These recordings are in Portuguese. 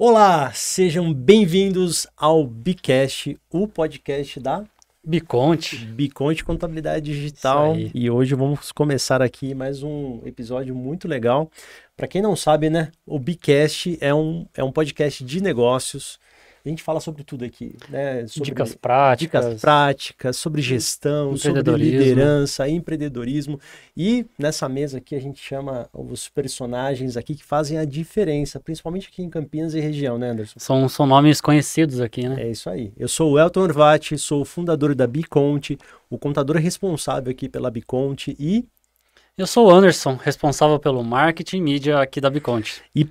Olá, sejam bem-vindos ao Bicast, o podcast da Biconte Contabilidade Digital. E hoje vamos começar aqui mais um episódio muito legal. Para quem não sabe, né, o Bicast é um podcast de negócios. A gente fala sobre tudo aqui, né? Sobre dicas práticas, sobre gestão, sobre liderança, empreendedorismo. E nessa mesa aqui a gente chama os personagens aqui que fazem a diferença, principalmente aqui em Campinas e região, né, Anderson? São nomes conhecidos aqui, né? É isso aí. Eu sou o Elton Orvati, sou o fundador da Biconte, o contador responsável aqui pela Biconte e... Eu sou o Anderson, responsável pelo marketing e mídia aqui da Biconte. E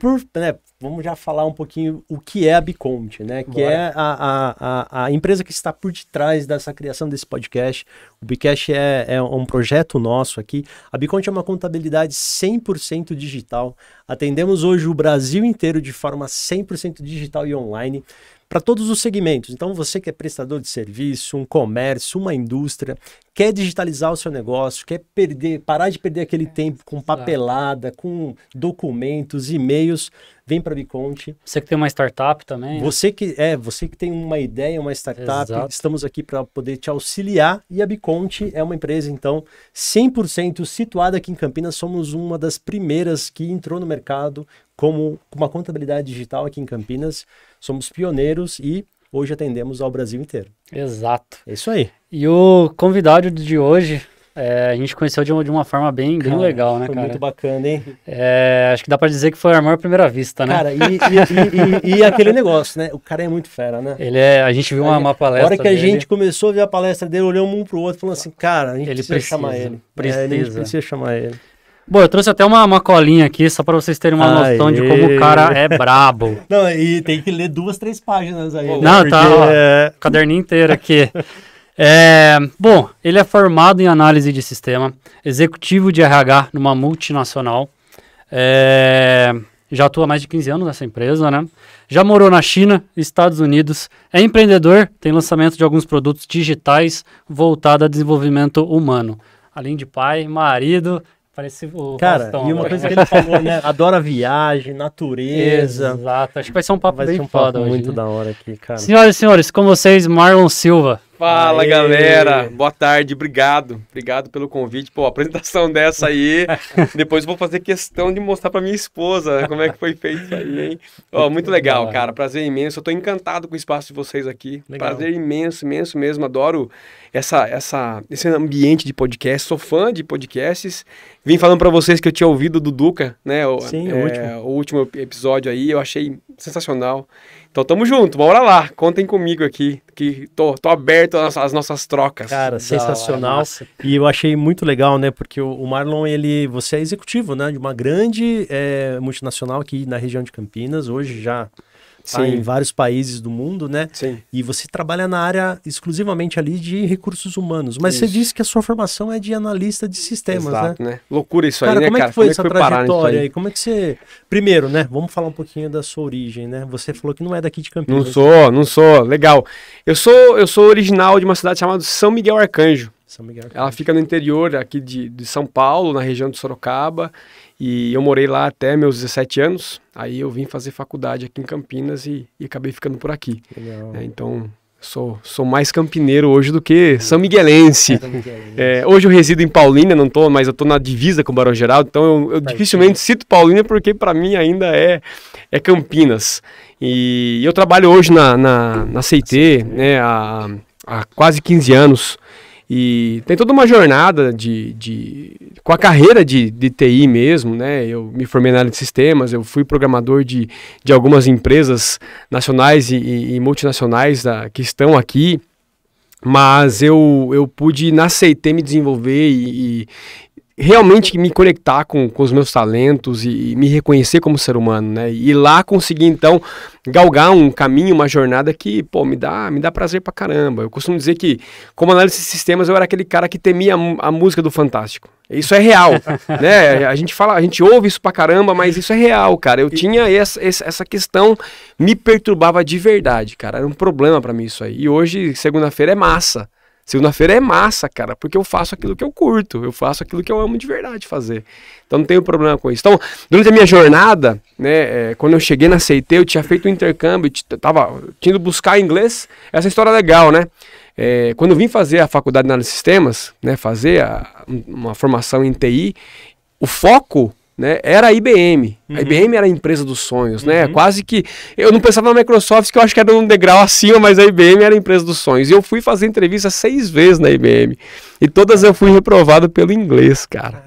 vamos já falar um pouquinho o que é a Biconte, né? Que é a empresa que está por detrás dessa criação desse podcast. O Bicast é um projeto nosso aqui. A Biconte é uma contabilidade 100% digital. Atendemos hoje o Brasil inteiro de forma 100% digital e online, para todos os segmentos. Então, você que é prestador de serviço, um comércio, uma indústria, quer digitalizar o seu negócio, quer parar de perder aquele tempo com papelada, com documentos, e-mails, vem para a Biconte. Você que tem uma startup também. Você que tem uma ideia, uma startup, estamos aqui para poder te auxiliar. E a Biconte é uma empresa, então, 100% situada aqui em Campinas. Somos uma das primeiras que entrou no mercado como uma contabilidade digital aqui em Campinas. Somos pioneiros e hoje atendemos ao Brasil inteiro. Exato. É isso aí. E o convidado de hoje, a gente conheceu de uma forma bem legal, né, foi cara? Muito bacana, hein? Acho que dá pra dizer que foi amor à primeira vista, né? Cara, e aquele negócio, né? O cara é muito fera, né? A gente viu uma palestra. A hora que a gente começou a ver a palestra dele, olhamos um pro outro, falando assim, cara, a gente precisa chamar ele. A gente precisa chamar ele. Bom, eu trouxe até uma colinha aqui, só pra vocês terem uma noção de como o cara é brabo. Não, e tem que ler 2-3 páginas aí. Não, porque... caderninho inteiro aqui. Bom, ele é formado em análise de sistema, executivo de RH numa multinacional, já atua há mais de 15 anos nessa empresa, né? Já morou na China, Estados Unidos, é empreendedor, tem lançamento de alguns produtos digitais voltados a desenvolvimento humano. Além de pai, marido... Parece o cara, Faustão, e uma coisa que ele falou, né? Adora viagem, natureza. Exato, acho que vai ser um papo bem foda hoje. Muito né? da hora aqui, cara. Senhoras e senhores, com vocês, Marlon Silva. Fala, galera. Boa tarde, obrigado. Obrigado pelo convite. Pô, apresentação dessa aí. Depois vou fazer questão de mostrar pra minha esposa como é que foi feito isso aí, hein? Muito legal, cara. Prazer imenso. Eu tô encantado com o espaço de vocês aqui. Legal. Prazer imenso, imenso mesmo. Adoro esse ambiente de podcast. Sou fã de podcasts. Vim falando pra vocês que eu tinha ouvido do Duca, né? Sim, o último episódio aí. Eu achei sensacional. Então tamo junto, bora lá, contem comigo aqui, que tô aberto às nossas trocas. Cara, sensacional. E eu achei muito legal, né, porque o Marlon, você é executivo, né, de uma grande multinacional aqui na região de Campinas, hoje já tá em vários países do mundo, né? Sim. E você trabalha na área exclusivamente ali de recursos humanos, mas você disse que a sua formação é de analista de sistemas, exato, né? Loucura isso aí, né, como é cara? que foi essa trajetória aí? Como é que você... Primeiro, né, vamos falar um pouquinho da sua origem, né? Você falou que não é daqui de Campinas. Não sou. Legal. Eu sou original de uma cidade chamada São Miguel Arcanjo. Ela fica no interior aqui de São Paulo, na região de Sorocaba, e eu morei lá até meus 17 anos, aí eu vim fazer faculdade aqui em Campinas e acabei ficando por aqui. Então, sou mais campineiro hoje do que são miguelense. Hoje eu resido em Paulínia, mas eu tô na divisa com o Barão Geraldo, então eu dificilmente cito Paulínia porque para mim ainda é Campinas. E eu trabalho hoje na CIT, né, há quase 15 anos. E tem toda uma jornada com a carreira de TI mesmo, né? Eu me formei na área de sistemas, eu fui programador de algumas empresas nacionais e multinacionais que estão aqui, mas eu pude na CIT me desenvolver e realmente me conectar com os meus talentos e me reconhecer como ser humano, né? E lá conseguir, então, galgar um caminho, uma jornada que, pô, me dá prazer pra caramba. Eu costumo dizer que, como análise de sistemas, eu era aquele cara que temia a música do Fantástico. Isso é real, né? A gente ouve isso pra caramba, mas isso é real, cara. Eu tinha essa questão, me perturbava de verdade, cara. Era um problema pra mim isso aí. E hoje, segunda-feira, é massa. Segunda-feira é massa, cara, porque eu faço aquilo que eu curto, eu faço aquilo que eu amo de verdade fazer. Então não tenho problema com isso. Então, durante a minha jornada, né, quando eu cheguei na CIT, eu tinha feito um intercâmbio, tava indo buscar inglês. Essa história é legal, né? Quando eu vim fazer a faculdade de análise de sistemas, né, fazer uma formação em TI, o foco, né, era a IBM. A IBM era a empresa dos sonhos, né? Quase que... Eu não pensava na Microsoft, que eu acho que era um degrau acima, mas a IBM era a empresa dos sonhos. E eu fui fazer entrevista 6 vezes na IBM. E todas eu fui reprovado pelo inglês, cara.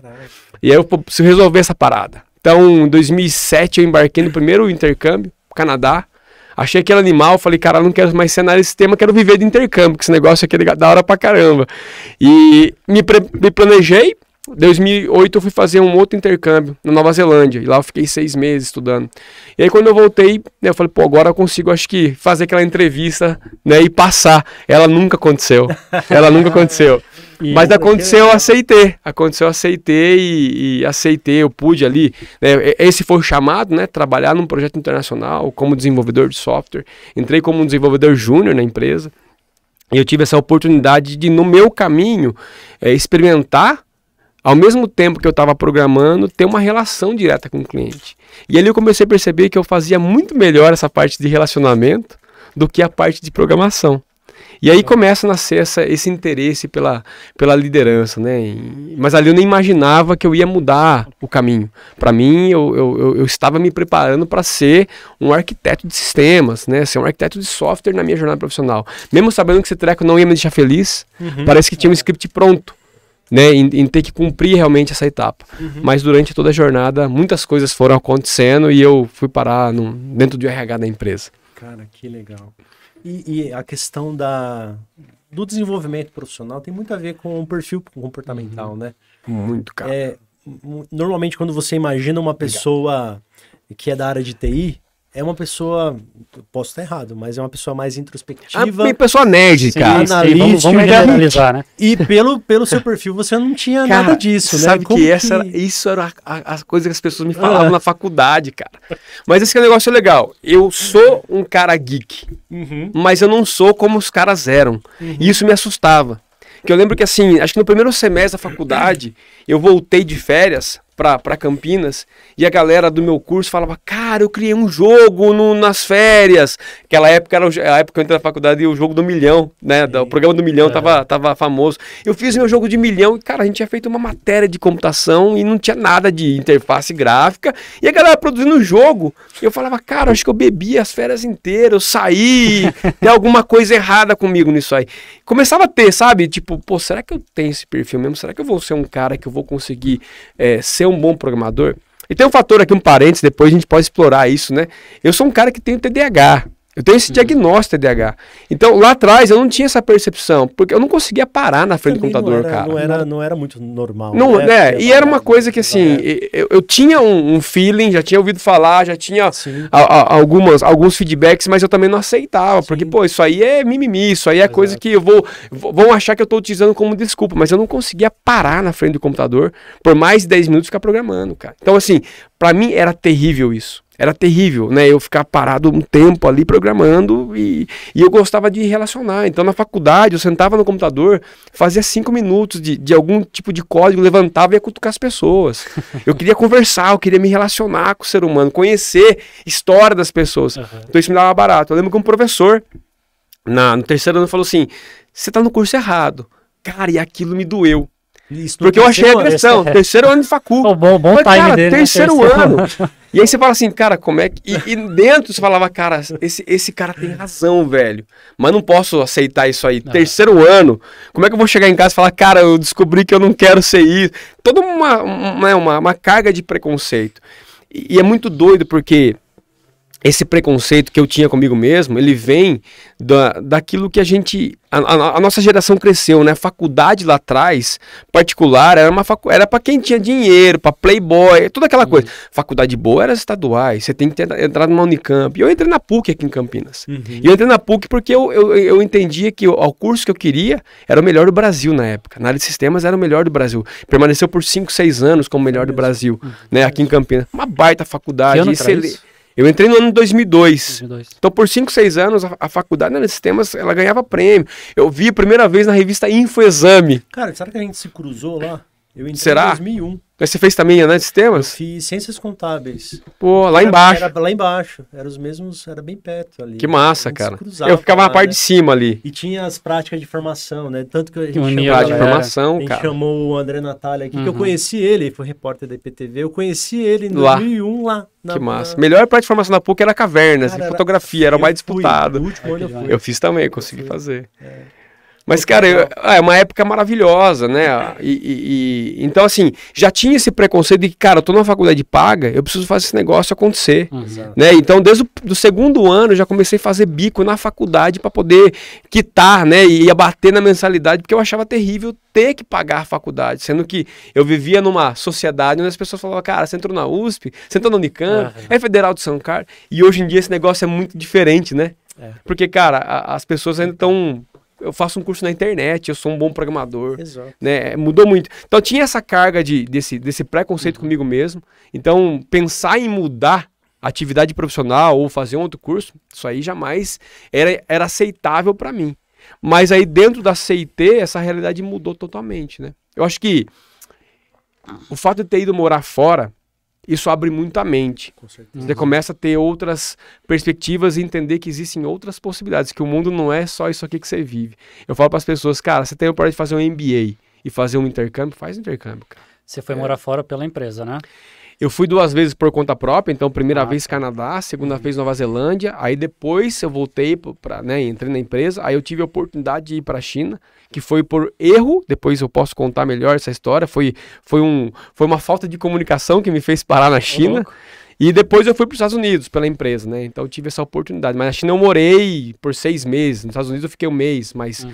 E aí eu preciso resolver essa parada. Então, em 2007, eu embarquei no primeiro intercâmbio, no Canadá. Achei aquele animal, falei, cara, eu não quero mais ser analista de sistema, quero viver de intercâmbio, que esse negócio aqui é da hora pra caramba. E me planejei. Em 2008 eu fui fazer um outro intercâmbio na Nova Zelândia, e lá eu fiquei 6 meses estudando. E aí quando eu voltei, né, eu falei, pô, agora eu consigo, acho que, fazer aquela entrevista, né, e passar. Ela nunca aconteceu, mas aconteceu, eu aceitei, e aceitei, eu pude ali, né, esse foi o chamado, né, trabalhar num projeto internacional como desenvolvedor de software. Entrei como um desenvolvedor júnior na empresa, e eu tive essa oportunidade de, no meu caminho, experimentar, ao mesmo tempo que eu estava programando, ter uma relação direta com o cliente. E ali eu comecei a perceber que eu fazia muito melhor essa parte de relacionamento do que a parte de programação. E aí começa a nascer esse interesse pela liderança, né? Mas ali eu nem imaginava que eu ia mudar o caminho. Para mim, eu estava me preparando para ser um arquiteto de sistemas, né? Ser um arquiteto de software na minha jornada profissional. Mesmo sabendo que esse treco não ia me deixar feliz, parece que tinha um script pronto. Né, em ter que cumprir realmente essa etapa. Mas durante toda a jornada, muitas coisas foram acontecendo e eu fui parar dentro do RH da empresa. Cara, que legal. E a questão do desenvolvimento profissional tem muito a ver com o perfil comportamental, né? Muito, cara. Normalmente, quando você imagina uma pessoa que é da área de TI, é uma pessoa, posso estar errado, mas é uma pessoa mais introspectiva. Uma pessoa nerd, cara. Analítica. Vamos generalizar, né? E pelo seu perfil você não tinha nada disso, né? Sabe isso era a coisa que as pessoas me falavam na faculdade, cara. Mas esse que é um negócio legal. Eu sou um cara geek, mas eu não sou como os caras eram. E isso me assustava. Que eu lembro que assim, acho que no primeiro semestre da faculdade, eu voltei de férias para Campinas, e a galera do meu curso falava, cara, eu criei um jogo nas férias. Aquela época era a época que eu entrei na faculdade e o jogo do milhão, né? O programa do milhão tava famoso. Eu fiz meu jogo de milhão e, cara, a gente tinha feito uma matéria de computação e não tinha nada de interface gráfica, e a galera produzindo o jogo. Eu falava, cara, acho que eu bebi as férias inteiras, eu saí, tem alguma coisa errada comigo nisso aí. Começava a ter, sabe? Tipo, pô, será que eu tenho esse perfil mesmo? Será que eu vou ser um cara que eu vou conseguir ser um bom programador? E tem um fator aqui, um parênteses, depois a gente pode explorar isso, né? Eu sou um cara que tem TDAH. Eu tenho esse diagnóstico de TDAH. Então, lá atrás, eu não tinha essa percepção, porque eu não conseguia parar na frente do computador, cara. Não era muito normal. Não, né? E era uma coisa que, assim, eu tinha um feeling, já tinha ouvido falar, já tinha alguns feedbacks, mas eu também não aceitava, porque, pô, isso aí é mimimi, isso aí é coisa que vão achar que eu tô utilizando como desculpa, mas eu não conseguia parar na frente do computador por mais de 10 minutos e ficar programando, cara. Então, assim, pra mim era terrível isso. Era terrível, né? Eu ficar parado um tempo ali programando e eu gostava de relacionar. Então, na faculdade, eu sentava no computador, fazia 5 minutos de algum tipo de código, levantava e ia cutucar as pessoas. Eu queria conversar, eu queria me relacionar com o ser humano, conhecer a história das pessoas. Então, isso me dava barato. Eu lembro que um professor, no terceiro ano, falou assim, você tá no curso errado. Cara, e aquilo me doeu. Porque eu achei agressão. Terceiro ano de facul. Bom time cara, dele. Terceiro ano. E aí você fala assim, cara, como é que... E dentro você falava, cara, esse cara tem razão, velho. Mas não posso aceitar isso aí. Não. Terceiro ano, como é que eu vou chegar em casa e falar, cara, eu descobri que eu não quero ser isso. Toda uma carga de preconceito. E é muito doido porque esse preconceito que eu tinha comigo mesmo, ele vem daquilo que a nossa geração cresceu, né? A faculdade lá atrás, particular, era para quem tinha dinheiro, para playboy, toda aquela coisa. Faculdade boa era estaduais, você tem que entrar numa Unicamp. E eu entrei na PUC aqui em Campinas. E eu entrei na PUC porque eu entendia que o curso que eu queria era o melhor do Brasil na época. Na área de sistemas era o melhor do Brasil. Permaneceu por 5, 6 anos como o melhor do Brasil, né? Aqui em Campinas. Uma baita faculdade, excelente. Eu entrei no ano de 2002. Então, por 5, 6 anos, a faculdade de sistemas, ela ganhava prêmio. Eu vi a primeira vez na revista Infoexame. Cara, será que a gente se cruzou lá? Eu entrei Será? em 2001. Mas você fez também análise de sistemas? Eu fiz ciências contábeis. Pô, lá embaixo. Era lá embaixo. Era os mesmos, era bem perto ali. Que massa, cara. Eu ficava lá, na parte de cima ali. E tinha as práticas de formação, né? Tanto que a gente chamou o André Natália aqui, que eu conheci ele foi repórter da IPTV. Eu conheci ele em 2001 lá. Que massa. Melhor parte de formação da PUC era cavernas, cara, fotografia, era o mais disputado. No último ano eu fui. Eu fiz também, consegui fazer. Mas, cara, é uma época maravilhosa, né? Então, assim, já tinha esse preconceito de que, cara, eu tô numa faculdade paga, eu preciso fazer esse negócio acontecer. Né? Então, desde o segundo ano, eu já comecei a fazer bico na faculdade para poder quitar, né? E abater na mensalidade, porque eu achava terrível ter que pagar a faculdade, sendo que eu vivia numa sociedade onde as pessoas falavam, cara, você entrou na USP, você entrou na Unicamp, é Federal de São Carlos, e hoje em dia esse negócio é muito diferente, né? Porque, cara, as pessoas ainda estão... Eu faço um curso na internet, eu sou um bom programador. Exato. Né? Mudou muito. Então tinha essa carga desse preconceito comigo mesmo. Então pensar em mudar a atividade profissional ou fazer um outro curso, isso aí jamais era aceitável para mim. Mas aí dentro da CIT, essa realidade mudou totalmente. Né? Eu acho que o fato de ter ido morar fora, isso abre muito a mente. Com certeza. Você começa a ter outras perspectivas e entender que existem outras possibilidades, que o mundo não é só isso aqui que você vive. Eu falo para as pessoas, cara, você tem o prazer de fazer um MBA e fazer um intercâmbio, faz intercâmbio, cara. Você foi morar fora pela empresa, né? Eu fui 2 vezes por conta própria, então primeira vez Canadá, segunda vez Nova Zelândia, aí depois eu voltei entrei na empresa, aí eu tive a oportunidade de ir para a China, que foi por erro, depois eu posso contar melhor essa história, foi uma falta de comunicação que me fez parar na China. E depois eu fui para os Estados Unidos pela empresa, né? Então eu tive essa oportunidade. Mas na China eu morei por 6 meses, nos Estados Unidos eu fiquei 1 mês, mas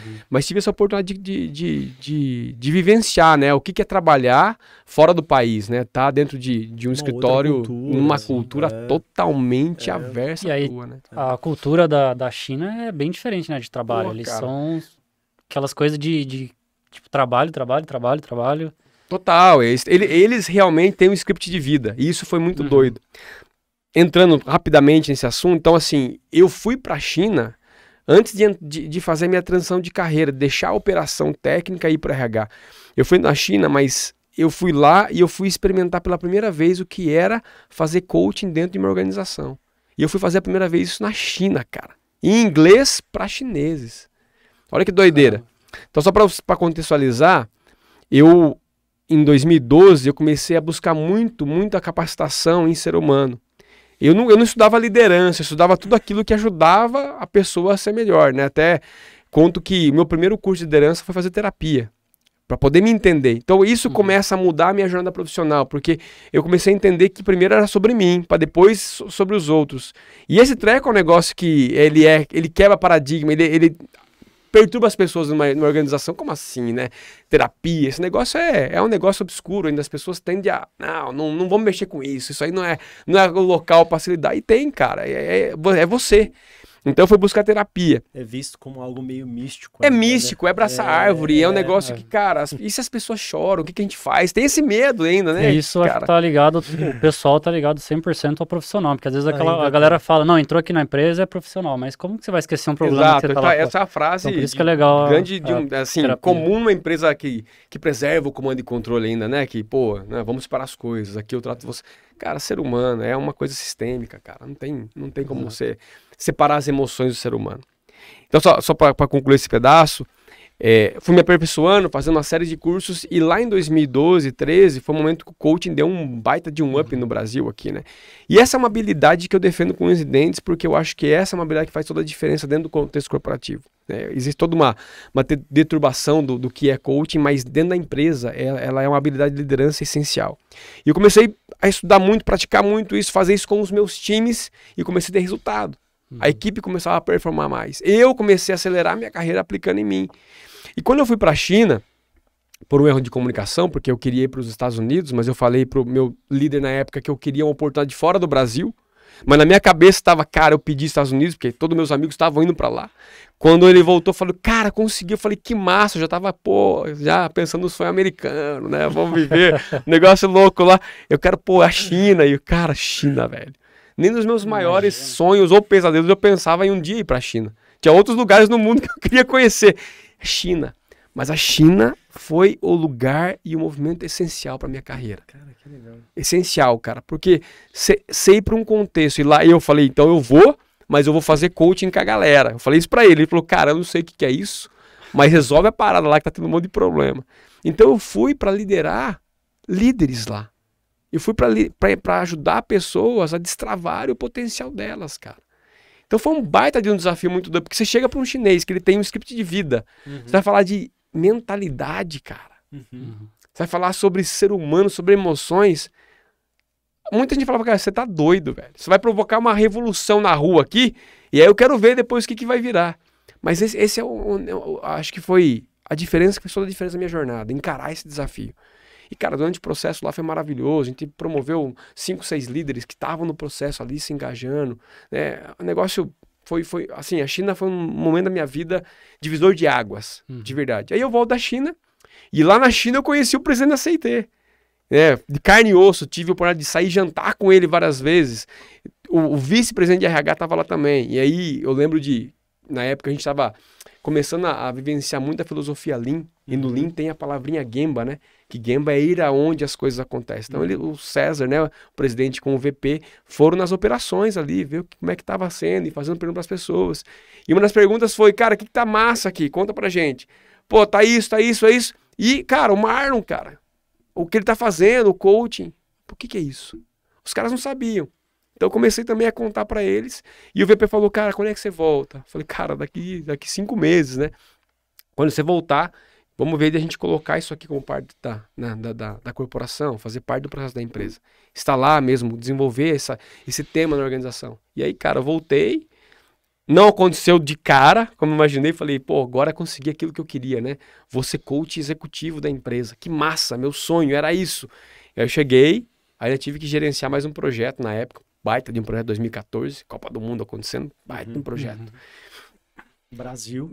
tive essa oportunidade de vivenciar, né? O que é trabalhar fora do país, né? Tá dentro de um escritório, numa cultura totalmente aversa à tua, né? A cultura da China é bem diferente, né? De trabalho. Eles são aquelas coisas de tipo, trabalho. Total, eles realmente têm um script de vida, e isso foi muito doido. Entrando rapidamente nesse assunto, então assim, eu fui para a China antes de fazer minha transição de carreira, deixar a operação técnica e ir para RH. Eu fui na China, mas eu fui lá e eu fui experimentar pela primeira vez o que era fazer coaching dentro de uma organização. E eu fui fazer a primeira vez isso na China, cara, em inglês para chineses. Olha que doideira. Então só para contextualizar, em 2012, eu comecei a buscar muita capacitação em ser humano. Eu não estudava liderança, eu estudava tudo aquilo que ajudava a pessoa a ser melhor, né? Até conto que meu primeiro curso de liderança foi fazer terapia, para poder me entender. Então isso começa a mudar a minha jornada profissional, porque eu comecei a entender que primeiro era sobre mim, para depois sobre os outros. E esse treco é um negócio que ele quebra paradigma, ele perturba as pessoas numa organização. Como assim, né? Terapia, esse negócio é um negócio obscuro, ainda as pessoas tendem a, não vamos mexer com isso aí não é o local para se lidar, e tem, cara, é você. Então eu fui buscar terapia. É visto como algo meio místico. É místico, né? É abraçar árvore, é um negócio que, cara, e se as pessoas choram, o que a gente faz? Tem esse medo ainda, né? Isso tá ligado, o pessoal tá ligado 100% ao profissional, porque às vezes a galera fala, não, entrou aqui na empresa, é profissional, mas como que você vai esquecer um problema que você tá lá? Essa é a frase então, por isso que é legal comum numa empresa que preserva o comando e controle ainda, né? Que, né, vamos separar as coisas, aqui eu trato você. Cara, ser humano é uma coisa sistêmica, cara, não tem como você separar as emoções do ser humano. Então, só para concluir esse pedaço, fui me aperfeiçoando, fazendo uma série de cursos, e lá em 2012, 13, foi o momento que o coaching deu um baita de um up no Brasil aqui, né? E essa é uma habilidade que eu defendo com os dentes, porque eu acho que essa é uma habilidade que faz toda a diferença dentro do contexto corporativo. Né? Existe toda uma deturbação do que é coaching, mas dentro da empresa, ela é uma habilidade de liderança essencial. E eu comecei a estudar muito, praticar muito isso, fazer isso com os meus times, e comecei a ter resultado. A equipe começava a performar mais. Eu comecei a acelerar minha carreira aplicando em mim. E quando eu fui para a China, por um erro de comunicação, porque eu queria ir para os Estados Unidos, mas eu falei para o meu líder na época que eu queria uma oportunidade fora do Brasil, mas na minha cabeça estava, cara, eu pedi Estados Unidos, porque todos meus amigos estavam indo para lá. Quando ele voltou, eu falei, cara, consegui. Eu falei, que massa, eu já estava, já pensando no sonho americano, né? Vamos viver um negócio louco lá. Eu quero, a China. E o cara, China, velho. Nem nos meus maiores sonhos ou pesadelos eu pensava em um dia ir para a China. Tinha outros lugares no mundo que eu queria conhecer. China. Mas a China foi o lugar e o movimento essencial para minha carreira. Cara, que legal. Essencial, cara. Porque sei para um contexto. E lá eu falei, então eu vou, mas eu vou fazer coaching com a galera. Eu falei isso para ele. Ele falou, cara, eu não sei o que é isso, mas resolve a parada lá que tá tendo um monte de problema. Então eu fui para liderar líderes lá. Eu fui para ajudar pessoas a destravar o potencial delas, cara. Então foi um baita de um desafio muito doido, porque você chega para um chinês que ele tem um script de vida, você vai falar de mentalidade, cara. Você vai falar sobre ser humano, sobre emoções. Muita gente falava, cara, você tá doido, velho. Você vai provocar uma revolução na rua aqui, e aí eu quero ver depois o que vai virar. Mas esse é acho que foi a diferença, que fez toda a diferença na minha jornada, encarar esse desafio. E, cara, durante o processo lá foi maravilhoso. A gente promoveu 5, 6 líderes que estavam no processo ali se engajando, né? O negócio foi assim, a China foi um momento da minha vida divisor de águas, de verdade. Aí eu volto da China, e lá na China eu conheci o presidente da CIT. De carne e osso, tive a oportunidade de sair jantar com ele várias vezes. O vice-presidente de RH estava lá também. E aí eu lembro na época a gente estava começando a vivenciar muito a filosofia Lean, e no Lean tem a palavrinha Gemba, né? Que Gemba é ir aonde as coisas acontecem. Então o César, né, o presidente com o VP, foram nas operações ali, ver como é que estava sendo e fazendo perguntas para as pessoas. E uma das perguntas foi, cara, o que tá massa aqui? Conta pra gente. Pô, tá isso, é isso. E, cara, o Marlon, cara, o que ele tá fazendo, o coaching, por que é isso? Os caras não sabiam. Então eu comecei também a contar para eles, e o VP falou, cara, quando é que você volta? Eu falei, cara, daqui 5 meses, né? Quando você voltar, vamos ver de a gente colocar isso aqui como parte da corporação, fazer parte do processo da empresa. Estar lá mesmo, desenvolver esse tema na organização. E aí, cara, eu voltei, não aconteceu de cara, como eu imaginei, falei, pô, agora consegui aquilo que eu queria, né? Vou ser coach executivo da empresa. Que massa, meu sonho era isso. Aí eu cheguei, aí eu tive que gerenciar mais um projeto na época, baita de um projeto 2014, Copa do Mundo acontecendo, baita de um projeto. Brasil,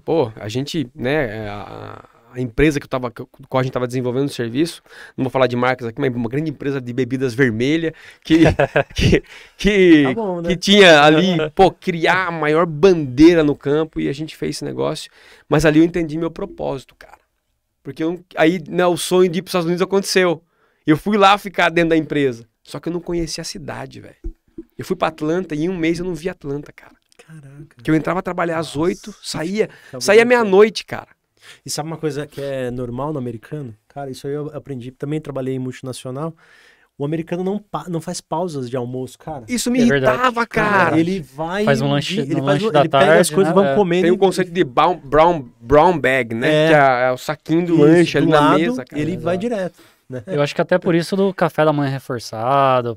pô, a gente, né, a empresa com a qual a gente estava desenvolvendo o serviço, não vou falar de marcas aqui, mas uma grande empresa de bebidas vermelha, que bom, né? que tinha ali, pô, criar a maior bandeira no campo, e a gente fez esse negócio, mas ali eu entendi meu propósito, cara, porque aí, né, o sonho de ir para os Estados Unidos aconteceu, eu fui lá ficar dentro da empresa, só que eu não conhecia a cidade, velho. Eu fui para Atlanta e em um mês eu não vi Atlanta, cara. Caraca. Que eu entrava a trabalhar às 8, saía meia-noite, cara. E sabe uma coisa que é normal no americano? Cara, isso aí eu aprendi. Também trabalhei em multinacional. O americano não faz pausas de almoço, cara. Isso me irritava, cara. Ele vai... Faz um lanche, ele tarde, pega as coisas e vão comendo. Tem o conceito de brown bag, né? Que é o saquinho do lanche ali na mesa, cara. Ele vai direto. Né? Eu acho que até por isso do café da manhã reforçado.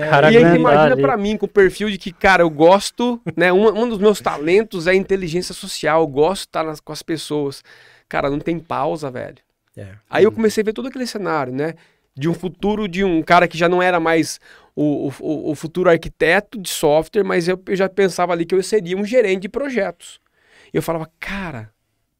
Cara, e aí imagina ali. Pra mim, com o perfil de que, cara, eu gosto, né? Um dos meus talentos é a inteligência social. Eu gosto de estar com as pessoas. Cara, não tem pausa, velho. Aí eu comecei a ver todo aquele cenário, né? De um futuro de um cara que já não era mais o futuro arquiteto de software, mas eu já pensava ali que eu seria um gerente de projetos. E eu falava, cara,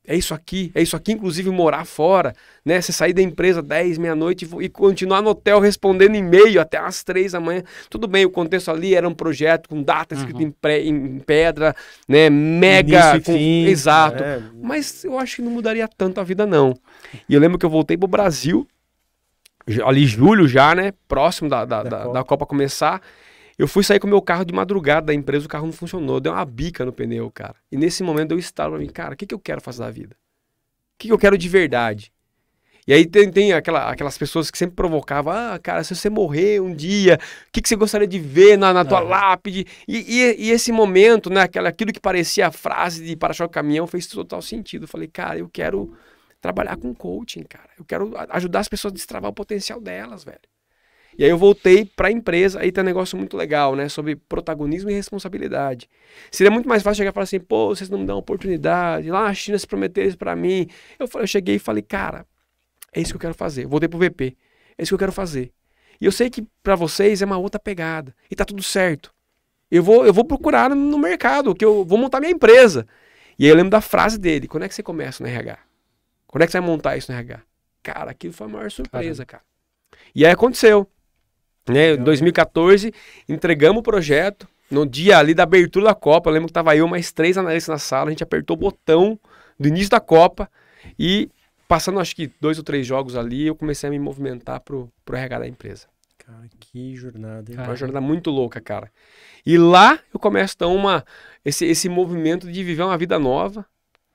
é isso aqui, inclusive morar fora, né? Você sair da empresa 10, meia-noite e continuar no hotel respondendo e-mail até às 3 da manhã. Tudo bem, o contexto ali era um projeto com data escrita em pedra, né? Mega. Exato. Mas eu acho que não mudaria tanto a vida, não. E eu lembro que eu voltei pro Brasil, ali julho já, né? Próximo da Copa começar. Eu fui sair com o meu carro de madrugada da empresa, o carro não funcionou, deu uma bica no pneu, cara. E nesse momento eu estava pra mim, cara, o que eu quero fazer da vida? O que eu quero de verdade? E aí tem aquelas pessoas que sempre provocavam, cara, se você morrer um dia, o que você gostaria de ver na tua lápide? E esse momento, né, aquilo que parecia a frase de para-choque caminhão fez total sentido. Eu falei, cara, eu quero trabalhar com coaching, cara. Eu quero ajudar as pessoas a destravar o potencial delas, velho. E aí eu voltei para a empresa, aí tem um negócio muito legal, né, sobre protagonismo e responsabilidade. Seria muito mais fácil chegar e falar assim, pô, vocês não me dão oportunidade, lá na China se prometeram isso para mim. Eu cheguei e falei, cara, é isso que eu quero fazer. Eu voltei pro VP, é isso que eu quero fazer. E eu sei que para vocês é uma outra pegada, e tá tudo certo. Eu vou procurar no mercado, que eu vou montar minha empresa. E aí eu lembro da frase dele, quando é que você começa no RH? Quando é que você vai montar isso no RH? Cara, aquilo foi a maior surpresa, cara. E aí aconteceu. Né? Em 2014, entregamos o projeto. No dia ali da abertura da Copa, eu lembro que tava eu mais 3 analistas na sala, a gente apertou o botão do início da Copa e passando acho que 2 ou 3 jogos ali, eu comecei a me movimentar pro RH da empresa. Cara, que jornada, hein? Uma jornada muito louca, cara. E lá eu começo então esse movimento de viver uma vida nova,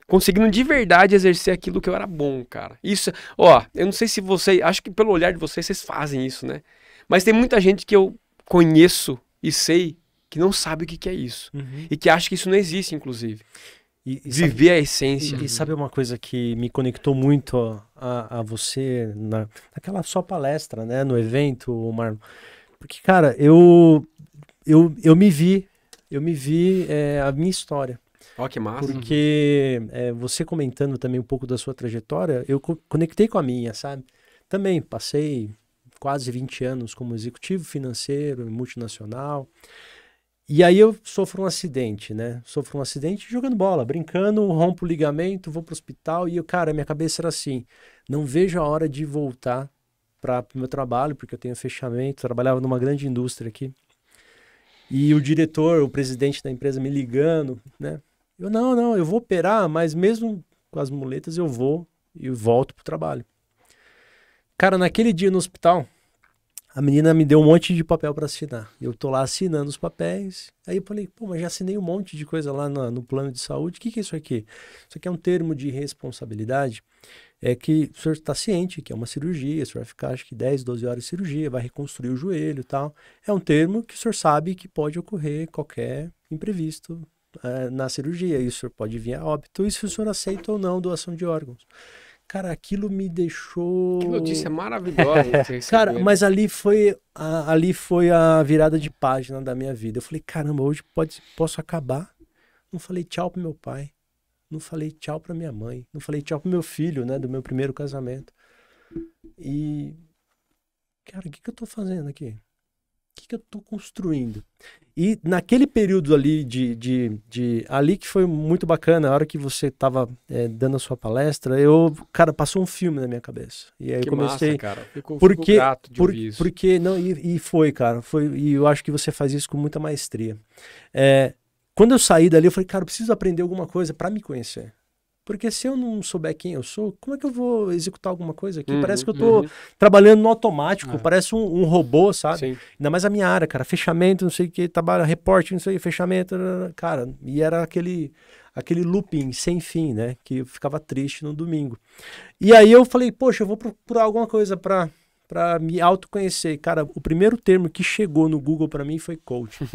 conseguindo de verdade exercer aquilo que eu era bom, cara. Isso, ó, eu não sei se acho que pelo olhar de vocês fazem isso, né? Mas tem muita gente que eu conheço e sei que não sabe o que é isso. E que acha que isso não existe, inclusive. Viver a essência. E sabe uma coisa que me conectou muito a você naquela sua palestra, né, no evento, Marlon? Porque, cara, eu me vi a minha história. Ó, que massa. Porque você comentando também um pouco da sua trajetória, eu conectei com a minha, sabe? Também passei quase 20 anos como executivo financeiro, multinacional. E aí eu sofro um acidente, né? Sofro um acidente jogando bola, brincando, rompo o ligamento, vou pro hospital e, cara, minha cabeça era assim, não vejo a hora de voltar para o meu trabalho, porque eu tenho fechamento, trabalhava numa grande indústria aqui. E o diretor, o presidente da empresa me ligando, né? Eu, não, eu vou operar, mas mesmo com as muletas eu vou e volto pro trabalho. Cara, naquele dia no hospital, a menina me deu um monte de papel para assinar. Eu tô lá assinando os papéis. Aí eu falei, pô, mas já assinei um monte de coisa lá no plano de saúde. O que é isso aqui? Isso aqui é um termo de responsabilidade. É que o senhor está ciente que é uma cirurgia, o senhor vai ficar acho que 10, 12 horas de cirurgia, vai reconstruir o joelho e tal. É um termo que o senhor sabe que pode ocorrer qualquer imprevisto na cirurgia. E o senhor pode vir a óbito, e se o senhor aceita ou não doação de órgãos. Cara, aquilo me deixou... Que notícia maravilhosa. Cara, mas ali foi a virada de página da minha vida. Eu falei, caramba, hoje posso acabar. Não falei tchau pro meu pai. Não falei tchau pra minha mãe. Não falei tchau pro meu filho, né? Do meu primeiro casamento. E... cara, o que eu tô fazendo aqui? O que eu tô construindo? E naquele período ali ali que foi muito bacana, a hora que você tava dando a sua palestra, cara, passou um filme na minha cabeça. E aí que eu comecei... massa, cara. Fico grato de ouvir isso. Porque, não, e foi, cara, e eu acho que você faz isso com muita maestria. Quando eu saí dali, eu falei, cara, eu preciso aprender alguma coisa para me conhecer. Porque se eu não souber quem eu sou, como é que eu vou executar alguma coisa aqui? Parece que eu tô trabalhando no automático, parece um robô, sabe? Sim. Ainda mais a minha área, cara, fechamento, não sei o que, trabalho, reporte, não sei o que, fechamento, cara, e era aquele looping sem fim, né? Que eu ficava triste no domingo. E aí eu falei, poxa, eu vou procurar alguma coisa para me autoconhecer. Cara, o primeiro termo que chegou no Google para mim foi coaching.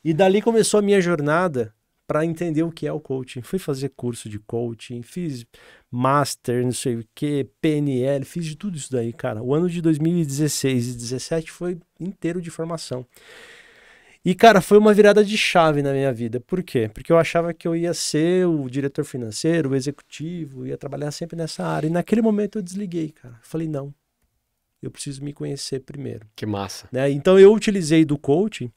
E dali começou a minha jornada para entender o que é o coaching. Fui fazer curso de coaching, fiz master, não sei o que, PNL, fiz de tudo isso daí, cara. O ano de 2016 e 2017 foi inteiro de formação. E, cara, foi uma virada de chave na minha vida. Por quê? Porque eu achava que eu ia ser o diretor financeiro, o executivo, ia trabalhar sempre nessa área. E naquele momento eu desliguei, cara. Falei, não, eu preciso me conhecer primeiro. Que massa. Né? Então eu utilizei do coaching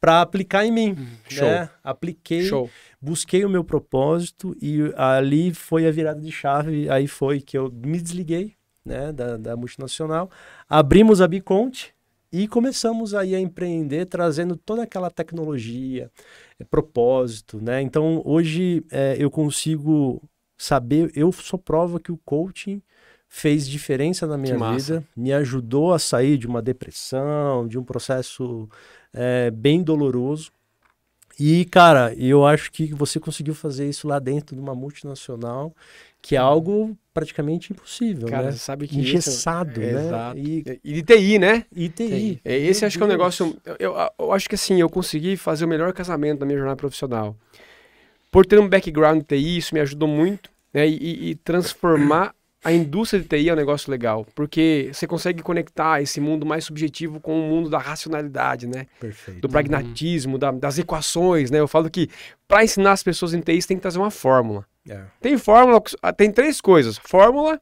para aplicar em mim. Show. Né? Apliquei, Show. busquei o meu propósito e ali foi a virada de chave. Aí foi que eu me desliguei, né, da multinacional, abrimos a Biconte e começamos aí a empreender, trazendo toda aquela tecnologia, propósito, né? Então hoje eu consigo saber, eu sou prova que o coaching fez diferença na minha vida, me ajudou a sair de uma depressão, de um processo bem doloroso. E, cara, eu acho que você conseguiu fazer isso lá dentro de uma multinacional, que é algo praticamente impossível, cara, né? Você sabe que engessado, né? Exato. E de TI, né? E TI. Esse acho que é um negócio... Eu acho que assim, eu consegui fazer o melhor casamento da minha jornada profissional. Por ter um background de TI, isso me ajudou muito, né? E transformar a indústria de TI é um negócio legal, porque você consegue conectar esse mundo mais subjetivo com o mundo da racionalidade, né? Perfeito. Do pragmatismo, das equações, né? Eu falo que para ensinar as pessoas em TI, você tem que trazer uma fórmula. Tem fórmula, tem 3 coisas. Fórmula,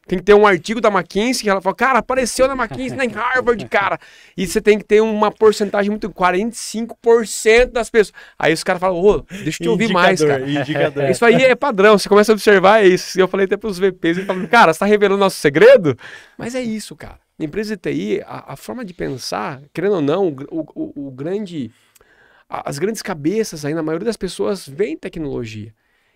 tem que ter um artigo da McKinsey, que ela fala, cara, apareceu na McKinsey, na Harvard, cara. E você tem que ter uma porcentagem muito, 45% das pessoas. Aí os caras falam, deixa eu te ouvir mais, cara. Indicador. Isso aí é padrão, você começa a observar isso. Eu falei até pros VPs, e falam, cara, você tá revelando nosso segredo? Mas é isso, cara. Empresa de TI, a forma de pensar, querendo ou não, as grandes cabeças aí, na maioria das pessoas, veem tecnologia.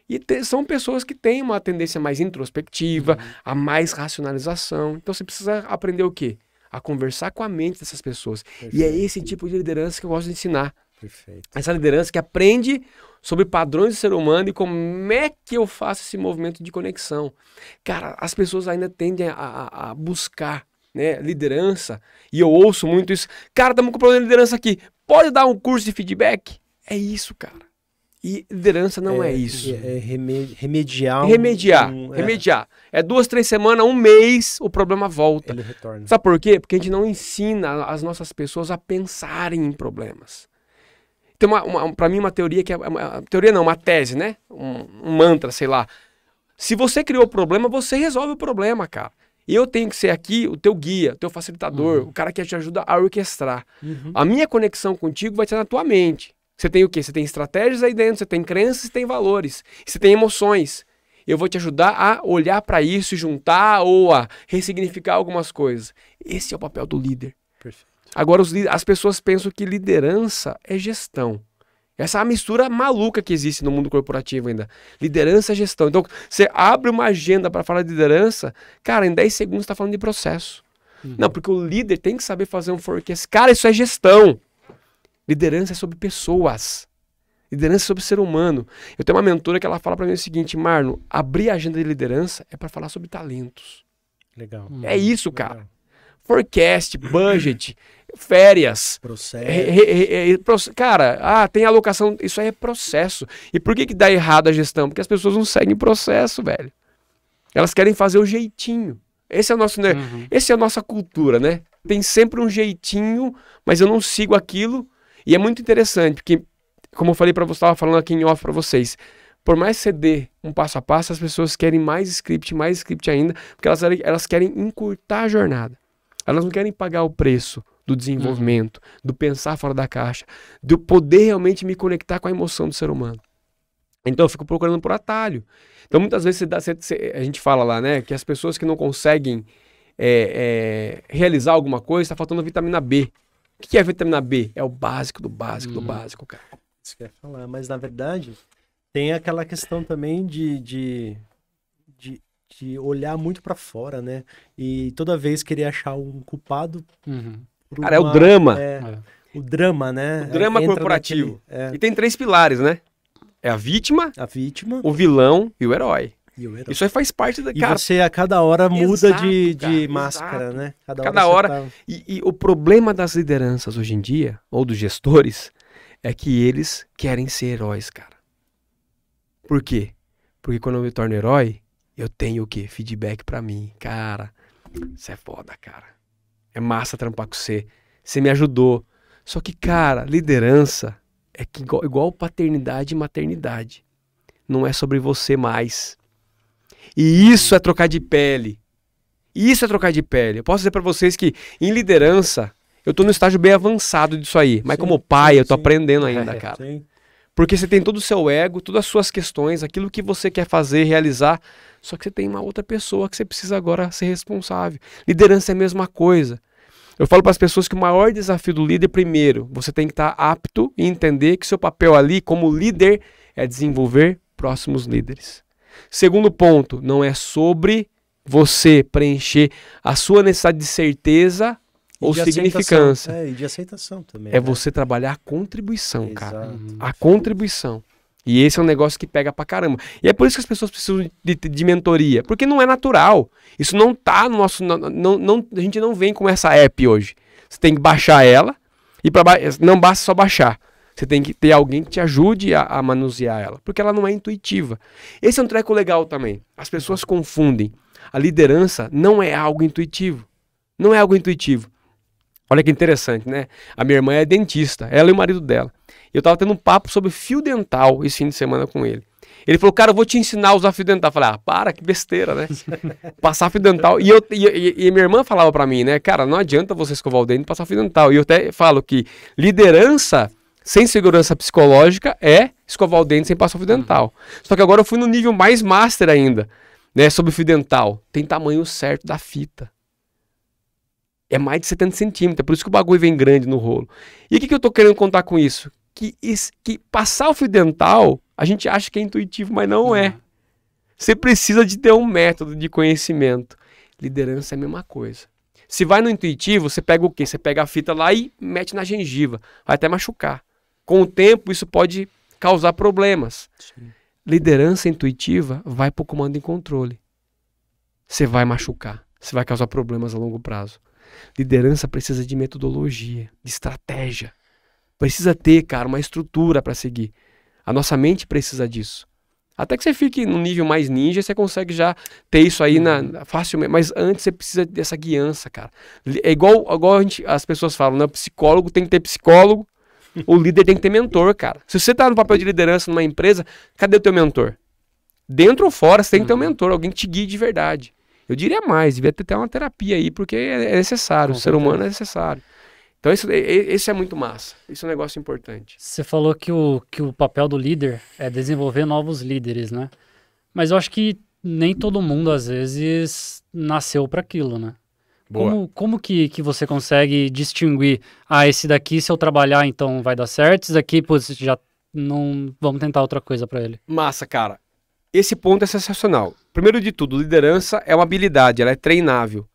E são pessoas que têm uma tendência mais introspectiva, a mais racionalização. Então você precisa aprender o quê? A conversar com a mente dessas pessoas. Perfeito. E é esse tipo de liderança que eu gosto de ensinar. Perfeito. Essa liderança que aprende sobre padrões do ser humano e como é que eu faço esse movimento de conexão. Cara, as pessoas ainda tendem a buscar, né, liderança, e eu ouço muito isso. Cara, estamos com problema de liderança aqui. Pode dar um curso de feedback? É isso, cara. E liderança não é isso. Remediar. Remediar. É 2, 3 semanas, 1 mês, o problema volta. Ele retorna. Sabe por quê? Porque a gente não ensina as nossas pessoas a pensarem em problemas. Tem para mim uma teoria que é... uma tese, né? Um mantra, sei lá. Se você criou o problema, você resolve o problema, cara. Eu tenho que ser aqui o teu guia, o teu facilitador, o cara que te ajuda a orquestrar. A minha conexão contigo vai ser na tua mente. Você tem o quê? Você tem estratégias aí dentro, você tem crenças, você tem valores, você tem emoções. Eu vou te ajudar a olhar para isso e juntar ou a ressignificar algumas coisas. Esse é o papel do líder. Perfeito. Agora, as pessoas pensam que liderança é gestão. Essa é a mistura maluca que existe no mundo corporativo ainda. Liderança é gestão. Então, você abre uma agenda para falar de liderança, cara, em 10 segundos você está falando de processo. Não, porque o líder tem que saber fazer um forecast. Cara, isso é gestão. Liderança é sobre pessoas. Liderança é sobre ser humano. Eu tenho uma mentora que ela fala para mim o seguinte: Marlon, abrir a agenda de liderança é para falar sobre talentos. Legal. É isso, cara. Legal. Forecast, budget, férias. Processo. Cara, tem alocação. Isso aí é processo. E por que dá errado a gestão? Porque as pessoas não seguem processo, velho. Elas querem fazer o jeitinho. Esse é o nosso, essa é a nossa cultura, né? Tem sempre um jeitinho, mas eu não sigo aquilo. E é muito interessante, porque, como eu falei para você, estava falando aqui em off para vocês, por mais que você dê um passo a passo, as pessoas querem mais script ainda, porque elas querem encurtar a jornada. Elas não querem pagar o preço do desenvolvimento, do pensar fora da caixa, do poder realmente me conectar com a emoção do ser humano. Então eu fico procurando por atalho. Então muitas vezes a gente fala lá, né, que as pessoas que não conseguem realizar alguma coisa, está faltando vitamina B. O que é vitamina B? É o básico do básico do básico, cara. Isso que eu ia falar, mas na verdade tem aquela questão também de olhar muito pra fora, né? E toda vez querer achar um culpado. Cara, é o drama. O drama, né? O drama corporativo. E tem 3 pilares, né? É a vítima, o vilão e o herói. Isso aí faz parte da... E cara, você a cada hora muda de máscara, né? Cada hora. E o problema das lideranças hoje em dia, ou dos gestores, é que eles querem ser heróis, cara. Por quê? Porque quando eu me torno herói, eu tenho o quê? Feedback pra mim. Cara, você é foda, cara. É massa trampar com você. Você me ajudou. Só que, cara, liderança é que igual paternidade e maternidade. Não é sobre você mais. E isso é trocar de pele. Isso é trocar de pele. Eu posso dizer pra vocês que em liderança, eu tô no estágio bem avançado disso aí. Mas como pai, eu tô aprendendo ainda, cara. Sim. Porque você tem todo o seu ego, todas as suas questões, aquilo que você quer fazer, realizar. Só que você tem uma outra pessoa que você precisa agora ser responsável. Liderança é a mesma coisa. Eu falo para as pessoas que o maior desafio do líder, primeiro, você tem que estar apto e entender que seu papel ali como líder é desenvolver próximos líderes. Segundo ponto, não é sobre você preencher a sua necessidade de certeza ou significância. E de aceitação também. É você trabalhar a contribuição, cara. A contribuição. E esse é um negócio que pega pra caramba. E é por isso que as pessoas precisam de mentoria. Porque não é natural. Isso não tá no nosso... a gente não vem com essa app hoje. Você tem que baixar ela. E não basta só baixar. Você tem que ter alguém que te ajude a manusear ela. Porque ela não é intuitiva. Esse é um treco legal também. As pessoas confundem. A liderança não é algo intuitivo. Não é algo intuitivo. Olha que interessante, né? A minha irmã é dentista. Ela e o marido dela. Eu tava tendo um papo sobre fio dental esse fim de semana com ele. Ele falou, cara, eu vou te ensinar a usar fio dental. Eu falei, para, que besteira, né? Passar fio dental. E minha irmã falava pra mim, né? Cara, não adianta você escovar o dente e passar fio dental. E eu até falo que liderança sem segurança psicológica é escovar o dente sem passar fio dental. Só que agora eu fui no nível mais master ainda, né? Sobre fio dental. Tem tamanho certo da fita. É mais de 70 centímetros, por isso que o bagulho vem grande no rolo. E o que eu tô querendo contar com isso? Que passar o fio dental, a gente acha que é intuitivo, mas não é. Você precisa de ter um método de conhecimento. Liderança é a mesma coisa. Se vai no intuitivo, você pega o quê? Você pega a fita lá e mete na gengiva. Vai até machucar. Com o tempo, isso pode causar problemas. Sim. Liderança intuitiva vai para o comando e controle. Você vai machucar. Você vai causar problemas a longo prazo. Liderança precisa de metodologia, de estratégia. Precisa ter, cara, uma estrutura para seguir. A nossa mente precisa disso. Até que você fique num nível mais ninja, você consegue já ter isso aí facilmente. Mas antes você precisa dessa guiança, cara. É igual as pessoas falam, né? O psicólogo tem que ter psicólogo, o líder tem que ter mentor, cara. Se você tá no papel de liderança numa empresa, cadê o teu mentor? Dentro ou fora, você tem que ter um mentor, alguém que te guie de verdade. Eu diria mais, devia ter até uma terapia aí, porque é necessário, o ser humano é necessário. Então esse é muito massa, isso é um negócio importante. Você falou que o papel do líder é desenvolver novos líderes, né? Mas eu acho que nem todo mundo, às vezes, nasceu para aquilo, né? Como que você consegue distinguir, esse daqui, se eu trabalhar, então vai dar certo, esse daqui, pô, já não, vamos tentar outra coisa para ele. Massa, cara. Esse ponto é sensacional. Primeiro de tudo, liderança é uma habilidade, ela é treinável.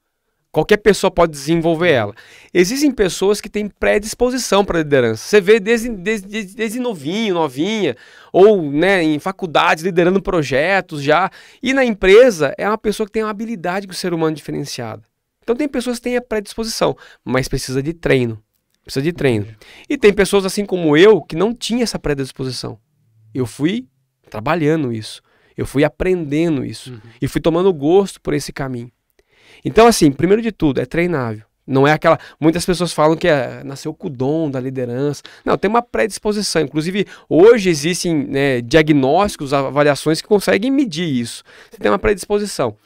Qualquer pessoa pode desenvolver ela. Existem pessoas que têm predisposição para liderança. Você vê desde novinho, novinha, ou né, em faculdades liderando projetos já. E na empresa é uma pessoa que tem uma habilidade com o ser humano diferenciada. Então tem pessoas que têm a predisposição, mas precisa de treino. Precisa de treino. E tem pessoas assim como eu que não tinha essa predisposição. Eu fui trabalhando isso. Eu fui aprendendo isso. E fui tomando gosto por esse caminho. Então, assim, primeiro de tudo, é treinável. Não é aquela... Muitas pessoas falam que nasceu com o dom da liderança. Não, tem uma predisposição. Inclusive, hoje existem diagnósticos, avaliações que conseguem medir isso. Você tem uma predisposição.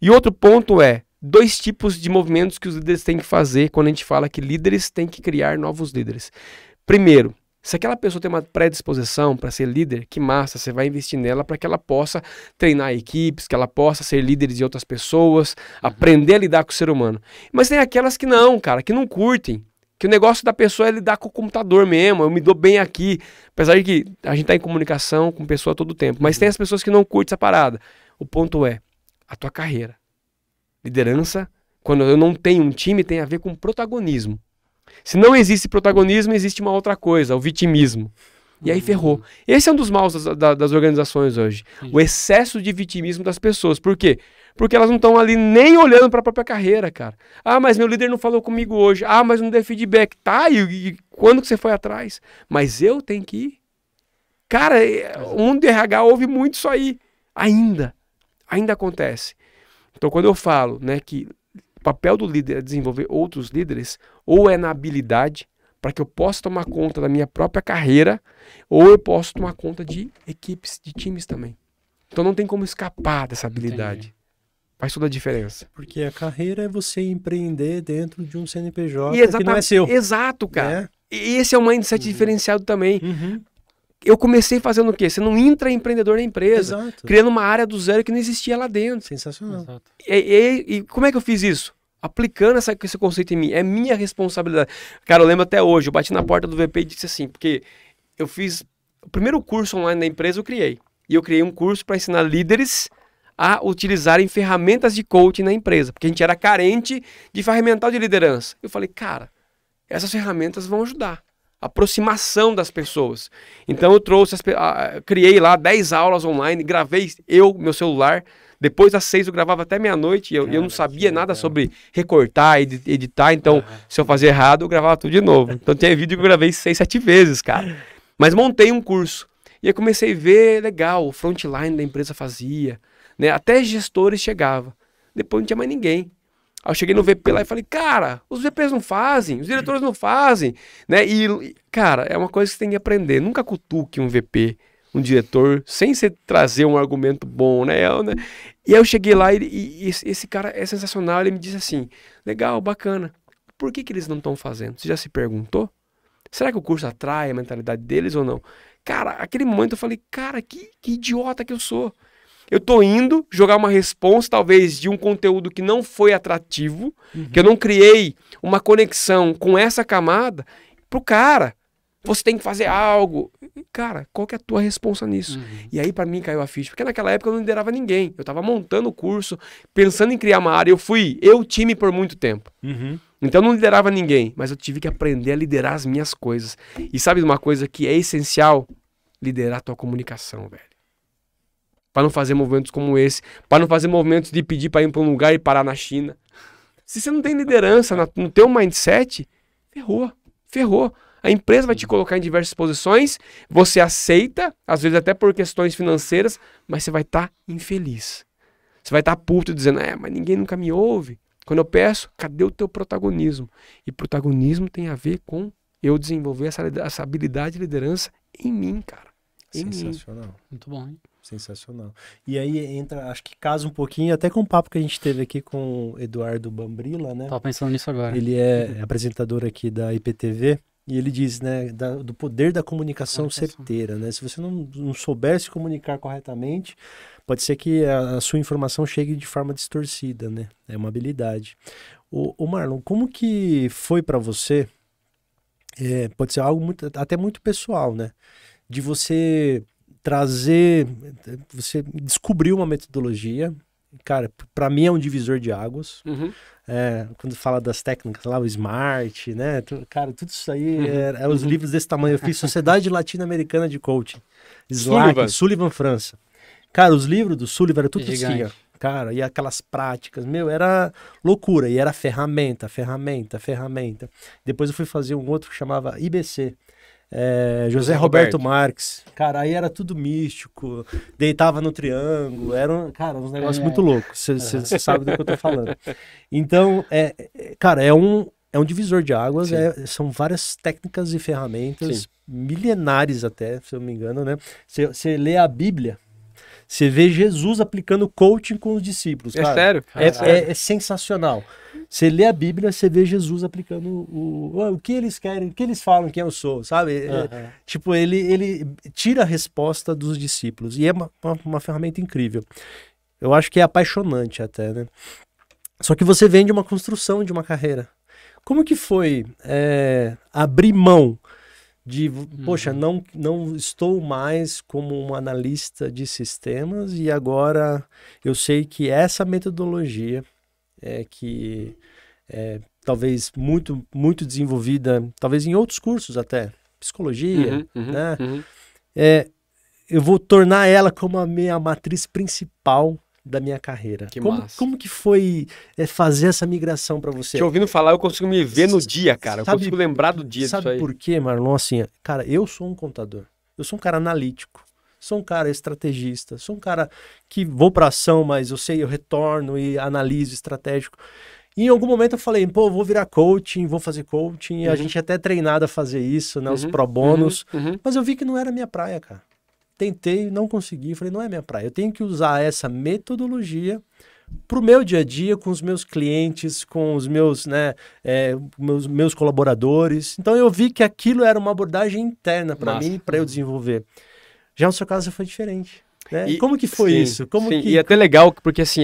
E outro ponto é 2 tipos de movimentos que os líderes têm que fazer quando a gente fala que líderes têm que criar novos líderes. Primeiro, se aquela pessoa tem uma predisposição para ser líder, que massa, você vai investir nela para que ela possa treinar equipes, que ela possa ser líder de outras pessoas, aprender a lidar com o ser humano. Mas tem aquelas que não, cara, que não curtem, que o negócio da pessoa é lidar com o computador mesmo, eu me dou bem aqui, apesar de que a gente tá em comunicação com pessoa todo o tempo, mas tem as pessoas que não curtem essa parada. O ponto é a tua carreira. Liderança, quando eu não tenho um time, tem a ver com protagonismo. Se não existe protagonismo, existe uma outra coisa, o vitimismo. E aí ferrou. Esse é um dos maus das organizações hoje. O excesso de vitimismo das pessoas. Por quê? Porque elas não estão ali nem olhando para a própria carreira, cara. Mas meu líder não falou comigo hoje. Mas não deu feedback. Tá, e quando que você foi atrás? Mas eu tenho que ir. Cara, o mundo de RH ouve muito isso aí. Ainda acontece. Então quando eu falo, né, que o papel do líder é desenvolver outros líderes, ou é na habilidade, para que eu possa tomar conta da minha própria carreira, ou eu posso tomar conta de equipes, de times também. Então não tem como escapar dessa habilidade. Entendi. Faz toda a diferença. Porque a carreira é você empreender dentro de um CNPJ que não é seu. Exato, cara. E esse é um mindset diferenciado também. Eu comecei fazendo o quê? Sendo um intraempreendedor na empresa. Exato. Criando uma área do zero que não existia lá dentro. Sensacional. Exato. E como é que eu fiz isso? Aplicando esse conceito em mim. É minha responsabilidade. Cara, eu lembro até hoje, eu bati na porta do VP e disse assim, porque eu fiz... O primeiro curso online da empresa eu criei. E eu criei um curso para ensinar líderes a utilizarem ferramentas de coaching na empresa. Porque a gente era carente de ferramental de liderança. Eu falei, cara, essas ferramentas vão ajudar. Aproximação das pessoas. Então eu trouxe, criei lá 10 aulas online, gravei meu celular. Depois das 6 eu gravava até meia-noite e eu não sabia nada sobre recortar, editar. Então, se eu fazia errado, eu gravava tudo de novo. Então tinha vídeo que eu gravei 6, 7 vezes, cara. Mas montei um curso. E aí comecei a ver, legal, o frontline da empresa fazia, né? Até gestores chegavam. Depois não tinha mais ninguém. Aí eu cheguei no VP lá e falei, cara, os VPs não fazem, os diretores não fazem, né? E, cara, é uma coisa que você tem que aprender. Nunca cutuque um VP, um diretor, sem você trazer um argumento bom, né? E aí eu cheguei lá e esse cara é sensacional, ele me disse assim, legal, bacana, por que eles não estão fazendo? Você já se perguntou? Será que o curso atrai a mentalidade deles ou não? Cara, aquele momento eu falei, cara, que idiota que eu sou. eu tô indo jogar uma responsa, talvez, de um conteúdo que não foi atrativo, que eu não criei uma conexão com essa camada, pro cara, você tem que fazer algo. Cara, qual que é a tua responsa nisso? E aí, pra mim, caiu a ficha, porque naquela época eu não liderava ninguém, eu tava montando o curso, pensando em criar uma área, eu time por muito tempo. Então eu não liderava ninguém, mas eu tive que aprender a liderar as minhas coisas. E sabe uma coisa que é essencial? Liderar a tua comunicação, velho. Para não fazer movimentos como esse, para não fazer movimentos de pedir para ir para um lugar e parar na China. Se você não tem liderança no teu mindset, ferrou. A empresa vai te colocar em diversas posições, você aceita, às vezes até por questões financeiras, mas você vai estar infeliz. Você vai estar puto dizendo, mas ninguém nunca me ouve. Quando eu peço, cadê o teu protagonismo? E protagonismo tem a ver com eu desenvolver essa habilidade de liderança em mim, cara. Sensacional. Muito bom, hein? Sensacional. E aí entra, acho que casa um pouquinho até com o papo que a gente teve aqui com o Eduardo Bambrila, né? Tava pensando nisso agora. Ele é apresentador aqui da IPTV e ele diz, né, do poder da comunicação certeira, né? Se você não souber se comunicar corretamente, pode ser que a sua informação chegue de forma distorcida, né? É uma habilidade. O Marlon, como que foi para você? Pode ser algo até muito pessoal, né? De você trazer, você descobriu uma metodologia, cara, para mim é um divisor de águas. Quando fala das técnicas lá, o SMART, né? Cara, tudo isso aí é os livros desse tamanho. Eu fiz Sociedade Latino-Americana de Coaching, Sullivan, França. Cara, os livros do Sullivan eram tudo assim, ó. Cara, e aquelas práticas, era loucura. E era ferramenta. Depois eu fui fazer um outro que chamava IBC. José Roberto Marques. Cara, aí era tudo místico, deitava no triângulo, cara, uns negócios muito loucos. Você sabe do que eu tô falando. Então, cara, é um divisor de águas, são várias técnicas e ferramentas, milenares até, se eu não me engano, né? Você lê a Bíblia, você vê Jesus aplicando coaching com os discípulos. Cara. Sério? É sensacional. Você lê a Bíblia, você vê Jesus aplicando o que eles querem, o que eles falam, quem eu sou, sabe? Tipo, ele tira a resposta dos discípulos. E é uma ferramenta incrível. Eu acho que é apaixonante até, né? Só que você vem de uma construção de uma carreira. Como que foi abrir mão de, poxa, não estou mais como um analista de sistemas e agora eu sei que essa metodologia talvez muito, muito desenvolvida, talvez em outros cursos até, psicologia, né? Eu vou tornar ela como a minha matriz principal da minha carreira. Como que foi fazer essa migração para você? Te ouvindo falar, eu consigo me ver no dia, cara. Eu consigo lembrar do dia disso aí. Sabe por quê, Marlon? Assim, cara, eu sou um contador. Eu sou um cara analítico. Sou um cara estrategista. Sou um cara que vou para ação, mas eu retorno e analiso estratégico. E em algum momento eu falei, pô, vou virar coaching, vou fazer coaching. E a gente é até treinado a fazer isso, né? Os pro bônus. Mas eu vi que não era minha praia, cara. Tentei, não consegui, falei, não é minha praia. Eu tenho que usar essa metodologia para o meu dia a dia, com os meus clientes, com os meus, meus colaboradores. Então eu vi que aquilo era uma abordagem interna para mim, para eu desenvolver. Já no seu caso foi diferente. Né? Como que foi isso? E é até legal, porque assim,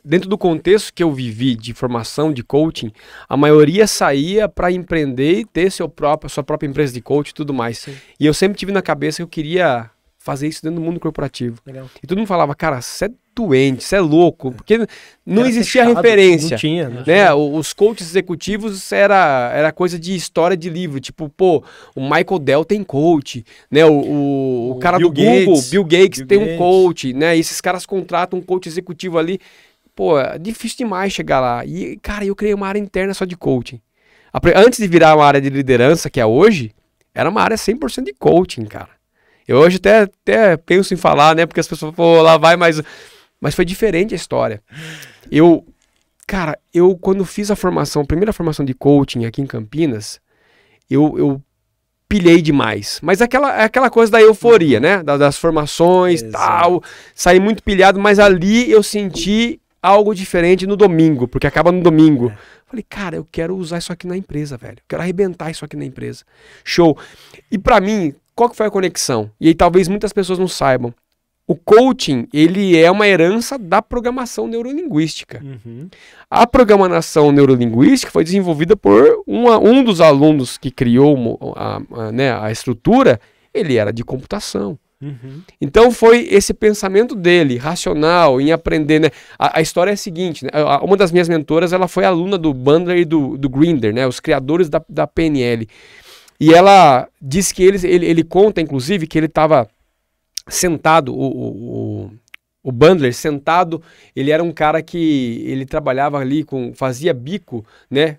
dentro do contexto que eu vivi de formação de coaching, a maioria saía para empreender e ter sua própria empresa de coaching e tudo mais. Sim. E eu sempre tive na cabeça que eu queria fazer isso dentro do mundo corporativo. Legal. E todo mundo falava, cara, você é doente, você é louco, porque não existia referência. Não tinha. Né? Os coaches executivos era coisa de história de livro, tipo, pô, o Michael Dell tem coach, né? O cara do Google, Bill Gates tem um coach, né? E esses caras contratam um coach executivo ali. Pô, é difícil demais chegar lá. E, cara, eu criei uma área interna só de coaching. Antes de virar uma área de liderança, que é hoje, era uma área 100% de coaching, cara. Eu hoje até penso em falar, né? Porque as pessoas falam, lá vai, mas foi diferente a história. Cara, quando fiz a primeira formação de coaching aqui em Campinas, eu pilhei demais. Mas aquela coisa da euforia, né? Das formações e tal. Saí muito pilhado, mas ali eu senti algo diferente no domingo, porque acaba no domingo. Falei, cara, eu quero usar isso aqui na empresa, velho. Eu quero arrebentar isso aqui na empresa. Show. E pra mim, qual que foi a conexão? E aí talvez muitas pessoas não saibam. o coaching, ele é uma herança da programação neurolinguística. A programação neurolinguística foi desenvolvida por um dos alunos que criou a estrutura, ele era de computação. Então foi esse pensamento dele, racional, em aprender, né? A história é a seguinte, né? Uma das minhas mentoras, ela foi aluna do Bandler e do Grinder, né? Os criadores da PNL. E ela diz que ele conta, inclusive, que ele estava sentado, o Bandler sentado, ele era um cara que ele trabalhava ali, fazia bico, né?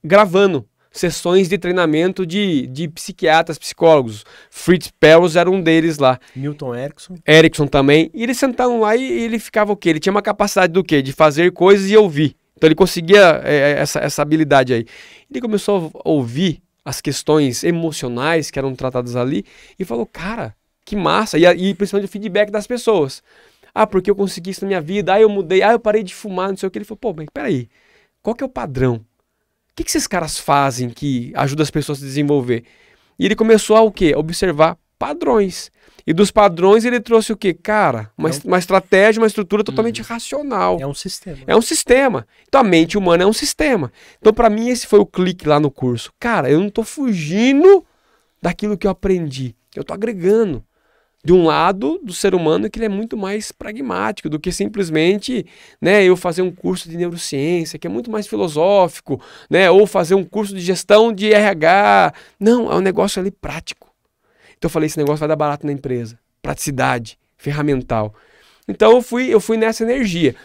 Gravando sessões de treinamento de psiquiatras, psicólogos. Fritz Perls era um deles lá. Milton Erickson. Erickson também. E eles sentavam lá e ele ficava o quê? Ele tinha uma capacidade do quê? De fazer coisas e ouvir. Então ele conseguia essa habilidade aí. Ele começou a ouvir as questões emocionais que eram tratadas ali e falou, cara, que massa. E principalmente o feedback das pessoas. Ah, porque eu consegui isso na minha vida. Ah, eu mudei. Ah, eu parei de fumar, não sei o que. Ele falou, pô, mas peraí. Qual que é o padrão? O que esses caras fazem que ajuda as pessoas a se desenvolver? E ele começou a o quê? Observar padrões. E dos padrões ele trouxe o quê? Cara, uma estratégia, uma estrutura totalmente racional. É um sistema. É um sistema. Então a mente humana é um sistema. Então para mim esse foi o clique lá no curso. Cara, eu não estou fugindo daquilo que eu aprendi. Eu estou agregando. De um lado do ser humano que ele é muito mais pragmático do que simplesmente, né, eu fazer um curso de neurociência, que é muito mais filosófico, né, ou fazer um curso de gestão de RH. Não, é um negócio ali prático. Então eu falei, esse negócio vai dar barato na empresa. Praticidade, ferramental. Então eu fui nessa energia.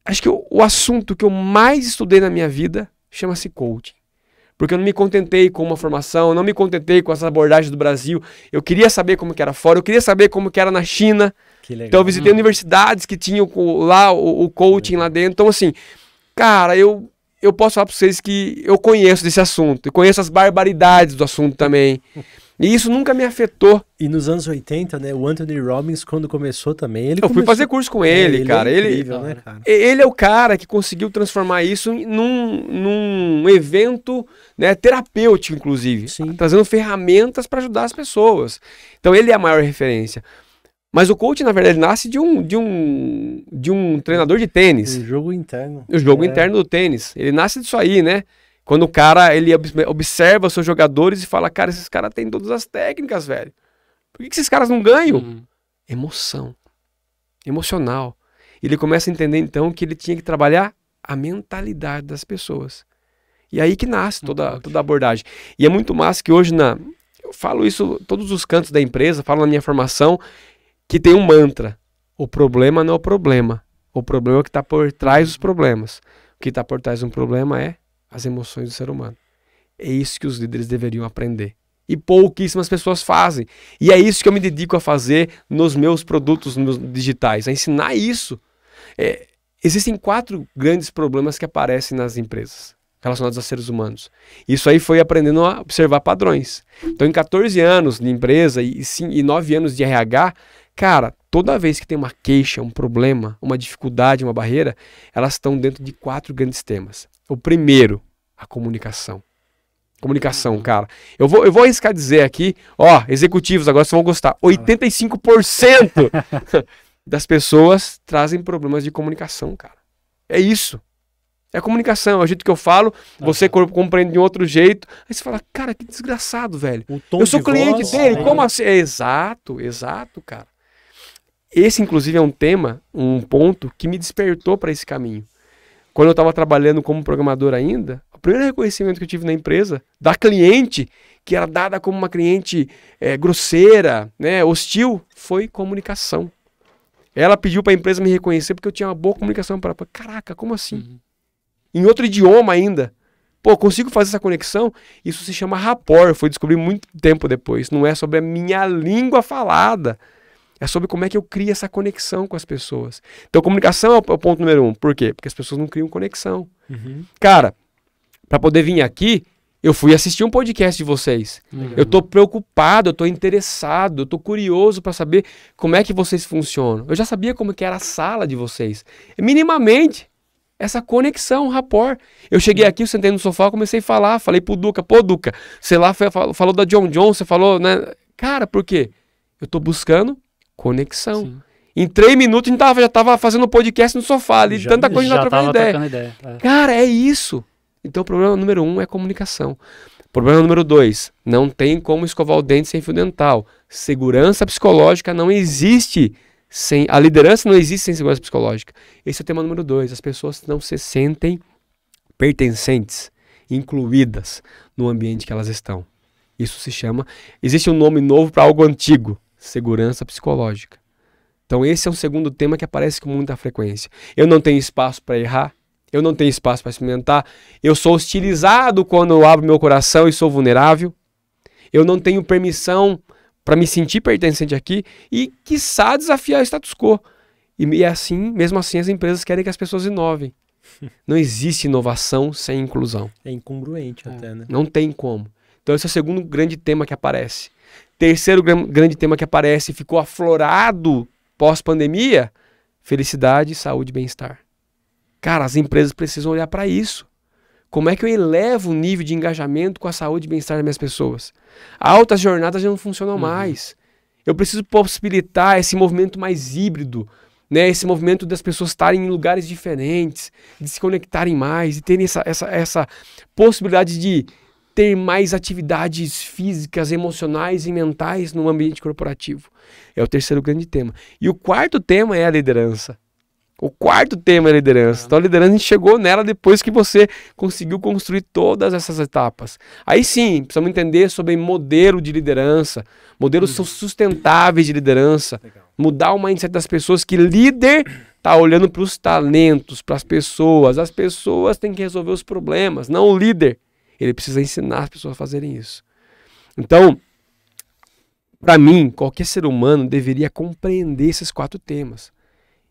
Acho que o assunto que eu mais estudei na minha vida chama-se coaching. Porque eu não me contentei com uma formação, não me contentei com essa abordagem do Brasil. Eu queria saber como que era fora, eu queria saber como que era na China. Que legal. Então eu visitei universidades que tinham lá o coaching lá dentro. Então assim, cara, eu posso falar para vocês que eu conheço desse assunto. Eu conheço as barbaridades do assunto também. E isso nunca me afetou. E nos anos 80, né, o Anthony Robbins, quando começou também, fui fazer curso com ele, cara. É incrível, né, cara? Ele é o cara que conseguiu transformar isso num evento, né, terapêutico, inclusive. Sim. Trazendo ferramentas para ajudar as pessoas. Então ele é a maior referência. Mas o coach, na verdade, nasce de um treinador de tênis. O jogo interno. O jogo interno do tênis. Ele nasce disso aí, né? Quando o cara, ele observa os seus jogadores e fala, cara, esses caras têm todas as técnicas, velho. Por que esses caras não ganham? Emoção. Emocional. Ele começa a entender, então, que ele tinha que trabalhar a mentalidade das pessoas. E aí que nasce toda a abordagem. E é muito massa que hoje, eu falo isso em todos os cantos da empresa, falo na minha formação, que tem um mantra. O problema não é o problema. O problema é o que está por trás dos problemas. O que está por trás de um problema é as emoções do ser humano. É isso que os líderes deveriam aprender. E pouquíssimas pessoas fazem. E é isso que eu me dedico a fazer nos meus produtos digitais, a ensinar isso. Existem 4 grandes problemas que aparecem nas empresas relacionados a seres humanos. Isso aí foi aprendendo a observar padrões. Então, em 14 anos de empresa e 9 anos de RH, cara, toda vez que tem uma queixa, um problema, uma dificuldade, uma barreira, elas estão dentro de 4 grandes temas. O primeiro, a comunicação. Comunicação, cara. Eu vou arriscar dizer aqui, executivos, agora vocês vão gostar, 85% das pessoas trazem problemas de comunicação, cara. É isso. É a comunicação, é o jeito que eu falo, você compreende de um outro jeito, aí você fala, cara, que desgraçado, velho. Eu sou cliente dele, como assim? Exato, cara. Esse, inclusive, é um tema, um ponto que me despertou para esse caminho. Quando eu estava trabalhando como programador ainda, o primeiro reconhecimento que eu tive na empresa, da cliente, que era dada como uma cliente grosseira, né, hostil, foi comunicação. Ela pediu para a empresa me reconhecer porque eu tinha uma boa comunicação. Caraca, como assim? Em outro idioma ainda. Pô, consigo fazer essa conexão? Isso se chama rapport, foi descobrir muito tempo depois. Não é sobre a minha língua falada. É sobre como é que eu crio essa conexão com as pessoas. Então, comunicação é o ponto número 1. Por quê? Porque as pessoas não criam conexão. Cara, para poder vir aqui, eu fui assistir um podcast de vocês. Eu tô preocupado, eu tô interessado, eu tô curioso para saber como é que vocês funcionam. Eu já sabia como que era a sala de vocês. Minimamente, essa conexão, rapport. Eu cheguei aqui, eu sentei no sofá, comecei a falar, falei pro Duca, pô, Duca, você lá falou da John John, você falou, né? Cara, por quê? Eu tô buscando Conexão. Sim. Em 3 minutos a gente já tava fazendo podcast no sofá ali, tanta coisa a gente tava trocando ideia. Cara, é isso. Então o problema número 1 é comunicação. Problema número 2, não tem como escovar o dente sem fio dental. Segurança psicológica não existe sem... A liderança não existe sem segurança psicológica. Esse é o tema número 2. As pessoas não se sentem pertencentes, incluídas no ambiente que elas estão. Isso se chama... Existe um nome novo para algo antigo. Segurança psicológica. Então esse é um segundo tema que aparece com muita frequência. Eu não tenho espaço para errar. Eu não tenho espaço para experimentar. Eu sou hostilizado quando eu abro meu coração e sou vulnerável. Eu não tenho permissão para me sentir pertencente aqui e, quiçá, desafiar o status quo. E assim, mesmo assim, as empresas querem que as pessoas inovem. Não existe inovação sem inclusão. É incongruente até, né? Não tem como. Então esse é o segundo grande tema que aparece. Terceiro grande tema que aparece e ficou aflorado pós-pandemia, felicidade, saúde e bem-estar. Cara, as empresas precisam olhar para isso. Como é que eu elevo o nível de engajamento com a saúde e bem-estar das minhas pessoas? Altas jornadas já não funcionam mais. Eu preciso possibilitar esse movimento mais híbrido, né? Esse movimento das pessoas estarem em lugares diferentes, de se conectarem mais e terem essa possibilidade de ter mais atividades físicas, emocionais e mentais no ambiente corporativo. É o terceiro grande tema. E o quarto tema é a liderança. O quarto tema é a liderança. Então a liderança, a gente chegou nela depois que você conseguiu construir todas essas etapas. Aí sim, precisamos entender sobre modelo de liderança, modelos sustentáveis de liderança, mudar o mindset das pessoas, que líder está olhando para os talentos, para as pessoas têm que resolver os problemas, não o líder. Ele precisa ensinar as pessoas a fazerem isso. Então, para mim, qualquer ser humano deveria compreender esses 4 temas.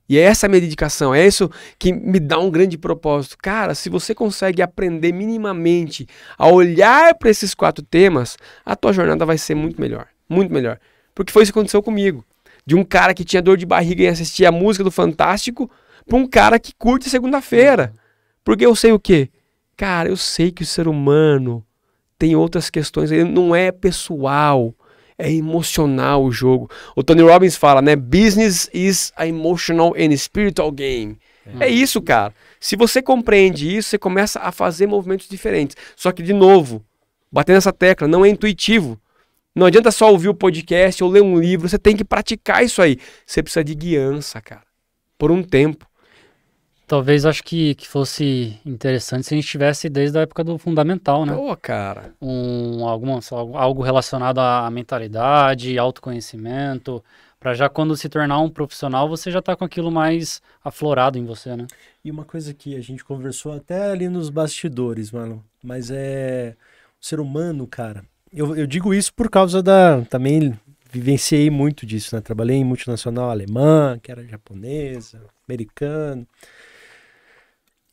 E essa é a minha dedicação, é isso que me dá um grande propósito. Cara, se você consegue aprender minimamente a olhar para esses 4 temas, a tua jornada vai ser muito melhor. Muito melhor. Porque foi isso que aconteceu comigo. De um cara que tinha dor de barriga em assistir a música do Fantástico, para um cara que curte segunda-feira. Porque eu sei o quê? Cara, eu sei que o ser humano tem outras questões, ele não é pessoal, é emocional o jogo. O Tony Robbins fala, né? Business is a emotional and spiritual game. É isso, cara. Se você compreende isso, você começa a fazer movimentos diferentes. Só que, de novo, batendo nessa tecla, não é intuitivo. Não adianta só ouvir o podcast ou ler um livro, você tem que praticar isso aí. Você precisa de guiança, cara, por um tempo. Talvez acho que fosse interessante se a gente tivesse desde a época do fundamental, né? Pô, cara. Algo relacionado à mentalidade, autoconhecimento, para já quando se tornar um profissional, você já tá com aquilo mais aflorado em você, né? E uma coisa que a gente conversou até ali nos bastidores, mano, mas o ser humano, cara, eu digo isso por causa também vivenciei muito disso, né? Trabalhei em multinacional alemã, que era japonesa, americana.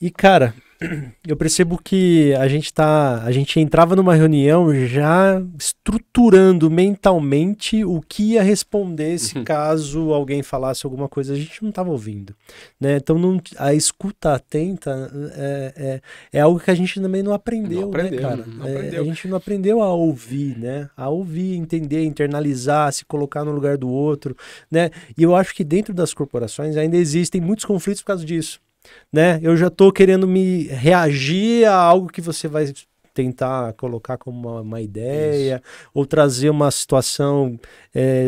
E, cara, eu percebo que a gente entrava numa reunião já estruturando mentalmente o que ia responder se caso alguém falasse alguma coisa. A gente não estava ouvindo, né? Então a escuta atenta é algo que a gente também não aprendeu, né, cara? A gente não aprendeu a ouvir, né? A ouvir, entender, internalizar, se colocar no lugar do outro, né? E eu acho que dentro das corporações ainda existem muitos conflitos por causa disso. Né? Eu já estou querendo me reagir a algo que você vai tentar colocar como uma ideia, ou trazer uma situação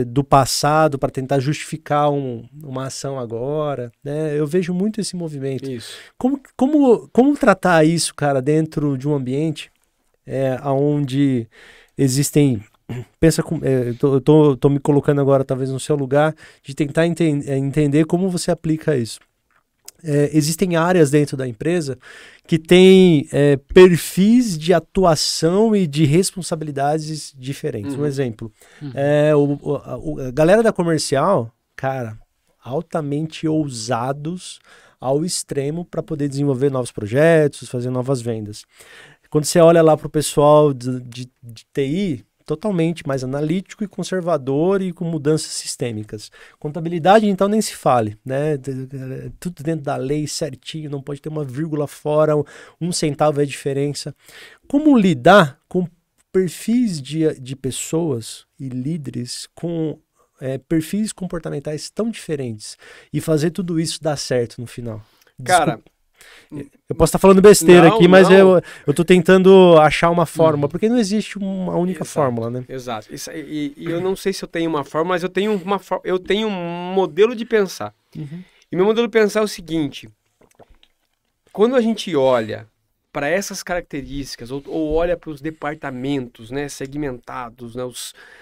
do passado para tentar justificar uma ação agora, né? Eu vejo muito esse movimento. Isso. Como tratar isso, cara, dentro de um ambiente onde existem... Pensa, eu tô me colocando agora talvez no seu lugar, de tentar entender como você aplica isso. Existem áreas dentro da empresa que têm perfis de atuação e de responsabilidades diferentes. Um exemplo, a galera da comercial, cara, altamente ousados ao extremo para poder desenvolver novos projetos, fazer novas vendas. Quando você olha lá para o pessoal de TI, totalmente mais analítico e conservador e com mudanças sistêmicas. Contabilidade, então, nem se fale, né? Tudo dentro da lei, certinho, não pode ter uma vírgula fora, 1 centavo é a diferença. Como lidar com perfis de pessoas e líderes com perfis comportamentais tão diferentes e fazer tudo isso dar certo no final? Cara, eu posso estar falando besteira aqui, mas eu tô tentando achar uma fórmula, porque não existe uma única fórmula, né? Exato. E eu não sei se eu tenho uma fórmula, mas eu tenho um modelo de pensar. E meu modelo de pensar é o seguinte: quando a gente olha para essas características, ou olha para os departamentos, né, segmentados, né,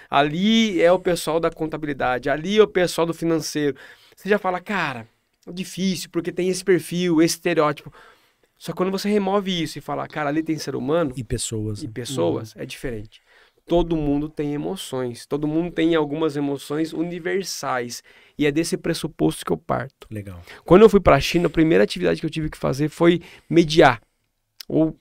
ali é o pessoal da contabilidade, ali é o pessoal do financeiro, você já fala, cara, é difícil, porque tem esse perfil, esse estereótipo. Só que quando você remove isso e fala, cara, ali tem ser humano... E pessoas. É diferente. Todo mundo tem emoções, todo mundo tem algumas emoções universais, e é desse pressuposto que eu parto. Legal. Quando eu fui para a China, a primeira atividade que eu tive que fazer foi mediar, ou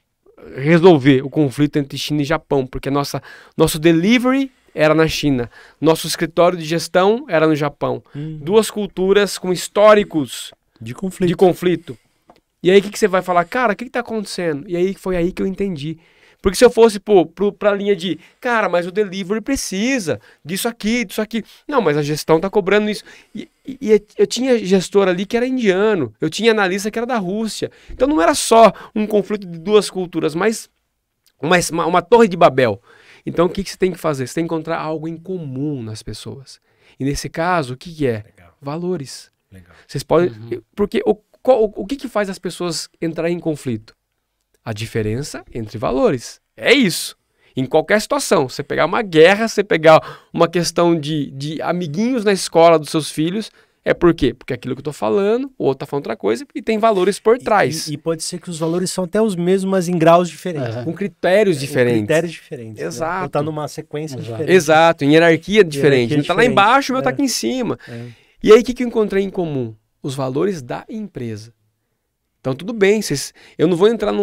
resolver o conflito entre China e Japão, porque nosso delivery era na China, nosso escritório de gestão era no Japão. Duas culturas com históricos de conflito. E aí o que você vai falar? Cara, o que está acontecendo? E aí foi aí que eu entendi. Porque se eu fosse para a linha de, cara, mas o delivery precisa disso aqui. Não, mas a gestão está cobrando isso. E eu tinha gestor ali que era indiano, eu tinha analista que era da Rússia. Então não era só um conflito de duas culturas, mas uma torre de Babel. Então o que você tem que fazer? Você tem que encontrar algo em comum nas pessoas. E nesse caso, o que é? Legal. Valores. Legal. Vocês podem... Porque o que faz as pessoas entrarem em conflito? A diferença entre valores. É isso. Em qualquer situação. Você pegar uma guerra, você pegar uma questão de amiguinhos na escola dos seus filhos, é por quê? Porque aquilo que eu tô falando, o outro tá falando outra coisa, e tem valores por trás. E pode ser que os valores são até os mesmos, mas em graus diferentes. Com critérios diferentes. Com critérios diferentes. Exato. Né? Ou tá numa sequência diferente. Exato, em hierarquia diferente. Ele tá lá embaixo, o meu tá aqui em cima. E aí, o que eu encontrei em comum? Os valores da empresa. Então, tudo bem. Eu não vou entrar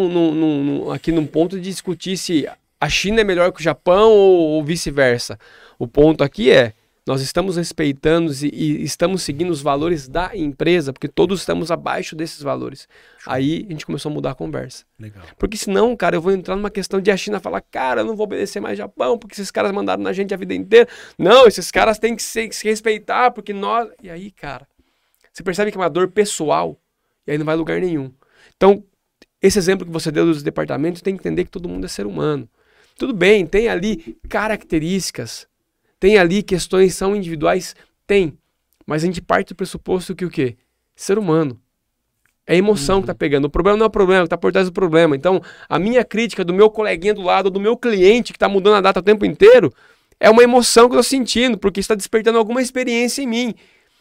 aqui num ponto de discutir se a China é melhor que o Japão ou vice-versa. O ponto aqui é, nós estamos respeitando e estamos seguindo os valores da empresa, porque todos estamos abaixo desses valores. Show. Aí a gente começou a mudar a conversa. Legal. Porque senão, cara, eu vou entrar numa questão de a China falar, cara, eu não vou obedecer mais Japão, porque esses caras mandaram na gente a vida inteira. Não, esses caras têm que se respeitar, porque nós... E aí, cara, você percebe que é uma dor pessoal, e aí não vai a lugar nenhum. Então, esse exemplo que você deu dos departamentos, tem que entender que todo mundo é ser humano. Tudo bem, tem ali características, tem ali questões que são individuais, tem. Mas a gente parte do pressuposto que o quê? Ser humano. É a emoção que tá pegando. O problema não é o problema, que tá por trás do problema. Então, a minha crítica do meu coleguinha do lado, do meu cliente que tá mudando a data o tempo inteiro, é uma emoção que eu tô sentindo, porque está despertando alguma experiência em mim.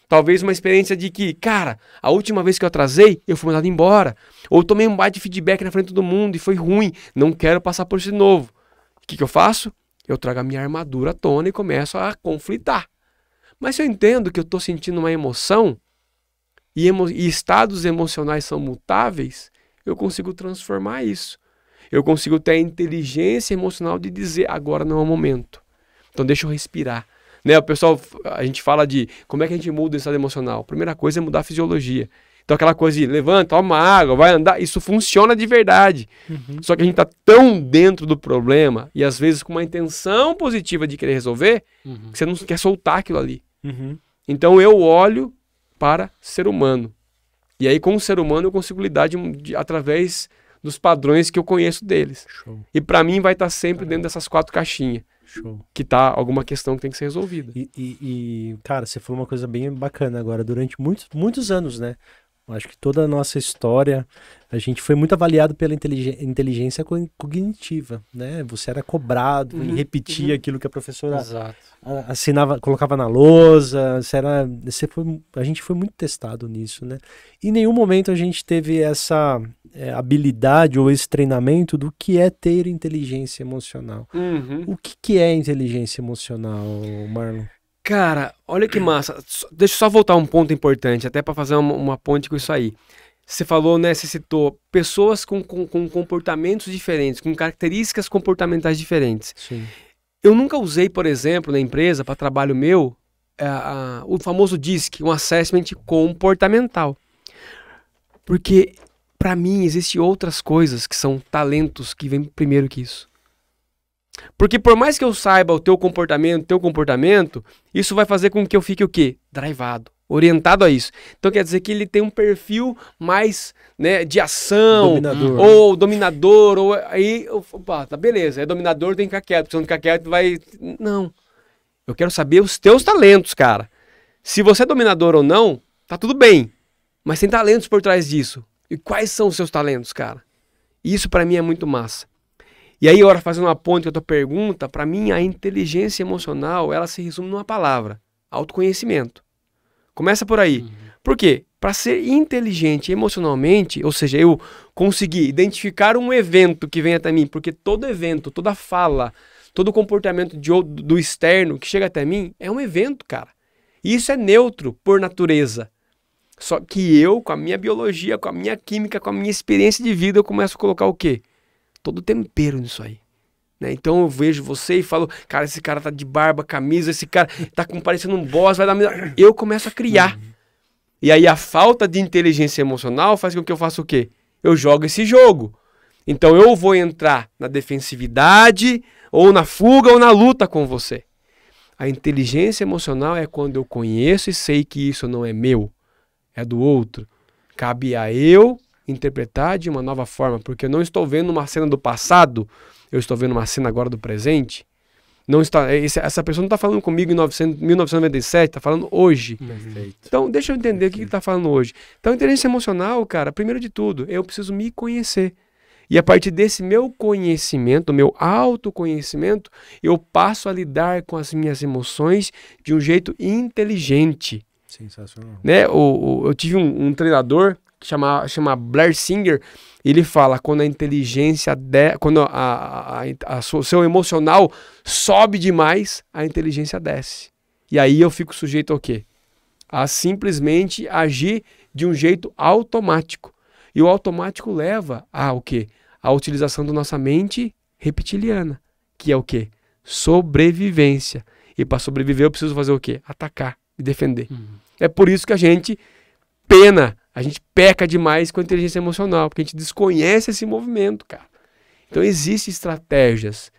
Talvez uma experiência de que, cara, a última vez que eu atrasei, eu fui mandado embora. Ou tomei um baita de feedback na frente de todo mundo e foi ruim. Não quero passar por isso de novo. O que eu faço? Eu trago a minha armadura à tona e começo a conflitar. Mas se eu entendo que eu estou sentindo uma emoção e estados emocionais são mutáveis, eu consigo transformar isso. Eu consigo ter a inteligência emocional de dizer, agora não é o momento. Então deixa eu respirar. Né, o pessoal, a gente fala de como é que a gente muda o estado emocional. A primeira coisa é mudar a fisiologia. Então aquela coisa de levanta, toma água, vai andar, isso funciona de verdade. Só que a gente tá tão dentro do problema e às vezes com uma intenção positiva de querer resolver, que você não quer soltar aquilo ali. Então eu olho para ser humano. E aí com o ser humano eu consigo lidar através dos padrões que eu conheço deles. Show. E para mim vai estar sempre dentro dessas 4 caixinhas. Show. Que tá alguma questão que tem que ser resolvida. E cara, você falou uma coisa bem bacana agora. Durante muitos anos, né? Acho que toda a nossa história, a gente foi muito avaliado pela inteligência cognitiva, né? Você era cobrado em repetir aquilo que a professora assinava, colocava na lousa. A gente foi muito testado nisso, né? Em nenhum momento a gente teve essa habilidade ou esse treinamento do que é ter inteligência emocional. O que é inteligência emocional, Marlon? Cara, olha que massa. Deixa eu só voltar um ponto importante, até para fazer uma ponte com isso aí. Você falou, né? Você citou pessoas com comportamentos diferentes, com características comportamentais diferentes. Sim. Eu nunca usei, por exemplo, na empresa, para trabalho meu, o famoso DISC, um assessment comportamental. Porque, para mim, existem outras coisas que são talentos que vêm primeiro que isso. Porque por mais que eu saiba o teu comportamento, isso vai fazer com que eu fique o quê? Drivado, orientado a isso. Então quer dizer que ele tem um perfil mais, né, de ação, ou dominador, ou aí, opa, tá beleza, é dominador, tem que ficar quieto, porque se não ficar quieto vai... Não, eu quero saber os teus talentos, cara. Se você é dominador ou não, tá tudo bem, mas tem talentos por trás disso. E quais são os seus talentos, cara? Isso pra mim é muito massa. E aí, agora fazendo uma ponte com a tua pergunta, para mim a inteligência emocional, ela se resume numa palavra, autoconhecimento. Começa por aí. Por quê? Para ser inteligente emocionalmente, ou seja, eu conseguir identificar um evento que vem até mim, porque todo evento, toda fala, todo comportamento do externo que chega até mim é um evento, cara. E isso é neutro por natureza. Só que eu, com a minha biologia, com a minha química, com a minha experiência de vida, eu começo a colocar o quê? Todo tempero nisso aí, né? Então eu vejo você e falo, cara, esse cara tá de barba, camisa, esse cara tá parecendo um boss, vai dar... Eu começo a criar. E aí a falta de inteligência emocional faz com que eu faça o quê? Eu jogo esse jogo. Então eu vou entrar na defensividade, ou na fuga, ou na luta com você. A inteligência emocional é quando eu conheço e sei que isso não é meu, é do outro. Cabe a eu interpretar de uma nova forma, porque eu não estou vendo uma cena do passado, eu estou vendo uma cena agora do presente. Não está, essa pessoa não está falando comigo em 1997, está falando hoje. Perfeito. Então, deixa eu entender o que ele está falando hoje. Então, a inteligência emocional, cara, primeiro de tudo, eu preciso me conhecer. E a partir desse meu conhecimento, meu autoconhecimento, eu passo a lidar com as minhas emoções de um jeito inteligente. Sensacional. Né? Eu tive um treinador que chama Blair Singer, ele fala quando a inteligência, quando o seu emocional sobe demais, a inteligência desce. E aí eu fico sujeito ao quê? A simplesmente agir de um jeito automático. E o automático leva a o quê? A utilização da nossa mente reptiliana, que é o quê? Sobrevivência. E para sobreviver eu preciso fazer o quê? Atacar e defender. É por isso que a gente peca demais com a inteligência emocional, porque a gente desconhece esse movimento, cara. Então existem estratégias,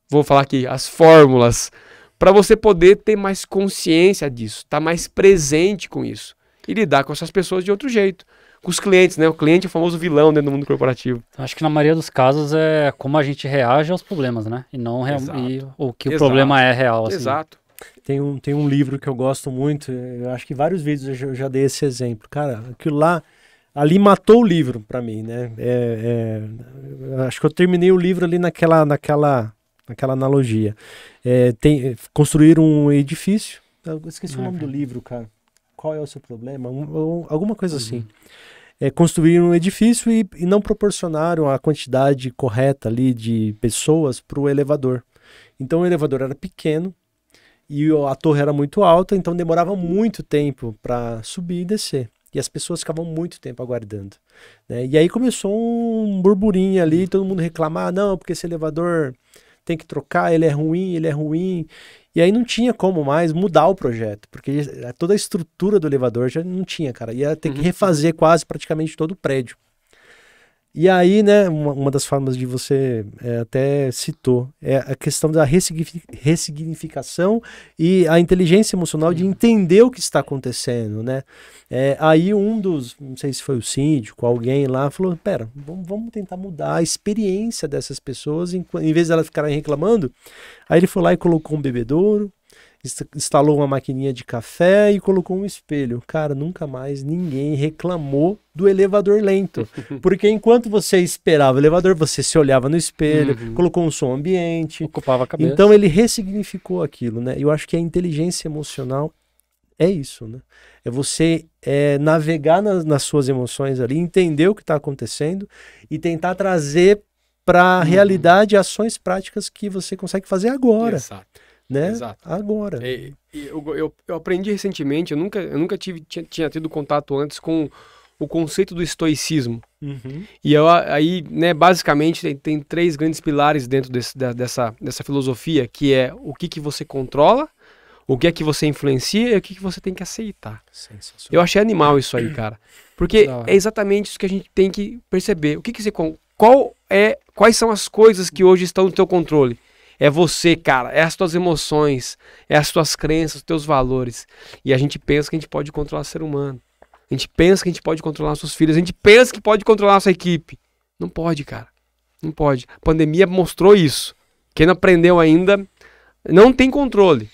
vou falar aqui, as fórmulas, para você poder ter mais consciência disso, estar mais presente com isso e lidar com essas pessoas de outro jeito. Com os clientes, né? O cliente é o famoso vilão dentro do mundo corporativo. Acho que na maioria dos casos é como a gente reage aos problemas, né? E não o que o problema é real. Assim. Exato. Tem um livro que eu gosto muito, eu acho que vários vídeos eu já dei esse exemplo. Cara, aquilo lá, ali matou o livro pra mim, né? Acho que eu terminei o livro ali naquela analogia. Construir um edifício, eu esqueci o nome do livro, cara. Qual é o seu problema? Alguma coisa assim. Construir um edifício e não proporcionaram a quantidade correta ali de pessoas para o elevador. Então o elevador era pequeno, e a torre era muito alta, então demorava muito tempo para subir e descer. E as pessoas ficavam muito tempo aguardando. Né? E aí começou um burburinho ali, todo mundo reclamar, não, porque esse elevador tem que trocar, ele é ruim. E aí não tinha como mais mudar o projeto, porque toda a estrutura do elevador já não tinha, cara. Ia ter que refazer quase praticamente todo o prédio. E aí, né, uma das formas de você até citou, é a questão da ressignificação e a inteligência emocional de entender o que está acontecendo, né? Aí não sei se foi o síndico, alguém lá, falou, pera, vamos tentar mudar a experiência dessas pessoas, em vez de elas ficarem reclamando. Aí ele foi lá e colocou um bebedouro, instalou uma maquininha de café e colocou um espelho. Cara, nunca mais ninguém reclamou do elevador lento. Porque enquanto você esperava o elevador, você se olhava no espelho, colocou um som ambiente. Ocupava a cabeça. Então ele ressignificou aquilo, né? Eu acho que a inteligência emocional é isso, né? É você navegar nas suas emoções ali, entender o que está acontecendo e tentar trazer para a realidade ações práticas que você consegue fazer agora. Exato. Né? Exato. Agora. Eu aprendi recentemente, eu nunca tinha tido contato antes com o conceito do estoicismo. E aí, né, basicamente, tem três grandes pilares dentro dessa filosofia, que é o que você controla, o que é que você influencia e o que você tem que aceitar. Eu achei animal isso aí, cara. Porque é exatamente isso que a gente tem que perceber. O que você Quais são as coisas que hoje estão no teu controle? É você, cara, é as tuas emoções, é as tuas crenças, os teus valores. E a gente pensa que a gente pode controlar o ser humano. A gente pensa que a gente pode controlar nossos filhos, a gente pensa que pode controlar nossa equipe. Não pode, cara. Não pode. A pandemia mostrou isso. Quem não aprendeu ainda não tem controle.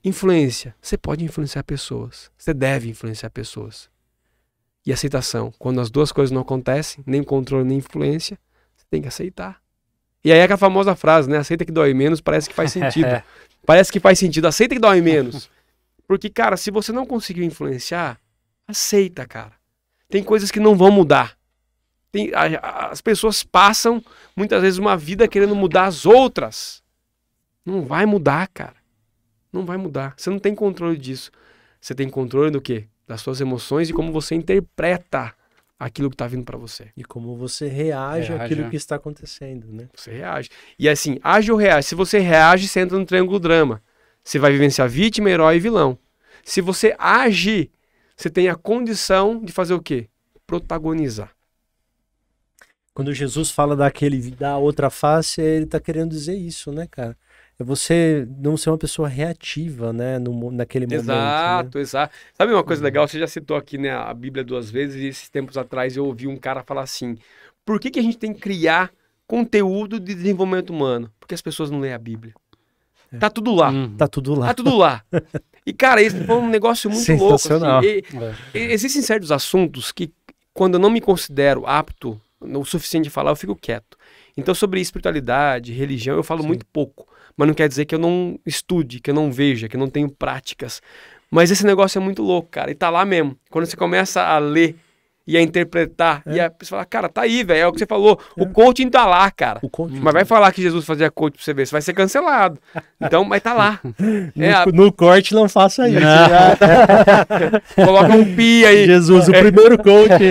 Influência. Você pode influenciar pessoas. Você deve influenciar pessoas. E aceitação. Quando as duas coisas não acontecem, nem controle, nem influência, você tem que aceitar. E aí é aquela famosa frase, né? Aceita que dói menos, parece que faz sentido. Parece que faz sentido. Aceita que dói menos. Porque, cara, se você não conseguiu influenciar, aceita, cara. Tem coisas que não vão mudar. As pessoas passam, muitas vezes, uma vida querendo mudar as outras. Não vai mudar, cara. Não vai mudar. Você não tem controle disso. Você tem controle do quê? Das suas emoções e como você interpreta aquilo que está vindo para você. E como você reage àquilo que está acontecendo, né? Você reage. E assim, age ou reage. Se você reage, você entra no triângulo drama. Você vai vivenciar vítima, herói e vilão. Se você age, você tem a condição de fazer o quê? Protagonizar. Quando Jesus fala da outra face, ele está querendo dizer isso, né, cara? É você não ser uma pessoa reativa, né, naquele momento. Exato, né? Exato. Sabe uma coisa legal? Você já citou aqui, né, a Bíblia 2 vezes, e esses tempos atrás eu ouvi um cara falar assim, por que a gente tem que criar conteúdo de desenvolvimento humano? Porque as pessoas não leem a Bíblia. Tá tudo lá. Tá tudo lá. Tá tudo lá. E, cara, esse foi um negócio muito louco. Assim. Existem certos assuntos que, quando eu não me considero apto o suficiente de falar, eu fico quieto. Então, sobre espiritualidade, religião, eu falo muito pouco. Mas não quer dizer que eu não estude, que eu não veja, que eu não tenho práticas. Mas esse negócio é muito louco, cara. E tá lá mesmo. Quando você começa a ler e a interpretar, e a pessoa fala, cara, tá aí, velho. É o que você falou. O coaching tá lá, cara. Mas vai falar que Jesus fazia coaching pra você ver. Você vai ser cancelado. Então, mas tá lá. No corte não faça isso. Coloca um pi aí. Jesus, o primeiro coach.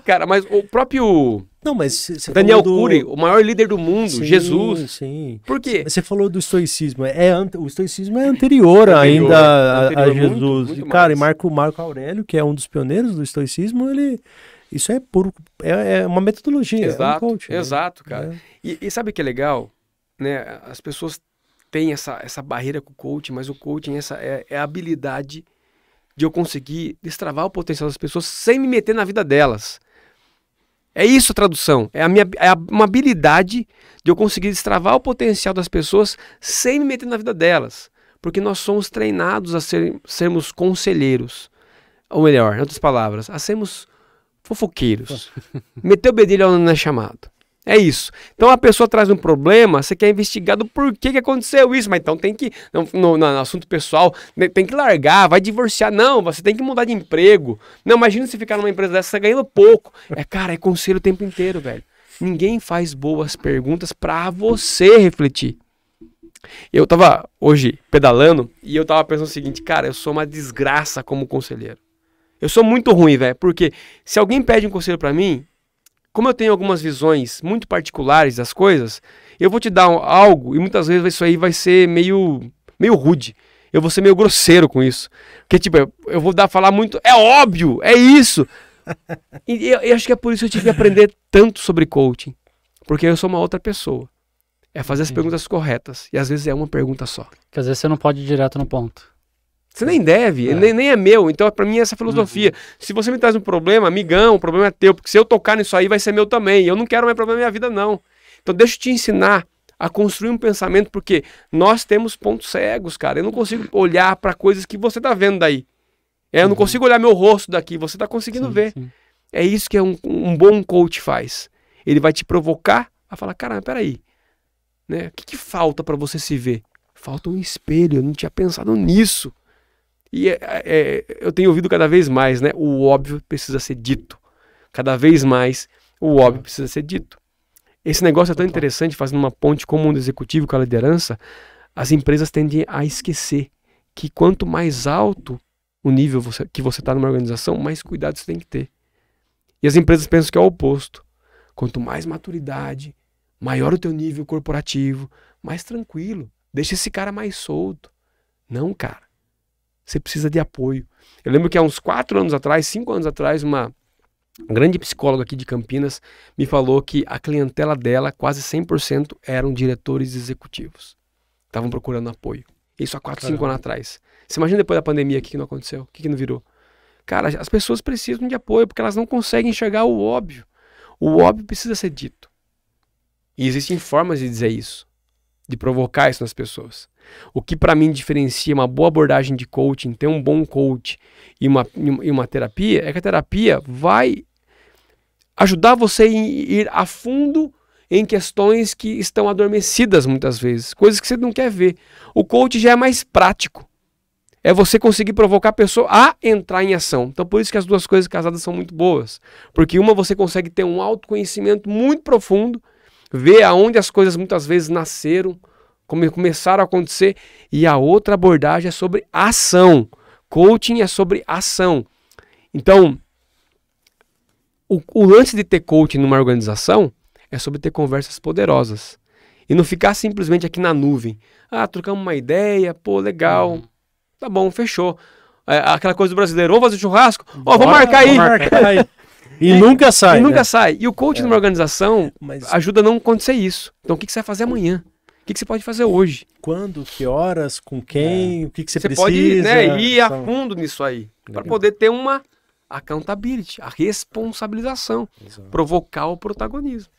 Cara, mas o próprio... Não, mas Daniel Cury, o maior líder do mundo, sim, Jesus. Sim. Por quê? Você falou do estoicismo. O estoicismo é anterior ainda a Jesus. Muito cara, e Marco Aurélio, que é um dos pioneiros do estoicismo, isso é puro. É uma metodologia. Exato, é um coach, exato, né? Cara. E sabe o que é legal? Né? As pessoas têm essa barreira com o coaching, mas o coaching é a habilidade de eu conseguir destravar o potencial das pessoas sem me meter na vida delas. É isso a tradução, uma habilidade de eu conseguir destravar o potencial das pessoas sem me meter na vida delas. Porque nós somos treinados a sermos conselheiros. Ou melhor, em outras palavras, a sermos fofoqueiros. Meter o bedelho onde não é chamado. É isso. Então a pessoa traz um problema, você quer investigar do porquê que aconteceu isso, mas então tem que, no assunto pessoal, tem que largar, vai divorciar. Não, você tem que mudar de emprego. Não, imagina se ficar numa empresa dessa, você ganhando pouco. Cara, é conselho o tempo inteiro, velho. Ninguém faz boas perguntas pra você refletir. Eu tava hoje pedalando e eu tava pensando o seguinte, cara, eu sou uma desgraça como conselheiro. Eu sou muito ruim, velho, porque se alguém pede um conselho pra mim, como eu tenho algumas visões muito particulares das coisas, eu vou te dar algo e muitas vezes isso aí vai ser meio rude. Eu vou ser meio grosseiro com isso. Porque, tipo, eu vou falar muito... É óbvio, é isso. E eu acho que é por isso que eu tive que aprender tanto sobre coaching. Porque eu sou uma outra pessoa. É fazer as perguntas corretas. E às vezes é uma pergunta só. Porque às vezes você não pode ir direto no ponto. Você nem deve, nem é meu. Então, pra mim, essa filosofia. Se você me traz um problema, amigão, o problema é teu. Porque se eu tocar nisso aí, vai ser meu também. Eu não quero mais problema na minha vida, não. Então, deixa eu te ensinar a construir um pensamento, porque nós temos pontos cegos, cara. Eu não consigo olhar para coisas que você tá vendo daí. Eu não consigo olhar meu rosto daqui. Você tá conseguindo ver. Sim. É isso que um bom coach faz. Ele vai te provocar a falar, caramba, peraí. Né? O que falta para você se ver? Falta um espelho. Eu não tinha pensado nisso. E eu tenho ouvido cada vez mais, né? O óbvio precisa ser dito. Cada vez mais, o óbvio precisa ser dito. Esse negócio é tão interessante, fazendo uma ponte comum do executivo com a liderança, as empresas tendem a esquecer que quanto mais alto o nível que você está numa organização, mais cuidado você tem que ter. E as empresas pensam que é o oposto. Quanto mais maturidade, maior o teu nível corporativo, mais tranquilo. Deixa esse cara mais solto. Não, cara. Você precisa de apoio. Eu lembro que há uns 4 anos atrás, 5 anos atrás, uma uma grande psicóloga aqui de Campinas, me falou que a clientela dela, quase 100%, eram diretores executivos. Estavam procurando apoio. Isso há 4, 5 anos atrás. Você imagina depois da pandemia o que não aconteceu? O que não virou? Cara, as pessoas precisam de apoio porque elas não conseguem enxergar o óbvio. O óbvio precisa ser dito. E existem formas de dizer isso, de provocar isso nas pessoas. O que para mim diferencia uma boa abordagem de coaching, ter um bom coach e uma terapia, é que a terapia vai ajudar você a ir a fundo em questões que estão adormecidas muitas vezes, coisas que você não quer ver. O coach já é mais prático. É você conseguir provocar a pessoa a entrar em ação. Então por isso que as duas coisas casadas são muito boas. Porque uma você consegue ter um autoconhecimento muito profundo, ver aonde as coisas muitas vezes nasceram, como começaram a acontecer, e a outra abordagem é sobre ação. Coaching é sobre ação. Então, o lance de ter coaching numa organização é sobre ter conversas poderosas. E não ficar simplesmente aqui na nuvem. Ah, trocamos uma ideia, pô, legal. Tá bom, fechou. Aquela coisa do brasileiro, vamos fazer churrasco? Vamos marcar aí. E nunca sai. E nunca sai. E o coaching numa organização ajuda a não acontecer isso. Então o que você vai fazer amanhã? O que você pode fazer hoje? Quando, que horas, com quem, o que você precisa. Você pode ir a fundo nisso aí. Para poder ter uma accountability, a responsabilização. Exato. Provocar o protagonismo.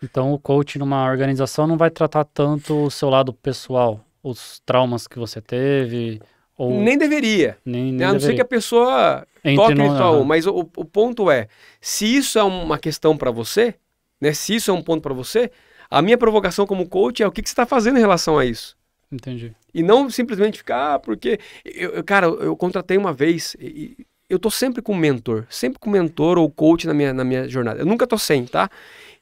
Então o coach numa organização não vai tratar tanto o seu lado pessoal, os traumas que você teve. Ou... Nem deveria. Nem a não ser que a pessoa toque nisso. Mas o ponto é, se isso é uma questão para você, né? Se isso é um ponto para você, a minha provocação como coach é o que você está fazendo em relação a isso. Entendi. E não simplesmente ficar, porque... Cara, eu contratei uma vez, eu tô sempre com mentor ou coach na minha jornada. Eu nunca tô sem, tá?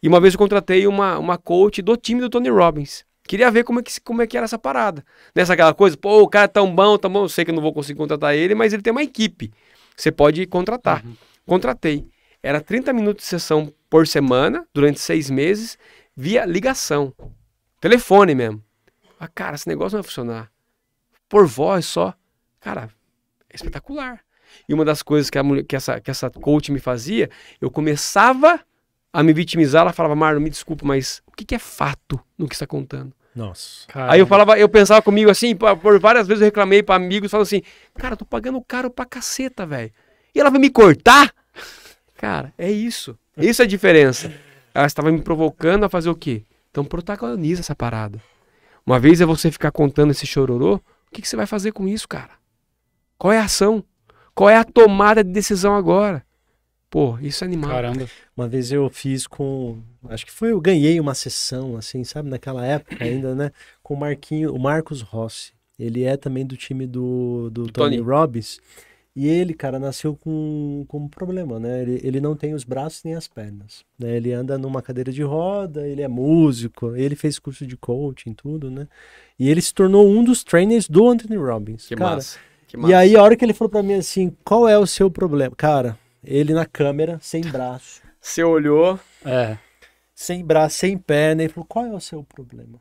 E uma vez eu contratei uma coach do time do Tony Robbins. Queria ver como é que era essa parada. Nessa aquela coisa, pô, o cara é tão bom, eu sei que eu não vou conseguir contratar ele, mas ele tem uma equipe. Você pode contratar. Contratei. Era 30 minutos de sessão por semana, durante 6 meses, via ligação. Telefone mesmo. Ah, cara, esse negócio não vai funcionar. Por voz só. Cara, é espetacular. E uma das coisas que essa coach me fazia, eu começava a me vitimizar, ela falava, Marlon, me desculpa, mas o que é fato no que você está contando? Nossa. Caramba. Aí eu pensava comigo assim, por várias vezes eu reclamei para amigos, falando assim, cara, eu tô pagando caro pra caceta, velho. E ela vai me cortar? Cara, é isso. Isso é a diferença. Ela estava me provocando a fazer o quê? Então protagoniza essa parada. Uma vez é você ficar contando esse chororô, o que você vai fazer com isso, cara? Qual é a ação? Qual é a tomada de decisão agora? Pô, isso é animal. Caramba. Uma vez eu fiz acho que eu ganhei uma sessão, assim, sabe, naquela época ainda, né, com o Marcos Rossi. Ele é também do time do Tony Robbins. E ele, cara, nasceu com um problema, né? Ele não tem os braços nem as pernas, né? Ele anda numa cadeira de roda, ele é músico, ele fez curso de coaching, tudo, né? E ele se tornou um dos trainers do Anthony Robbins. Que cara, massa. E aí, a hora que ele falou pra mim assim, qual é o seu problema? Cara, ele na câmera, sem braço. Você olhou. Sem braço, sem perna. Ele falou, qual é o seu problema?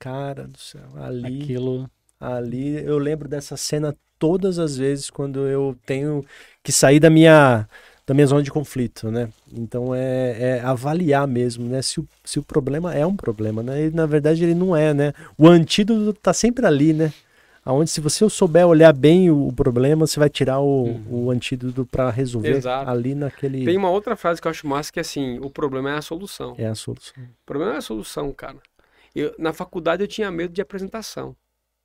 Cara do céu, ali eu lembro dessa cena todas as vezes quando eu tenho que sair da minha zona de conflito, né? Então é avaliar mesmo, né? Se o problema é um problema, né? E, na verdade ele não é, né? O antídoto tá sempre ali, né? Aonde se você souber olhar bem o problema, você vai tirar o antídoto para resolver. Exato. Ali naquele... Tem uma outra frase que eu acho massa que é assim, o problema é a solução. É a solução. O problema é a solução, cara. Na faculdade eu tinha medo de apresentação.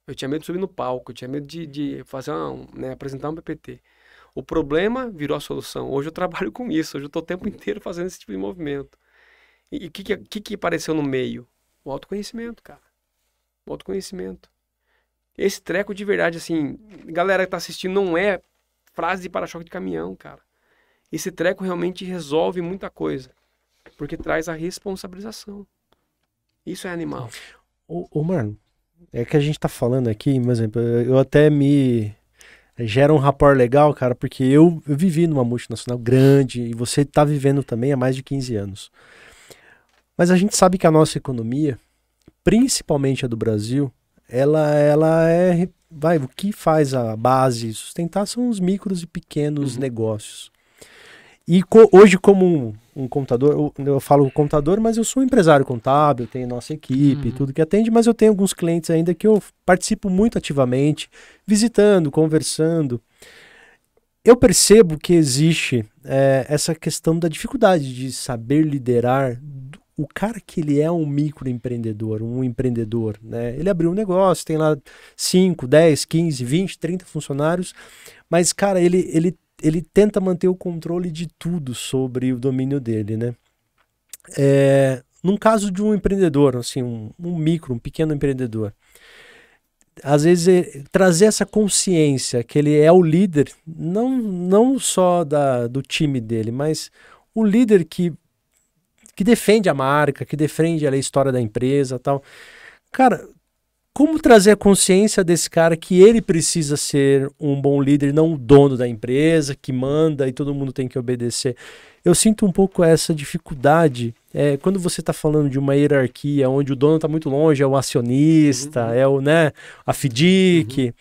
Eu tinha medo de subir no palco, eu tinha medo de fazer apresentar um PPT. O problema virou a solução. Hoje eu trabalho com isso, hoje eu estou o tempo inteiro fazendo esse tipo de movimento. E o que apareceu no meio? O autoconhecimento, cara. O autoconhecimento. Esse treco de verdade, assim, galera que tá assistindo, não é frase de para-choque de caminhão, cara. Esse treco realmente resolve muita coisa, porque traz a responsabilização. Isso é animal. Mano, é que a gente tá falando aqui, por exemplo, eu até gera um rapport legal, cara, porque eu vivi numa multinacional grande e você tá vivendo também há mais de 15 anos. Mas a gente sabe que a nossa economia, principalmente a do Brasil, ela é... o que faz a base sustentar são os micros e pequenos negócios. E hoje, como um contador, eu falo contador, mas eu sou um empresário contábil, tenho nossa equipe, tudo que atende, mas eu tenho alguns clientes ainda que eu participo muito ativamente, visitando, conversando. Eu percebo que existe essa questão da dificuldade de saber liderar o cara que ele é um microempreendedor, um empreendedor, né? Ele abriu um negócio, tem lá 5, 10, 15, 20, 30 funcionários, mas, cara, ele tenta manter o controle de tudo sobre o domínio dele, né? Num caso de um empreendedor, assim, um pequeno empreendedor, às vezes trazer essa consciência que ele é o líder, não só do time dele, mas o líder que defende a marca, que defende a história da empresa, tal. Cara, como trazer a consciência desse cara que ele precisa ser um bom líder, não o dono da empresa, que manda e todo mundo tem que obedecer? Eu sinto um pouco essa dificuldade quando você está falando de uma hierarquia onde o dono está muito longe, é o acionista, a FDIC.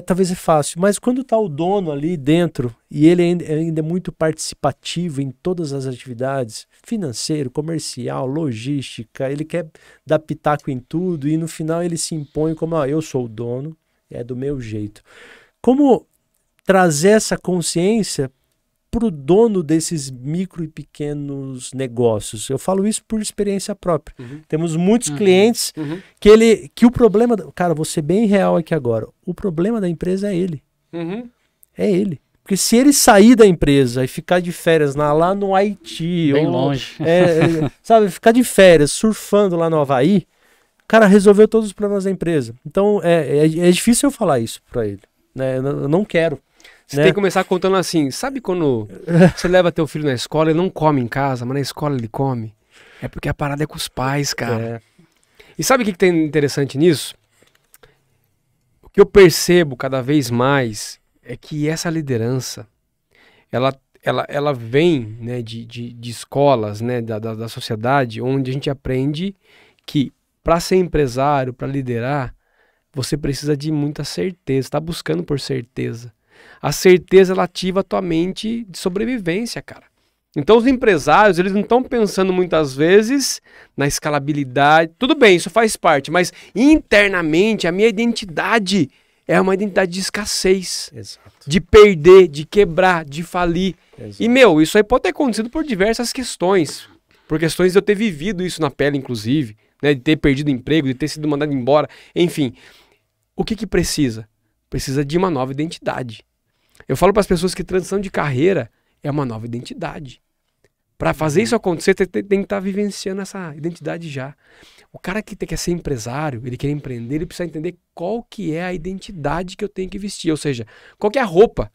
Talvez é fácil, mas quando está o dono ali dentro e ele ainda é muito participativo em todas as atividades, financeiro, comercial, logística, ele quer dar pitaco em tudo e no final ele se impõe como, eu sou o dono, é do meu jeito. Como trazer essa consciência para o dono desses micro e pequenos negócios? Eu falo isso por experiência própria. Temos muitos clientes que o problema... Cara, vou ser bem real aqui agora. O problema da empresa é ele. É ele. Porque se ele sair da empresa e ficar de férias lá no Haiti... Bem longe. Sabe, ficar de férias, surfando lá no Havaí, o cara resolveu todos os problemas da empresa. Então, é difícil eu falar isso para ele. Né? Eu não quero. Você tem que começar contando assim, sabe quando você leva teu filho na escola e não come em casa, mas na escola ele come? É porque a parada é com os pais, cara. E sabe o que tem interessante nisso? O que eu percebo cada vez mais é que essa liderança, ela vem, né, de escolas, né, da sociedade, onde a gente aprende que para ser empresário, para liderar, você precisa de muita certeza, está buscando por certeza. A certeza ela ativa a tua mente de sobrevivência, cara. Então os empresários, eles não estão pensando muitas vezes na escalabilidade. Tudo bem, isso faz parte, mas internamente a minha identidade é uma identidade de escassez. Exato. De perder, de quebrar, de falir. Exato. E, isso aí pode ter acontecido por diversas questões. Por questões de eu ter vivido isso na pele, inclusive, né, de ter perdido emprego, de ter sido mandado embora, enfim. O que precisa? Precisa de uma nova identidade. Eu falo para as pessoas que transição de carreira é uma nova identidade. Para fazer isso acontecer, tem que estar vivenciando essa identidade já. O cara que quer ser empresário, ele quer empreender, ele precisa entender qual que é a identidade que eu tenho que vestir, ou seja, qual que é a roupa.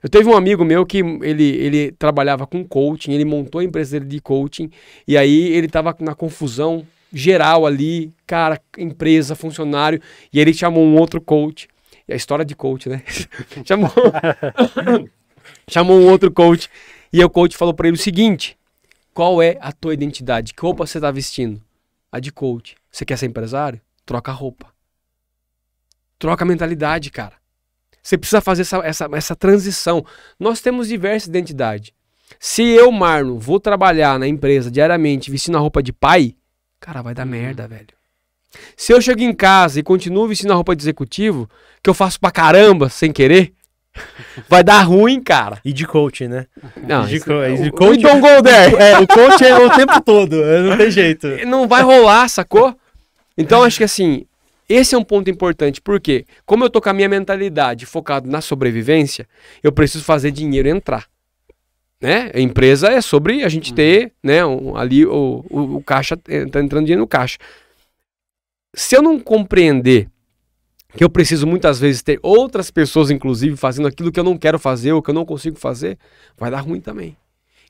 Eu teve um amigo meu que ele trabalhava com coaching, ele montou a empresa dele de coaching, e aí ele estava na confusão geral ali, cara, empresa, funcionário, e ele chamou um outro coach. E a história de coach, né? chamou um outro coach. E o coach falou pra ele o seguinte: qual é a tua identidade? Que roupa você tá vestindo? A de coach. Você quer ser empresário? Troca a roupa. Troca a mentalidade, cara. Você precisa fazer essa transição. Nós temos diversas identidades. Se eu, Marlon, vou trabalhar na empresa diariamente vestindo a roupa de pai, cara, vai dar merda, velho. Se eu chego em casa e continuo vestindo a roupa de executivo, que eu faço pra caramba, sem querer, vai dar ruim, cara. E de coach, né? Não, de coach don't go there. O coach é o tempo todo, não tem jeito. Não vai rolar, sacou? Então, acho que assim, esse é um ponto importante, porque como eu tô com a minha mentalidade focado na sobrevivência, eu preciso fazer dinheiro entrar. Né? A empresa é sobre a gente ter, né, ali o caixa, tá entrando dinheiro no caixa. Se eu não compreender que eu preciso muitas vezes ter outras pessoas, inclusive, fazendo aquilo que eu não quero fazer ou que eu não consigo fazer, vai dar ruim também.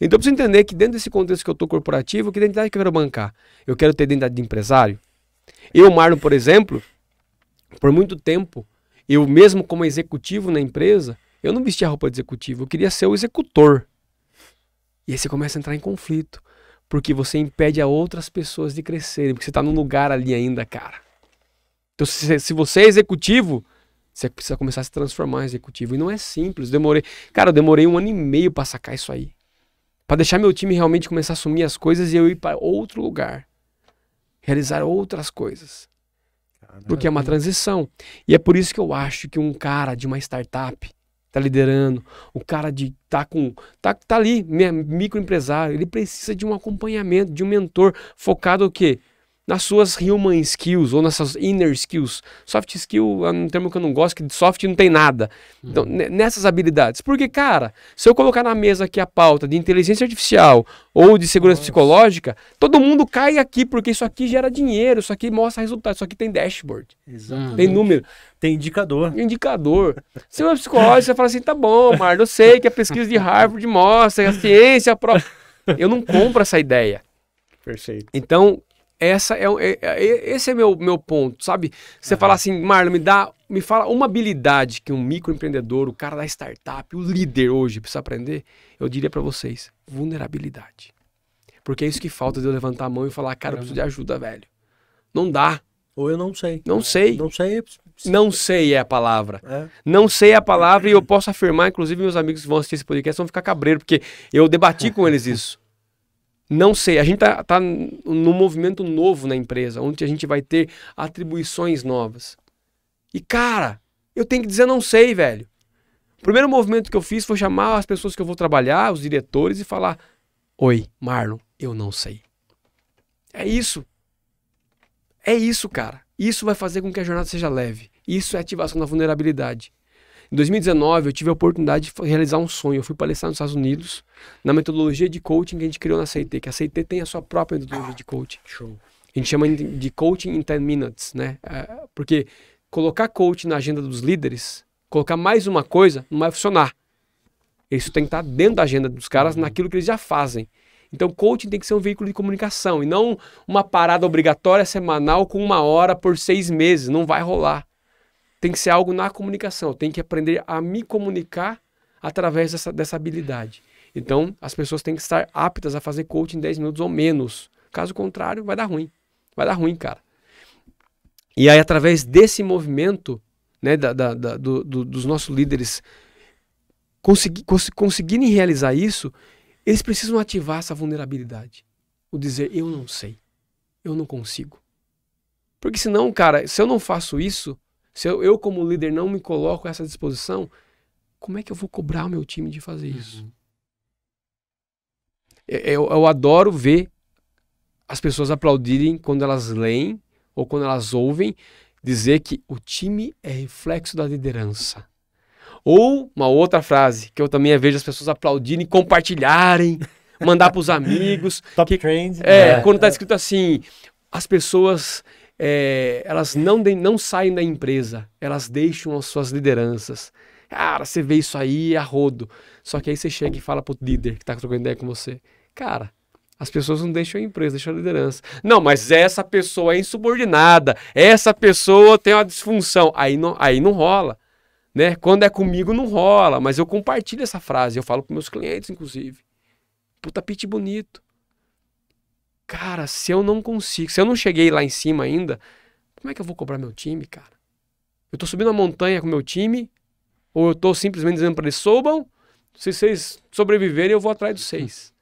Então eu preciso entender que dentro desse contexto que eu estou corporativo, que identidade que eu quero bancar? Eu quero ter identidade de empresário? Eu, Marlon, por exemplo, por muito tempo, eu mesmo como executivo na empresa, eu não vestia roupa de executivo, eu queria ser o executor. E aí você começa a entrar em conflito. Porque você impede a outras pessoas de crescerem. Porque você está num lugar ali ainda, cara. Então, se você é executivo, Você precisa começar a se transformar em executivo. E não é simples. Cara, eu demorei 1 ano e meio pra sacar isso aí. Pra deixar meu time realmente começar a assumir as coisas e eu ir para outro lugar. Realizar outras coisas. Porque é uma transição. E é por isso que eu acho que um cara de uma startup tá liderando, o cara tá ali, microempresário, ele precisa de um acompanhamento, de um mentor focado o quê? Nas suas human skills ou nas suas inner skills. Soft skill é um termo que eu não gosto, que de soft não tem nada. Então, nessas habilidades. Porque, cara, se eu colocar na mesa aqui a pauta de inteligência artificial ou de segurança psicológica, todo mundo cai aqui, porque isso aqui gera dinheiro, isso aqui mostra resultado, isso aqui tem dashboard. Exatamente. Tem número. Tem indicador. Indicador. Segurança psicológica, você fala assim, tá bom, Marlon, eu sei que a pesquisa de Harvard mostra, a ciência... Eu não compro essa ideia. Perfeito. Então... esse é meu ponto, sabe? Você fala assim, Marlon, me fala uma habilidade que um microempreendedor, o cara da startup, o líder hoje precisa aprender. Eu diria pra vocês, vulnerabilidade. Porque é isso que falta de eu levantar a mão e falar, cara, eu preciso de ajuda, velho. Não dá. Ou eu não sei. Não sei. Não sei. Não sei é a palavra. Não sei é a palavra e eu posso afirmar, inclusive meus amigos que vão assistir esse podcast vão ficar cabreiros, porque eu debati com eles isso. Não sei, a gente tá num movimento novo na empresa, onde a gente vai ter atribuições novas. E, cara, eu tenho que dizer não sei, velho. O primeiro movimento que eu fiz foi chamar as pessoas que eu vou trabalhar, os diretores, e falar: oi, Marlon, eu não sei. É isso. É isso, cara. Isso vai fazer com que a jornada seja leve. Isso é ativação da vulnerabilidade. Em 2019, eu tive a oportunidade de realizar um sonho. Eu fui palestrar nos Estados Unidos na metodologia de coaching que a gente criou na CIT, que a CIT tem a sua própria metodologia de coaching. Show. A gente chama de coaching in 10 minutes, né? Porque colocar coaching na agenda dos líderes, colocar mais uma coisa, não vai funcionar. Isso tem que estar dentro da agenda dos caras, naquilo que eles já fazem. Então, coaching tem que ser um veículo de comunicação e não uma parada obrigatória semanal com 1 hora por 6 meses. Não vai rolar. Tem que ser algo na comunicação. Tem que aprender a me comunicar através dessa habilidade. Então, as pessoas têm que estar aptas a fazer coaching em 10 minutos ou menos. Caso contrário, vai dar ruim. Vai dar ruim, cara. E aí, através desse movimento, né, dos nossos líderes conseguirem realizar isso, eles precisam ativar essa vulnerabilidade. O dizer, eu não sei. Eu não consigo. Porque senão, cara, se eu não faço isso, se eu como líder não me coloco a essa disposição, como é que eu vou cobrar o meu time de fazer isso? Eu adoro ver as pessoas aplaudirem quando elas leem ou quando elas ouvem dizer que o time é reflexo da liderança. Ou uma outra frase que eu também vejo as pessoas aplaudirem, compartilharem, mandar para os amigos. Top trend. Quando está escrito assim, as pessoas... elas não saem da empresa, elas deixam as suas lideranças. Cara, você vê isso aí a rodo. Só que aí você chega e fala pro líder que tá trocando ideia com você: cara, as pessoas não deixam a empresa, deixam a liderança. Não, mas essa pessoa é insubordinada, essa pessoa tem uma disfunção. Aí não rola, né? Quando é comigo não rola, mas eu compartilho essa frase, eu falo pros meus clientes, inclusive. Puta pitch bonito. Cara, se eu não consigo, se eu não cheguei lá em cima ainda, como é que eu vou cobrar meu time, cara? Eu tô subindo a montanha com meu time, ou eu tô simplesmente dizendo para eles, subam, se vocês sobreviverem eu vou atrás de vocês.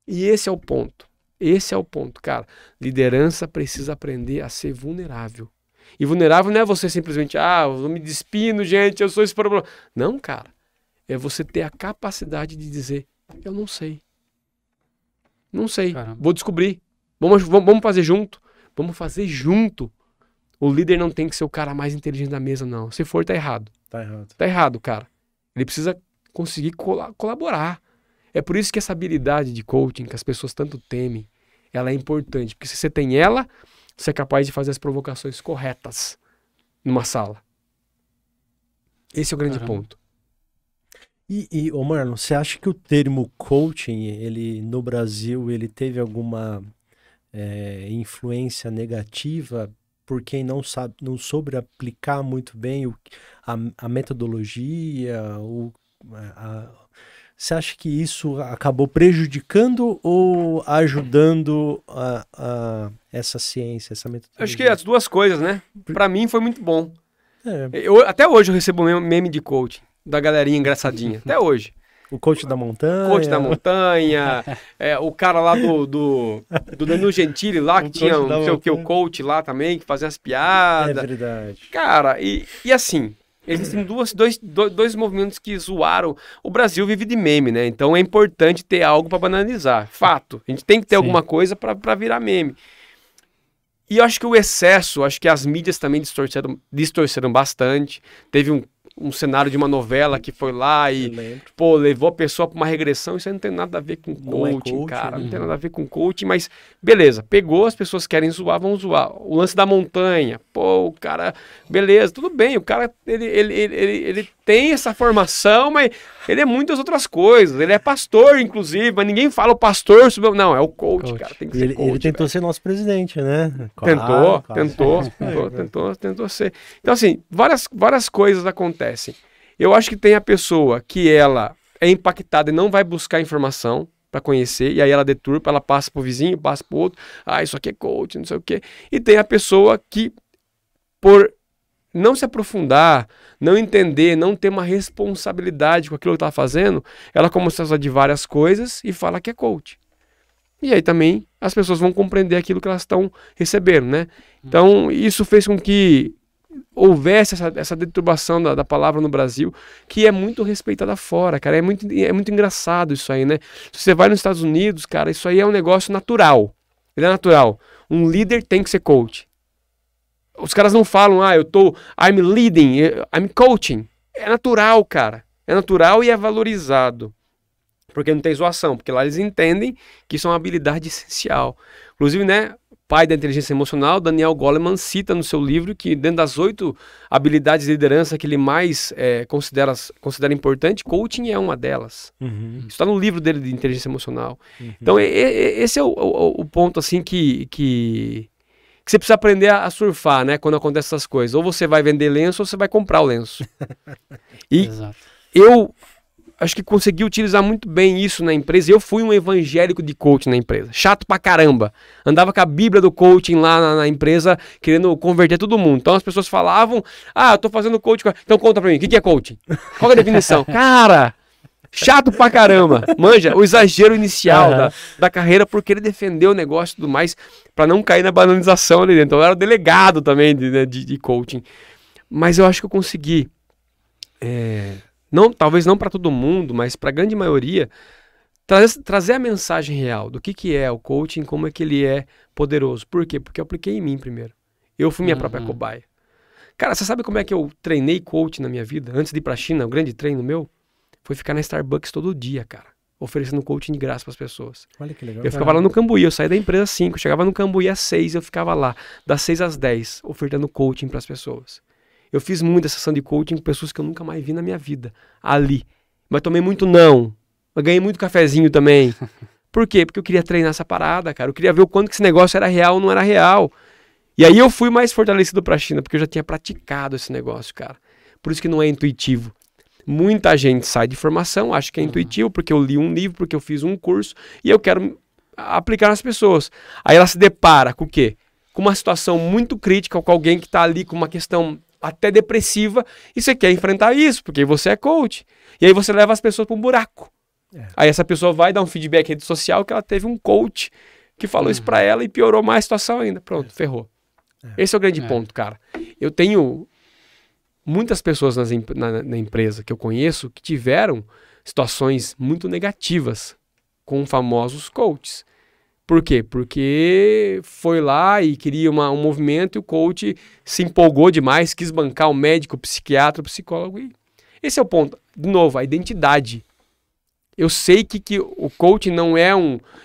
E esse é o ponto. Esse é o ponto, cara. Liderança precisa aprender a ser vulnerável. E vulnerável não é você simplesmente, eu me despino, gente, eu sou esse problema. Não, cara. É você ter a capacidade de dizer, eu não sei. Não sei, caramba, vou descobrir. Vamos fazer junto. Vamos fazer junto. O líder não tem que ser o cara mais inteligente da mesa, não. Se for, tá errado. Tá errado. Tá errado, cara. Ele precisa conseguir colaborar. É por isso que essa habilidade de coaching, que as pessoas tanto temem, ela é importante. Porque se você tem ela, você é capaz de fazer as provocações corretas numa sala. Esse é o grande ponto. Ô Marlon, você acha que o termo coaching, ele no Brasil, ele teve alguma influência negativa por quem não soube aplicar muito bem a metodologia? Você acha que isso acabou prejudicando ou ajudando essa ciência, essa metodologia? Acho que as duas coisas, né? Para mim foi muito bom. Até hoje eu recebo meme de coaching, da galerinha engraçadinha, até hoje. O coach da montanha. Coach da montanha, o cara lá do Danilo Gentili lá, que tinha não sei o que, o coach lá também, que fazia as piadas. É verdade. Cara, e assim, existem dois movimentos que zoaram. O Brasil vive de meme, né? Então é importante ter algo para banalizar. Fato. A gente tem que ter alguma coisa para virar meme. E eu acho que o excesso, acho que as mídias também distorceram bastante. Teve um cenário de uma novela que foi lá e, levou a pessoa para uma regressão. Isso aí não tem nada a ver com coaching, cara. Não tem nada a ver com coaching, mas beleza, pegou, as pessoas querem zoar, vão zoar. O lance da montanha, o cara, beleza, tudo bem, o cara, ele tem essa formação, mas ele é muitas outras coisas. Ele é pastor, inclusive, mas ninguém fala o pastor, não, é o coach. Cara, tem que ser coach. Ele tentou ser nosso presidente, né? Tentou ser. Então, assim, várias coisas acontecem. Eu acho que tem a pessoa que ela é impactada e não vai buscar informação para conhecer, e aí ela deturpa, ela passa pro vizinho, passa pro outro, isso aqui é coach, não sei o quê. E tem a pessoa que, por não se aprofundar, não entender, não ter uma responsabilidade com aquilo que está fazendo, ela começa a usar de várias coisas e fala que é coach. E aí também as pessoas vão compreender aquilo que elas estão recebendo, né? Então, isso fez com que houvesse essa deturbação da palavra no Brasil, que é muito respeitada fora, cara. É muito engraçado isso aí, né? Se você vai nos Estados Unidos, cara, isso aí é um negócio natural. Ele é natural. Um líder tem que ser coach. Os caras não falam, I'm leading, I'm coaching. É natural, cara. É natural e é valorizado. Porque não tem zoação, porque lá eles entendem que isso é uma habilidade essencial. Inclusive, né, pai da inteligência emocional, Daniel Goleman, cita no seu livro que dentro das 8 habilidades de liderança que ele mais considera importante, coaching é uma delas. Isso está no livro dele de inteligência emocional. Então, esse é o ponto assim que você precisa aprender a surfar, né, quando acontecem essas coisas. Ou você vai vender lenço ou você vai comprar o lenço. E Exato. Eu acho que consegui utilizar muito bem isso na empresa. Eu fui um evangélico de coaching na empresa. Chato pra caramba. Andava com a Bíblia do coaching lá na empresa, querendo converter todo mundo. Então as pessoas falavam, eu tô fazendo coaching. Então conta pra mim, o que é coaching? Qual é a definição? Cara, chato pra caramba. Manja, o exagero inicial da carreira por querer defender o negócio e tudo mais, pra não cair na banalização ali dentro. Então eu era o delegado também de coaching. Mas eu acho que eu consegui... talvez não para todo mundo, mas para a grande maioria, trazer a mensagem real do que é o coaching, como é que ele é poderoso. Por quê? Porque eu apliquei em mim primeiro. Eu fui minha própria cobaia. Cara, você sabe como é que eu treinei coaching na minha vida? Antes de ir para a China, o grande treino meu foi ficar na Starbucks todo dia, cara, oferecendo coaching de graça para as pessoas. Olha que legal. Eu ficava lá no Cambuí, eu saí da empresa às 5, chegava no Cambuí às 6, eu ficava lá, das 6 às 10, ofertando coaching para as pessoas. Eu fiz muita sessão de coaching com pessoas que eu nunca mais vi na minha vida, ali. Mas tomei muito não. Mas ganhei muito cafezinho também. Por quê? Porque eu queria treinar essa parada, cara. Eu queria ver o quanto que esse negócio era real ou não era real. E aí eu fui mais fortalecido pra China, porque eu já tinha praticado esse negócio, cara. Por isso que não é intuitivo. Muita gente sai de formação, acha que é intuitivo, porque eu li um livro, porque eu fiz um curso, e eu quero aplicar nas pessoas. Aí ela se depara com o quê? Com uma situação muito crítica, com alguém que tá ali com uma questão até depressiva, e você quer enfrentar isso, porque você é coach. E aí você leva as pessoas para um buraco. Aí essa pessoa vai dar um feedback em rede social que ela teve um coach que falou isso para ela e piorou mais a situação ainda. Pronto, ferrou. Esse é o grande ponto, cara. Eu tenho muitas pessoas na empresa que eu conheço que tiveram situações muito negativas com famosos coaches. Por quê? Porque foi lá e queria um movimento e o coach se empolgou demais, quis bancar o médico, o psiquiatra, o psicólogo. E esse é o ponto. De novo, a identidade. Eu sei que o coach não é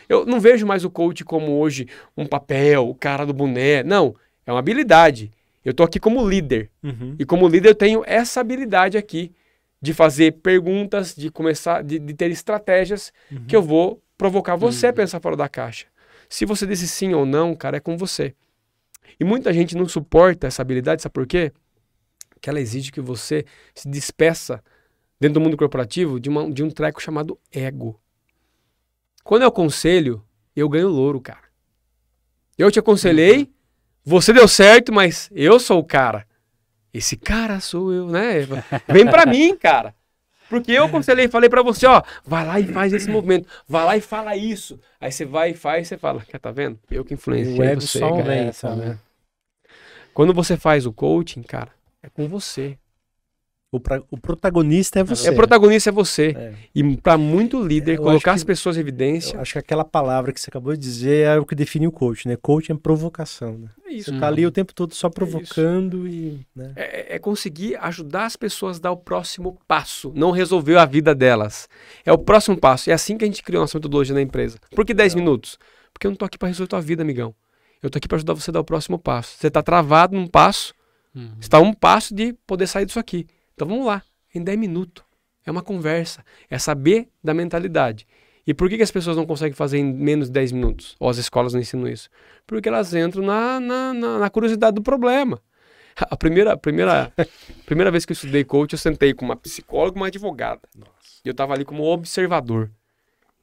eu não vejo mais o coach como hoje um papel, o cara do boné. Não, é uma habilidade. Eu tô aqui como líder. E como líder eu tenho essa habilidade aqui de fazer perguntas, de começar, de ter estratégias que eu vou provocar você a pensar fora da caixa. Se você disse sim ou não, cara, é com você. E muita gente não suporta essa habilidade, sabe por quê? Porque ela exige que você se despeça dentro do mundo corporativo de um treco chamado ego. Quando eu aconselho, eu ganho louro, cara. Eu te aconselhei, você deu certo, mas eu sou o cara. esse cara sou eu, né? Vem pra mim, cara. Porque eu aconselhei, falei pra você, ó, vai lá e faz esse movimento, vai lá e fala isso. Aí você vai e faz, você fala, tá vendo? Eu que influenciei o ego você, só cara. aumenta, né? Quando você faz o coaching, cara, é com você. O protagonista é você. O protagonista é você. É. E para muito líder, colocar as pessoas em evidência... Eu acho que aquela palavra que você acabou de dizer é o que define o coach, né? Coach é provocação, né? É isso. Você tá ali o tempo todo só provocando e... Né? É conseguir ajudar as pessoas a dar o próximo passo. Não resolver a vida delas. É o próximo passo. É assim que a gente criou nossa metodologia na empresa. Por que 10 minutos? Porque eu não tô aqui para resolver a tua vida, amigão. Eu tô aqui para ajudar você a dar o próximo passo. Você tá travado num passo, você tá a um passo de poder sair disso aqui. Então vamos lá, em 10 minutos. É uma conversa, é saber da mentalidade. E por que as pessoas não conseguem fazer em menos de 10 minutos? Ou as escolas não ensinam isso? Porque elas entram na curiosidade do problema. A primeira vez que eu estudei coach, eu sentei com uma psicóloga e uma advogada. Nossa. E eu estava ali como observador.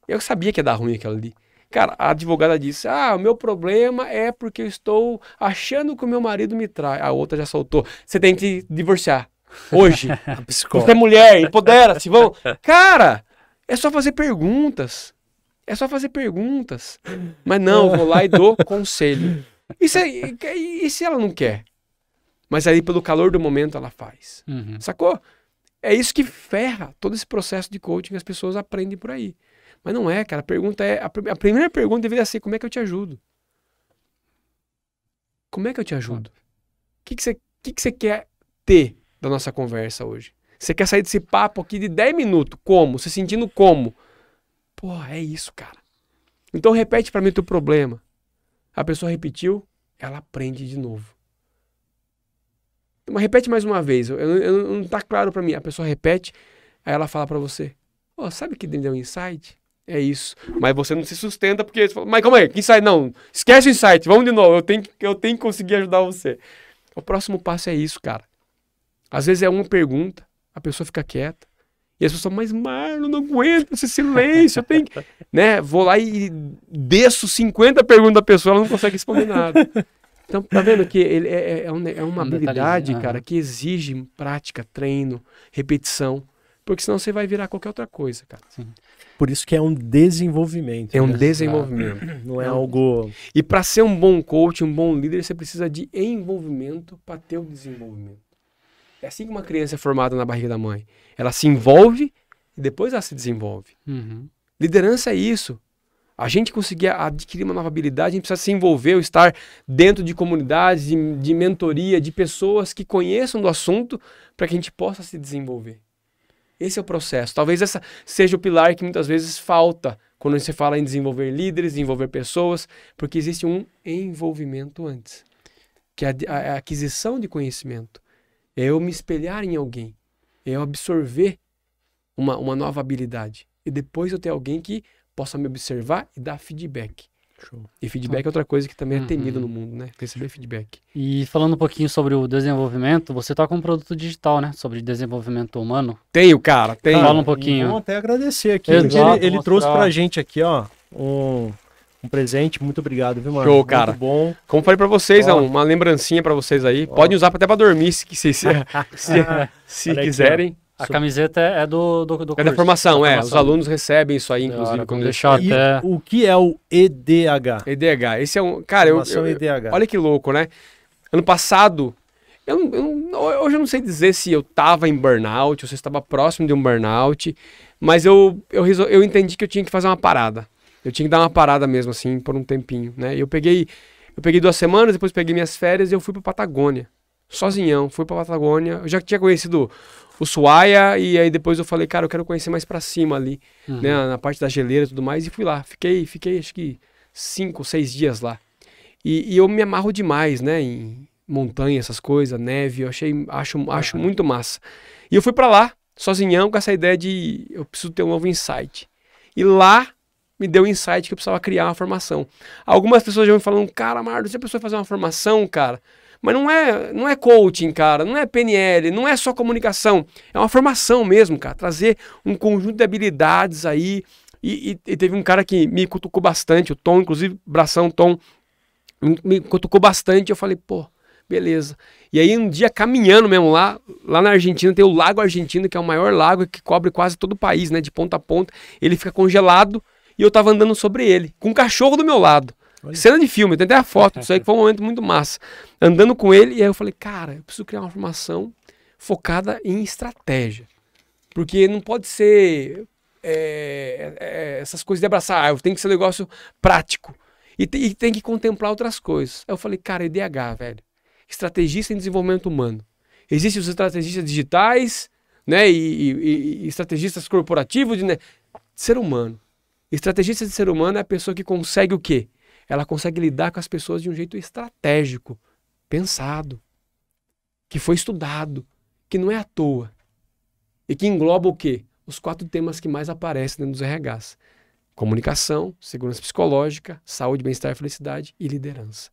Eu sabia que ia dar ruim aquilo ali. Cara, a advogada disse, o meu problema é porque eu estou achando que o meu marido me trai. A outra já soltou, você tem que divorciar. Hoje, você é mulher, empodera-se, vão. Cara, é só fazer perguntas. É só fazer perguntas. Mas não, eu vou lá e dou conselho. E se ela não quer? Mas aí, pelo calor do momento, ela faz. Sacou? É isso que ferra todo esse processo de coaching que as pessoas aprendem por aí. Mas não é, cara. A primeira pergunta deveria ser, como é que eu te ajudo? Como é que eu te ajudo? O que você quer ter da nossa conversa hoje? Você quer sair desse papo aqui de 10 minutos? Como? Se sentindo como? Pô, é isso, cara. Então repete pra mim o teu problema. A pessoa repetiu, ela aprende de novo. Mas repete mais uma vez. Não tá claro pra mim. A pessoa repete, aí ela fala pra você, sabe que me deu um insight? É isso. Mas você não se sustenta porque você fala, mas calma aí, que insight? Não, esquece o insight, vamos de novo. Eu tenho que conseguir ajudar você. O próximo passo é isso, cara. Às vezes é uma pergunta, a pessoa fica quieta. E as pessoas, mas Marlon, não aguento esse silêncio, eu tenho que... Né? Vou lá e desço 50 perguntas da pessoa, ela não consegue responder nada. Então, tá vendo que ele é uma habilidade, cara, que exige prática, treino, repetição. Porque senão você vai virar qualquer outra coisa, cara. Sim. Por isso que é um desenvolvimento. É um desenvolvimento. Não é algo... E para ser um bom coach, um bom líder, você precisa de envolvimento para ter o desenvolvimento. É assim que uma criança é formada na barriga da mãe. Ela se envolve e depois ela se desenvolve. Liderança é isso. A gente conseguir adquirir uma nova habilidade, a gente precisa se envolver, ou estar dentro de comunidades, de mentoria, de pessoas que conheçam do assunto para que a gente possa se desenvolver. Esse é o processo. Talvez essa seja o pilar que muitas vezes falta quando você fala em desenvolver líderes, desenvolver pessoas, porque existe um envolvimento antes, que é a aquisição de conhecimento. É eu me espelhar em alguém, é eu absorver uma nova habilidade. E depois eu ter alguém que possa me observar e dar feedback. Show. E feedback é outra coisa que também é temida no mundo, né? Receber feedback. E falando um pouquinho sobre o desenvolvimento, você tá com um produto digital, né? Sobre desenvolvimento humano. Tenho, cara, tenho. Fala um pouquinho. Vamos até agradecer aqui. Exato, ele trouxe pra gente aqui, ó, um presente. Muito obrigado, viu, mano? Show, cara. Muito bom. Como falei pra vocês, uma lembrancinha pra vocês aí. Podem usar até pra dormir, se quiserem. Aqui, a camiseta é do curso. É da formação, Os alunos recebem isso aí, inclusive. Quando deixar até... O que é o EDH? EDH. Esse é um... Cara, EDH. Olha que louco, né? Ano passado, hoje eu não sei dizer se eu tava em burnout ou se eu estava próximo de um burnout, mas eu entendi que eu tinha que fazer uma parada. Eu tinha que dar uma parada mesmo, assim, por um tempinho, né? Eu peguei 2 semanas, depois peguei minhas férias e eu fui pra Patagônia. Sozinhão, fui pra Patagônia. Eu já tinha conhecido o Ushuaia e aí depois eu falei, cara, eu quero conhecer mais pra cima ali, né? Na parte da geleira e tudo mais. E fui lá. Fiquei acho que 5, 6 dias lá. E eu me amarro demais, né? Em montanha, essas coisas, neve. Eu acho muito massa. E eu fui pra lá, sozinhão, com essa ideia de eu preciso ter um novo insight. E lá me deu o insight que eu precisava criar uma formação. Algumas pessoas já me falam, cara, Marlon, se a pessoa fazer uma formação, cara, mas não é coaching, cara, não é PNL, não é só comunicação, é uma formação mesmo, cara, trazer um conjunto de habilidades aí, e teve um cara que me cutucou bastante, o Tom, inclusive, abração, Tom, me cutucou bastante, eu falei, pô, Beleza. E aí um dia caminhando mesmo lá na Argentina tem o Lago Argentino, que é o maior lago que cobre quase todo o país, né? De ponta a ponta. Ele fica congelado e eu tava andando sobre ele, com um cachorro do meu lado. Olha. Cena de filme, tem até a foto disso aí, que foi um momento muito massa. Andando com ele, e aí eu falei, cara, eu preciso criar uma formação focada em estratégia. Porque não pode ser essas coisas de abraçar, tem que ser um negócio prático. E tem que contemplar outras coisas. Aí eu falei, cara, IDH, velho. Estrategista em desenvolvimento humano. Existem os estrategistas digitais, né? E estrategistas corporativos, né? Ser humano. Estrategista de ser humano é a pessoa que consegue o quê? Ela consegue lidar com as pessoas de um jeito estratégico, pensado, que foi estudado, que não é à toa. E que engloba o quê? Os 4 temas que mais aparecem dentro dos RHs. Comunicação, segurança psicológica, saúde, bem-estar e felicidade e liderança.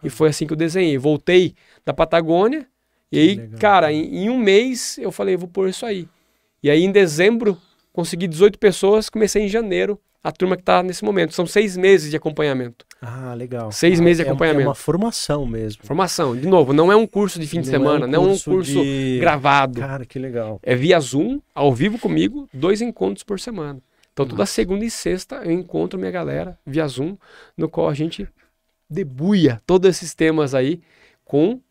E foi assim que eu desenhei. Voltei da Patagônia e aí, legal, cara, em um mês eu falei, vou pôr isso aí. E aí em dezembro consegui 18 pessoas, comecei em janeiro a turma que está nesse momento. São 6 meses de acompanhamento. Ah, legal. 6 meses de acompanhamento. É uma formação mesmo. Formação. De novo, não é um curso de fim de semana, não é um curso gravado. Cara, que legal. É via Zoom, ao vivo comigo, 2 encontros por semana. Então toda segunda e sexta eu encontro minha galera via Zoom, no qual a gente debuia todos esses temas aí com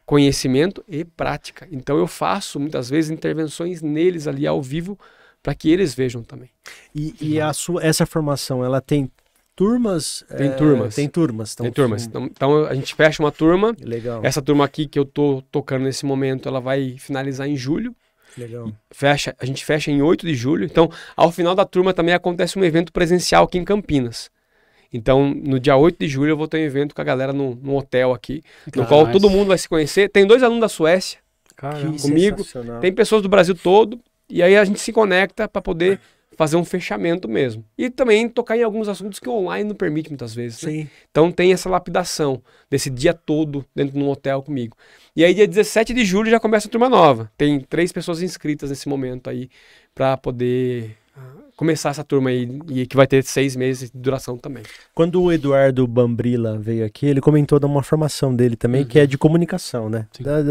conhecimento e prática. Então eu faço muitas vezes intervenções neles ali ao vivo para que eles vejam também. E essa formação, ela tem turmas? Tem turmas. Tem turmas. Tem turmas. Então a gente fecha uma turma. Legal. Essa turma aqui que eu tô tocando nesse momento, ela vai finalizar em julho. Legal. A gente fecha em 8 de julho. Então, ao final da turma também acontece um evento presencial aqui em Campinas. Então, no dia 8 de julho eu vou ter um evento com a galera num hotel aqui, no qual todo mundo vai se conhecer. Tem 2 alunos da Suécia comigo, tem pessoas do Brasil todo, e aí a gente se conecta para poder fazer um fechamento mesmo. E também tocar em alguns assuntos que o online não permite muitas vezes. Né? Sim. Então tem essa lapidação desse dia todo dentro de um hotel comigo. E aí dia 17 de julho já começa a turma nova. Tem 3 pessoas inscritas nesse momento aí para poder começar essa turma aí, e que vai ter 6 meses de duração também. Quando o Eduardo Bambrila veio aqui, ele comentou de uma formação dele também, que é de comunicação, né?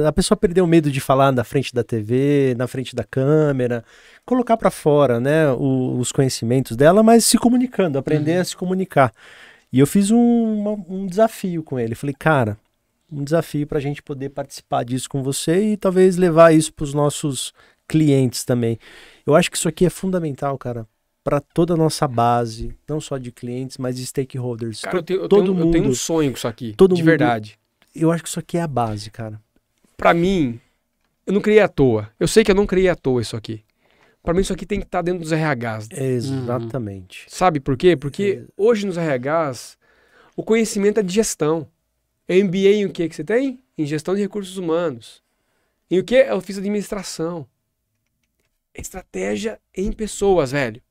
A pessoa perdeu o medo de falar na frente da TV, na frente da câmera, colocar para fora, né, os conhecimentos dela, mas se comunicando, aprender a se comunicar. E eu fiz um desafio com ele. Falei, cara, um desafio para a gente poder participar disso com você e talvez levar isso para os nossos clientes também. Eu acho que isso aqui é fundamental, cara, para toda a nossa base, não só de clientes, mas de stakeholders. Cara, eu tenho um sonho com isso aqui, de verdade. Eu acho que isso aqui é a base, cara. Para mim, eu não criei à toa. Eu sei que eu não criei à toa isso aqui. Para mim, isso aqui tem que estar dentro dos RHs. Exatamente. Sabe por quê? Porque hoje nos RHs, o conhecimento é de gestão. MBA em o que você tem? Em gestão de recursos humanos. Em o que? Eu fiz administração. Estratégia em pessoas, velho.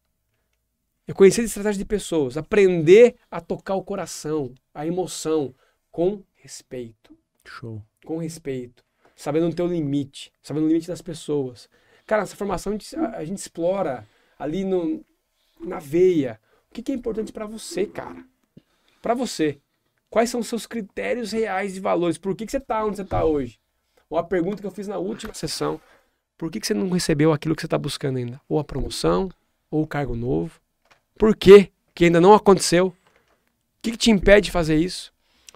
Eu conheci a estratégia de pessoas. Aprender a tocar o coração, a emoção, com respeito. Show. Com respeito. Sabendo o teu limite. Sabendo o limite das pessoas. Cara, essa formação a gente explora ali na veia. O que é importante para você, cara? Para você. Quais são os seus critérios reais de valores? Por que você tá onde você tá hoje? Uma pergunta que eu fiz na última sessão. Por que você não recebeu aquilo que você está buscando ainda? Ou a promoção, ou o cargo novo? Por quê? Que ainda não aconteceu? O que te impede de fazer isso?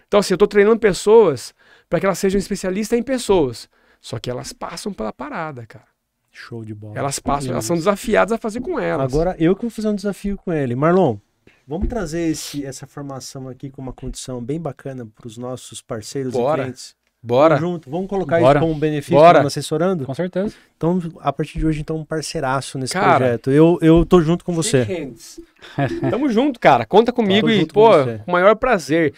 Então, assim, eu estou treinando pessoas para que elas sejam especialistas em pessoas. Só que elas passam pela parada, cara. Show de bola. Elas passam, elas são desafiadas a fazer com elas. Agora, eu que vou fazer um desafio com ele. Marlon, vamos trazer essa formação aqui com uma condição bem bacana para os nossos parceiros e clientes. Bora. Vamos junto. Vamos colocar isso como benefício para assessorando? Com certeza. Então, a partir de hoje, então, um parceiraço nesse projeto. Eu tô junto com você. Tamo junto, cara. Conta comigo e, pô, com o maior prazer.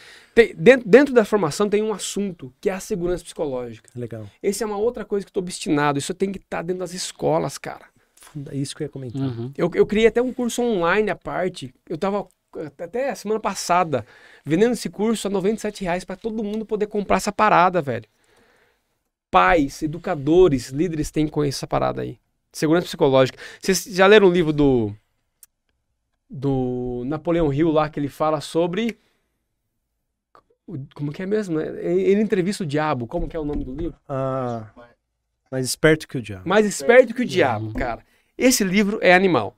Dentro da formação tem um assunto, que é a segurança psicológica. Legal. Essa é uma outra coisa que eu tô obstinado. Isso tem que estar dentro das escolas, cara. Isso que eu ia comentar. Eu criei até um curso online à parte. Eu tava até a semana passada vendendo esse curso a R$97 para todo mundo poder comprar essa parada, velho. Pais, educadores, líderes têm que conhecer essa parada aí. Segurança psicológica. Vocês já leram o livro do Napoleão Hill lá, que ele fala sobre Como que é mesmo? Ele entrevista o diabo. Como que é o nome do livro? Mais Esperto que o Diabo. Mais Esperto que o Diabo, cara. Esse livro é animal.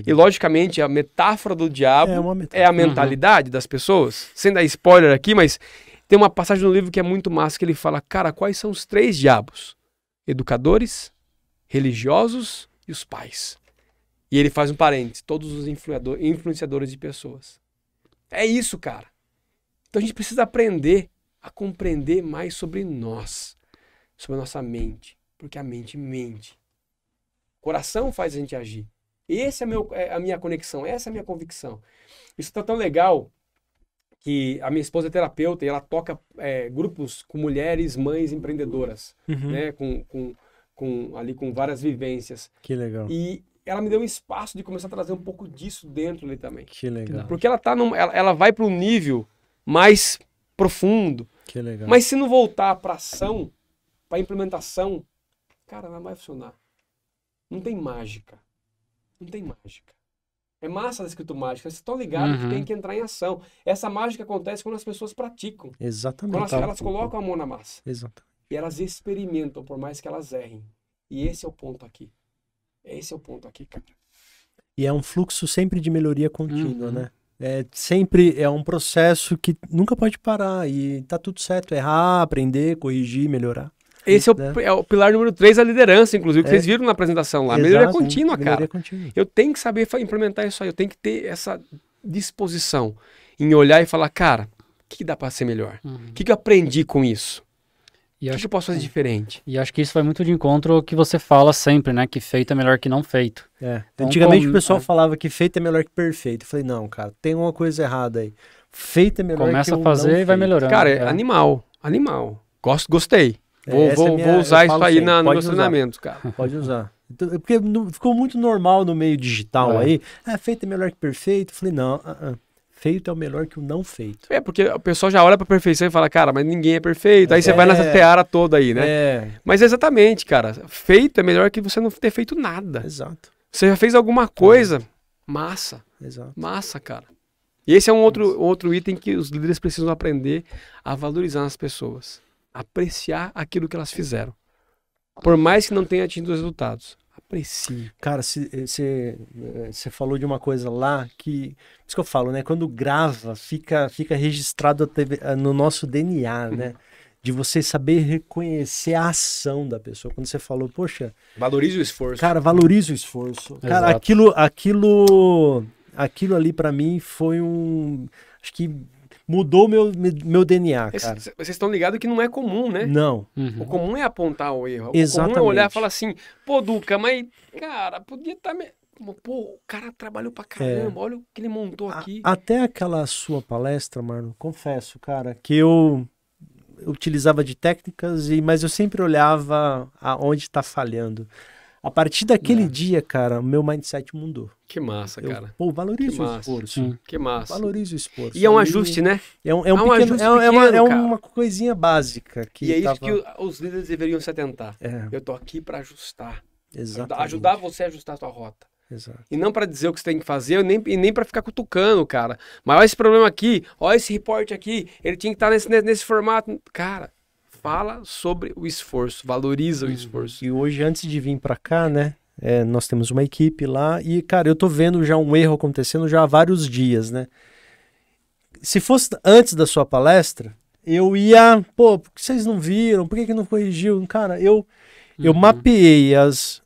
E, logicamente, a metáfora do diabo é a mentalidade das pessoas. Sem dar spoiler aqui, mas tem uma passagem no livro que é muito massa, que ele fala, cara, quais são os 3 diabos? Educadores, religiosos e os pais. E ele faz um parênteses, todos os influenciadores de pessoas. É isso, cara. Então a gente precisa aprender a compreender mais sobre nós, sobre a nossa mente, porque a mente mente. O coração faz a gente agir. Essa é a minha conexão, essa é a minha convicção. Isso está tão legal que a minha esposa é terapeuta e ela toca grupos com mulheres, mães empreendedoras, né? Com várias vivências. Que legal. E ela me deu um espaço de começar a trazer um pouco disso dentro ali também. Que legal. Porque ela vai para um nível mais profundo. Que legal. Mas se não voltar para ação, para implementação, cara, não vai funcionar. Não tem mágica. Não tem mágica. É massa escrito mágica. Vocês estão ligados que tem que entrar em ação. Essa mágica acontece quando as pessoas praticam. Exatamente. Quando elas colocam a mão na massa. Exatamente. E elas experimentam, por mais que elas errem. E esse é o ponto aqui. Esse é o ponto aqui, cara. E é um fluxo sempre de melhoria contínua, né? Sempre é um processo que nunca pode parar. E tá tudo certo. Errar, aprender, corrigir, melhorar. Esse é o pilar número 3, a liderança, inclusive, que vocês viram na apresentação lá. Melhoria contínua, cara. Melhoria contínua. Eu tenho que saber implementar isso aí. Eu tenho que ter essa disposição em olhar e falar, cara, o que dá para ser melhor? O que eu aprendi com isso? O que eu posso fazer diferente? E acho que isso vai muito de encontro ao que você fala sempre, né? Que feito é melhor que não feito. Então, antigamente o pessoal falava que feito é melhor que perfeito. Eu falei, não, cara, tem uma coisa errada aí. Feito é melhor Começa que a fazer e vai melhorando. Cara, é animal. Gostei. Vou usar isso aí no meu treinamento, cara. Pode usar. Porque ficou muito normal no meio digital aí. Feito é melhor que perfeito. Eu falei, não, feito é o melhor que o não feito. Porque o pessoal já olha pra perfeição e fala, cara, mas ninguém é perfeito. Aí você vai nessa seara toda aí, né? Mas exatamente, cara. Feito é melhor que você não ter feito nada. Exato. Você já fez alguma coisa, massa. Exato. Massa, cara. E esse é um outro item que os líderes precisam aprender a valorizar nas pessoas. Apreciar aquilo que elas fizeram. Por mais que não tenha atingido os resultados. Aprecie. Cara, você falou de uma coisa lá que... Isso que eu falo, né? Quando grava, fica registrado no nosso DNA, né? De você saber reconhecer a ação da pessoa. Quando você falou, poxa... Valorize o esforço. Cara, valorize o esforço. Exato. Cara, aquilo ali pra mim foi acho que mudou meu DNA, cara. Vocês estão ligados que não é comum, né? Não. O comum é apontar o erro. Exatamente. O comum é olhar e falar assim, pô, Duca, mas, cara, podia estar... Pô, o cara trabalhou pra caramba, olha o que ele montou aqui. Até aquela sua palestra, Marlon, confesso, cara, que eu utilizava de técnicas, mas eu sempre olhava aonde tá falhando. A partir daquele dia, cara, o meu mindset mudou. Que massa, cara. Pô, valorize o esforço. Que massa. Valorize o esforço. E é um ajuste, né? É uma coisinha básica. E é isso que os líderes deveriam se atentar. Eu tô aqui para ajustar. Exatamente. Ajudar você a ajustar a sua rota. Exato. E não para dizer o que você tem que fazer, e nem para ficar cutucando, cara. Mas olha esse problema aqui, olha esse reporte aqui, ele tinha que estar nesse formato. Cara, fala sobre o esforço, valoriza o esforço. E hoje, antes de vir para cá, né, nós temos uma equipe lá e, cara, eu tô vendo já um erro acontecendo já há vários dias, né? Se fosse antes da sua palestra, eu ia, pô, por que vocês não viram? Por que não corrigiu? Cara, eu mapeei as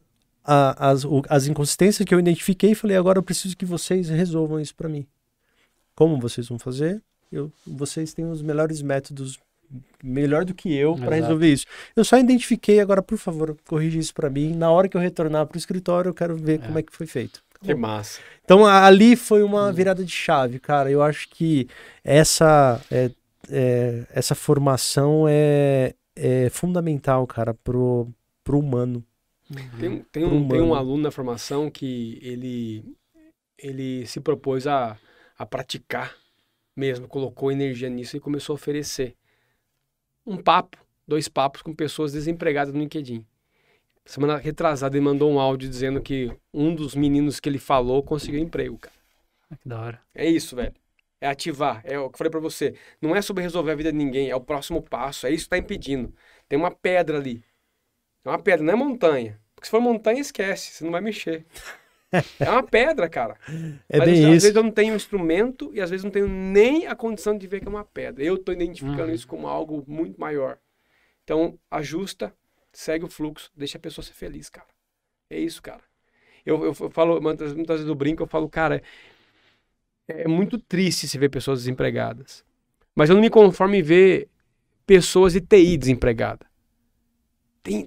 inconsistências que eu identifiquei e falei, agora eu preciso que vocês resolvam isso para mim. Como vocês vão fazer? Vocês têm os melhores métodos, melhor do que eu, para resolver isso. Eu só identifiquei, agora, por favor, corrija isso para mim. Na hora que eu retornar para o escritório, eu quero ver como é que foi feito. Que massa. Então, ali foi uma virada de chave, cara. Eu acho que essa formação é fundamental, cara, pro humano. Tem um aluno na formação que ele se propôs a praticar mesmo, colocou energia nisso e começou a oferecer 2 papos com pessoas desempregadas no LinkedIn. Semana retrasada ele mandou um áudio dizendo que um dos meninos que ele falou conseguiu emprego, cara. Que da hora. É isso, velho. É ativar. É o que eu falei pra você. Não é sobre resolver a vida de ninguém, é o próximo passo. É isso que tá impedindo. Tem uma pedra ali. É uma pedra, não é montanha. Porque se for montanha, esquece. Você não vai mexer. É uma pedra, cara. É Mas bem às isso. vezes eu não tenho instrumento e às vezes não tenho nem a condição de ver que é uma pedra. Eu tô identificando isso como algo muito maior. Então, ajusta, segue o fluxo, deixa a pessoa ser feliz, cara. É isso, cara. Eu falo, muitas vezes eu brinco, eu falo, cara, é muito triste se ver pessoas desempregadas. Mas eu não me conformo em ver pessoas de TI desempregada.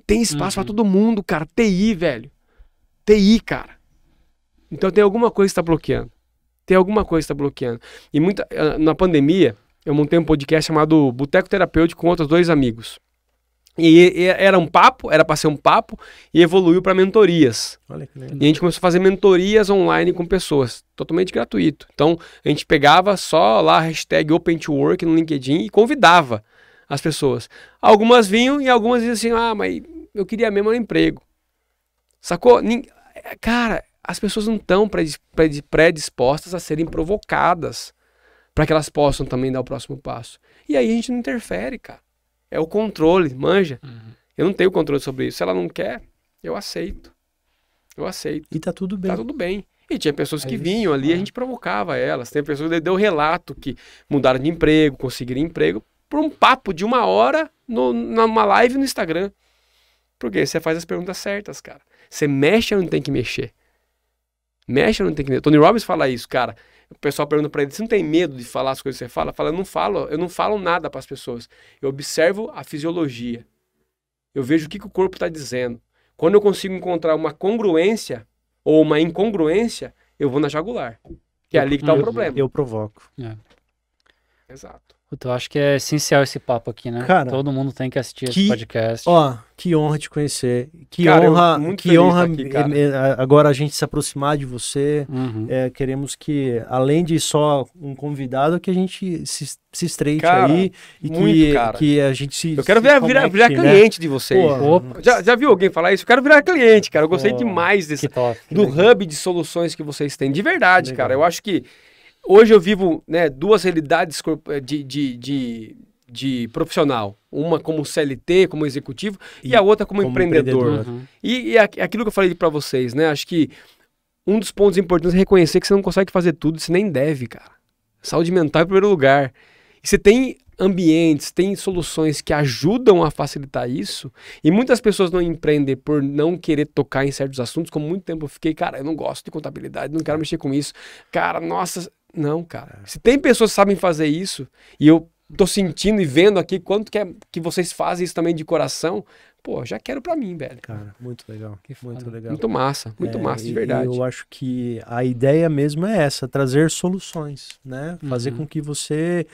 Tem espaço pra todo mundo, cara. TI, velho. TI, cara. Então tem alguma coisa que está bloqueando. Tem alguma coisa que está bloqueando. E na pandemia, eu montei um podcast chamado Boteco Terapêutico com outros 2 amigos. E era para ser um papo, e evoluiu para mentorias. Olha que legal. E a gente começou a fazer mentorias online com pessoas, totalmente gratuito. Então, a gente pegava só lá a hashtag Open to Work no LinkedIn e convidava as pessoas. Algumas vinham e algumas diziam assim, mas eu queria mesmo um emprego. Sacou? Cara, as pessoas não estão predispostas a serem provocadas para que elas possam também dar o próximo passo. E aí a gente não interfere, cara. É o controle, manja. Eu não tenho controle sobre isso. Se ela não quer, eu aceito. Eu aceito. E tá tudo bem. Tá tudo bem. E tinha pessoas que vinham ali e a gente provocava elas. Tem pessoas que deu relato que mudaram de emprego, conseguiram emprego, por um papo de 1 hora numa live no Instagram. Por quê? Você faz as perguntas certas, cara. Você mexe ou não tem que mexer? Mexe ou não tem que mexer? Tony Robbins fala isso, cara. O pessoal pergunta pra ele, você não tem medo de falar as coisas que você fala? Fala, eu não falo nada pras pessoas. Eu observo a fisiologia. Eu vejo o que o corpo tá dizendo. Quando eu consigo encontrar uma congruência ou uma incongruência, eu vou na jugular. Que é ali que tá o problema. Eu provoco. Exato. Eu acho que é essencial esse papo aqui, né? Cara, todo mundo tem que assistir esse podcast. Que honra te conhecer. Que cara, honra aqui, agora a gente se aproximar de você. Queremos que, além de só um convidado, que a gente se estreite aí e que a gente se... Eu quero virar cliente de vocês. Já viu alguém falar isso? Eu quero virar cliente, cara. Eu gostei demais do hub de soluções que vocês têm. De verdade, cara. Eu acho que hoje eu vivo, né, 2 realidades de profissional. Uma como CLT, como executivo, e a outra como empreendedor. E aquilo que eu falei pra vocês, né? Acho que um dos pontos importantes é reconhecer que você não consegue fazer tudo, você nem deve, cara. Saúde mental em primeiro lugar. E você tem ambientes, tem soluções que ajudam a facilitar isso, e muitas pessoas não empreendem por não querer tocar em certos assuntos, como muito tempo eu fiquei, cara, eu não gosto de contabilidade, não quero mexer com isso. Cara, nossa... Não, cara. Se tem pessoas que sabem fazer isso, e eu tô sentindo e vendo aqui quanto que vocês fazem isso também de coração, pô, já quero pra mim, velho. Cara, muito legal. Muito legal. Muito massa, de verdade. Eu acho que a ideia mesmo é essa, trazer soluções, né? Fazer com que você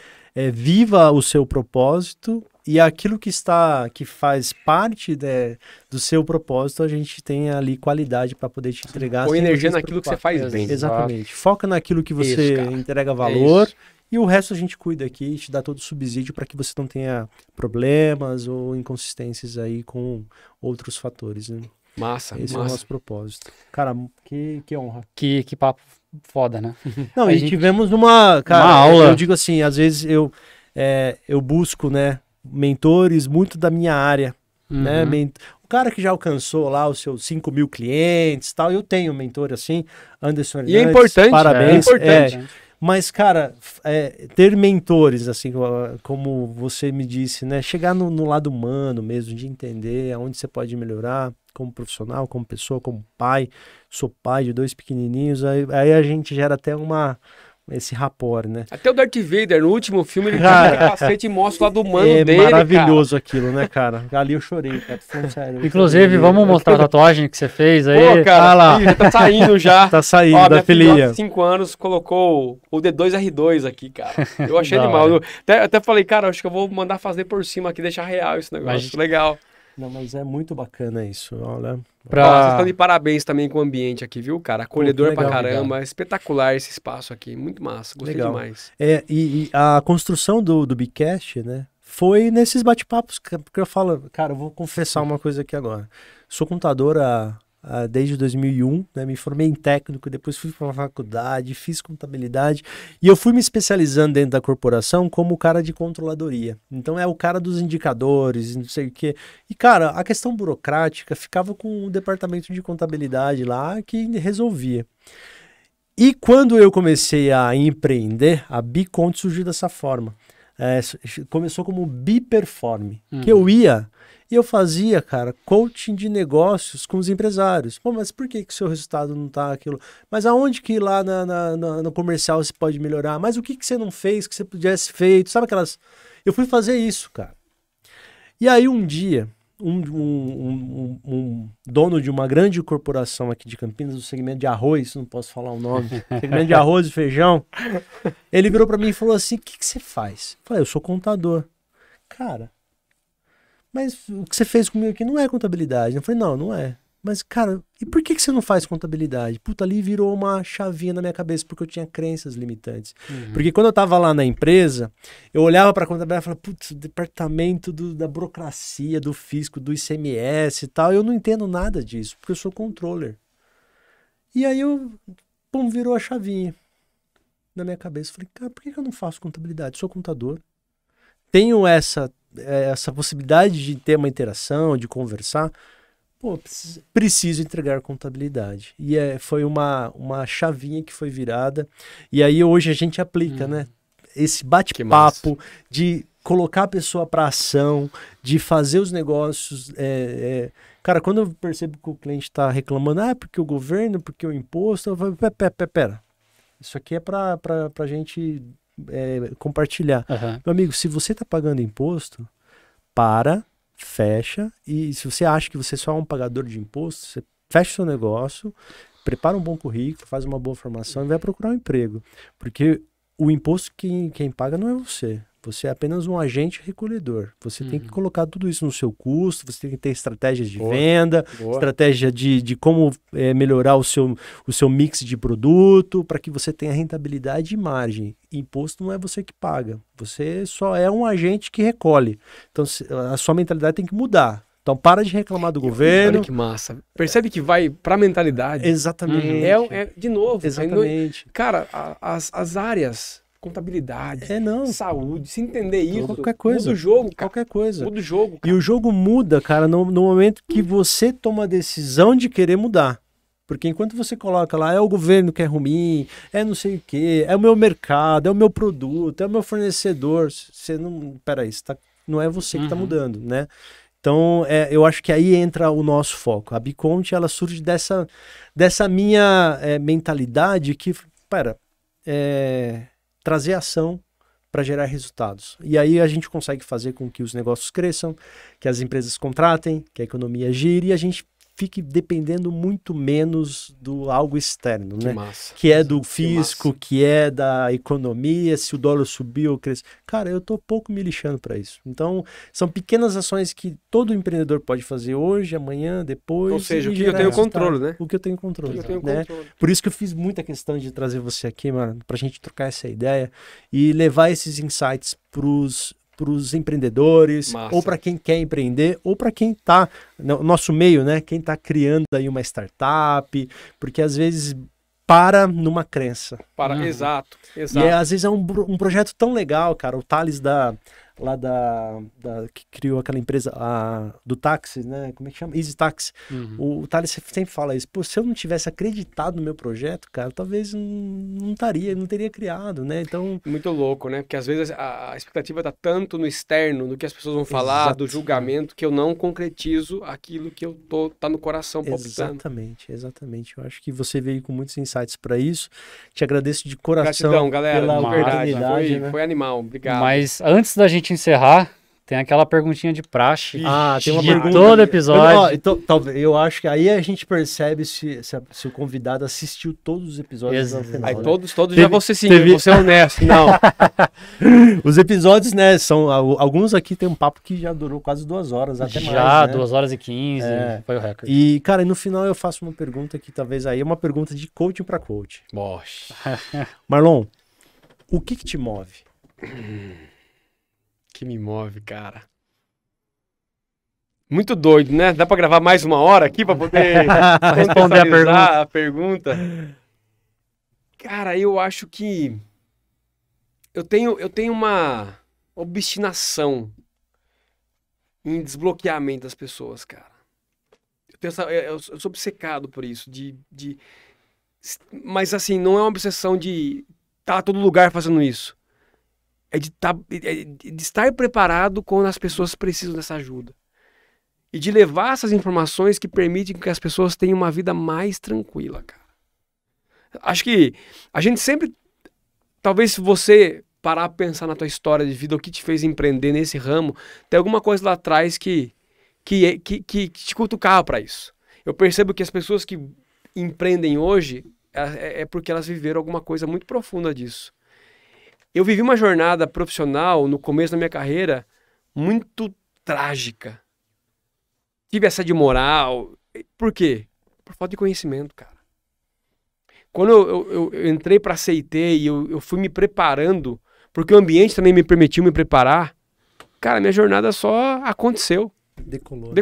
viva o seu propósito e aquilo que faz parte do seu propósito, a gente tem ali qualidade para poder te entregar. Põe energia naquilo que você faz bem. Exatamente. Foca naquilo que você entrega valor e o resto a gente cuida aqui e te dá todo o subsídio para que você não tenha problemas ou inconsistências aí com outros fatores, né? Massa, Esse é o nosso propósito. Cara, que honra. Que papo foda, né? Não, e tivemos uma aula. Eu digo assim, às vezes eu busco, né, mentores muito da minha área, né? O cara que já alcançou lá os seus 5.000 clientes e tal, eu tenho um mentor assim, Anderson Hernandes, e é importante, parabéns. É importante. Mas, cara, ter mentores, assim, como você me disse, né? Chegar no lado humano mesmo, de entender aonde você pode melhorar como profissional, como pessoa, como pai. Sou pai de 2 pequenininhos, aí a gente gera até esse rapport, né? Até o Darth Vader, no último filme, ele tira capacete e mostra o lado humano dele, maravilhoso, cara. Aquilo, né, cara? Ali eu chorei, cara. Sério, inclusive, vamos mostrar a tatuagem que você fez aí. Pô, cara, lá. Já tá saindo já. Tá saindo da filhinha. 5 anos, colocou o D2R2 aqui, cara. Eu achei animal. Até falei, cara, acho que eu vou mandar fazer por cima aqui, deixar real esse negócio. Legal. Não, mas é muito bacana isso, olha. Vocês estão de parabéns também com o ambiente aqui, viu, cara? Acolhedor pra caramba, espetacular esse espaço aqui, muito massa, gostei demais. E a construção do Bicast, né, foi nesses bate-papos, porque eu falo, cara, eu vou confessar uma coisa aqui agora. Sou contador há desde 2001, né? Me formei em técnico, depois fui para a faculdade, fiz contabilidade e eu fui me especializando dentro da corporação como cara de controladoria. Então é o cara dos indicadores, não sei o quê. E cara, a questão burocrática ficava com o departamento de contabilidade lá que resolvia. E quando eu comecei a empreender, a Bicont surgiu dessa forma. Começou como Biperform, que eu ia e eu fazia, cara, coaching de negócios com os empresários. Pô, mas por que o seu resultado não tá aquilo? Mas aonde que lá no comercial você pode melhorar? Mas o que você não fez que você pudesse feito? Sabe aquelas... Eu fui fazer isso, cara. E aí um dia, um dono de uma grande corporação aqui de Campinas, do segmento de arroz, não posso falar o nome, segmento de arroz e feijão, ele virou para mim e falou assim, o que você faz? Eu falei, eu sou contador. Cara, mas o que você fez comigo aqui não é contabilidade. Eu falei, não é. Mas, cara, e por que você não faz contabilidade? Puta, ali virou uma chavinha na minha cabeça, porque eu tinha crenças limitantes. Porque quando eu tava lá na empresa, eu olhava pra contabilidade e falava, putz, o departamento da burocracia, do fisco, do ICMS e tal, eu não entendo nada disso, porque eu sou controller. E aí virou a chavinha na minha cabeça. Falei, cara, por que eu não faço contabilidade? Sou contador. Tenho essa possibilidade de ter uma interação, de conversar. Pô, preciso entregar contabilidade. E foi uma chavinha que foi virada. E aí hoje a gente aplica, né? Esse bate-papo de colocar a pessoa para ação, de fazer os negócios. Cara, quando eu percebo que o cliente está reclamando, porque o governo, porque o imposto, eu falo, pera. Isso aqui é para a gente compartilhar. Meu amigo, se você está pagando imposto, fecha, e se você acha que você só é um pagador de imposto, você fecha o seu negócio, prepara um bom currículo, faz uma boa formação e vai procurar um emprego. Porque o imposto quem paga não é você. Você é apenas um agente recolhedor. Você tem que colocar tudo isso no seu custo, você tem que ter estratégias de venda, estratégia de como melhorar o seu mix de produto, para que você tenha rentabilidade e margem. Imposto não é você que paga, você só é um agente que recolhe. Então a sua mentalidade tem que mudar. Então para de reclamar do governo. Olha que massa. Percebe que vai para a mentalidade. Exatamente. De novo. Exatamente. Cara, as áreas... contabilidade, saúde, se entender isso, qualquer coisa, muda o jogo, cara. Qualquer coisa. Muda o jogo, cara. E o jogo muda, cara, no momento que você toma a decisão de querer mudar. Porque enquanto você coloca lá, é o governo que é ruim, é não sei o quê, é o meu mercado, é o meu produto, é o meu fornecedor, você não... Peraí, não é você que está mudando, né? Então, eu acho que aí entra o nosso foco. A Bicont, ela surge dessa minha mentalidade que, trazer ação para gerar resultados. E aí a gente consegue fazer com que os negócios cresçam, que as empresas contratem, que a economia gire e a gente fique dependendo muito menos do algo externo, né? Massa. Que é do fisco, que é da economia, se o dólar subiu ou cresceu. Cara, eu tô pouco me lixando para isso. Então, são pequenas ações que todo empreendedor pode fazer hoje, amanhã, depois. Ou seja, o que eu tenho controle, né? O que eu tenho controle. Por isso que eu fiz muita questão de trazer você aqui, mano, pra gente trocar essa ideia e levar esses insights para os empreendedores, ou para quem quer empreender, ou para quem está no nosso meio, né? Quem está criando aí uma startup, porque às vezes para numa crença. Exato. E às vezes é um projeto tão legal, cara. O Thales que criou aquela empresa do táxi, né? Como é que chama? Easy Taxi. O Thales sempre fala isso. Pô, se eu não tivesse acreditado no meu projeto, cara, talvez não teria criado, né? Então... Muito louco, né? Porque às vezes a expectativa tá tanto no externo, do que as pessoas vão falar, do julgamento, que eu não concretizo aquilo que tá no coração palpitando. Exatamente. Eu acho que você veio com muitos insights para isso. Te agradeço de coração. Gratidão, galera. Pela verdade. Né? Foi animal. Obrigado. Mas antes da gente encerrar, tem aquela perguntinha de praxe. Tem uma de pergunta todo episódio. Eu acho que aí a gente percebe se o convidado assistiu todos os episódios ao final. Aí todos já vou ser vou ser honesto. Não. Os episódios, né, são alguns aqui tem um papo que já durou quase 2 horas, até mais. Já, 2h15, foi o recorde. E, cara, no final eu faço uma pergunta que talvez aí é uma pergunta de coaching para coach. Bosh. Marlon, o que te move? Que me move, cara. Muito doido, né? Dá pra gravar mais 1 hora aqui pra poder responder a pergunta? Cara, eu acho que eu tenho uma obstinação em desbloqueamento das pessoas, cara. Eu sou obcecado por isso, mas assim, não é uma obsessão de estar a todo lugar fazendo isso. É de estar preparado quando as pessoas precisam dessa ajuda. E de levar essas informações que permitem que as pessoas tenham uma vida mais tranquila, cara. Acho que a gente sempre... Talvez se você parar pra pensar na tua história de vida, o que te fez empreender nesse ramo, tem alguma coisa lá atrás que te cutucava para isso. Eu percebo que as pessoas que empreendem hoje é porque elas viveram alguma coisa muito profunda disso. Eu vivi uma jornada profissional no começo da minha carreira muito trágica. Tive assédio moral. Por quê? Por falta de conhecimento, cara. Quando eu entrei para a CIT e eu fui me preparando, porque o ambiente também me permitiu me preparar, cara, minha jornada só aconteceu. Decolou.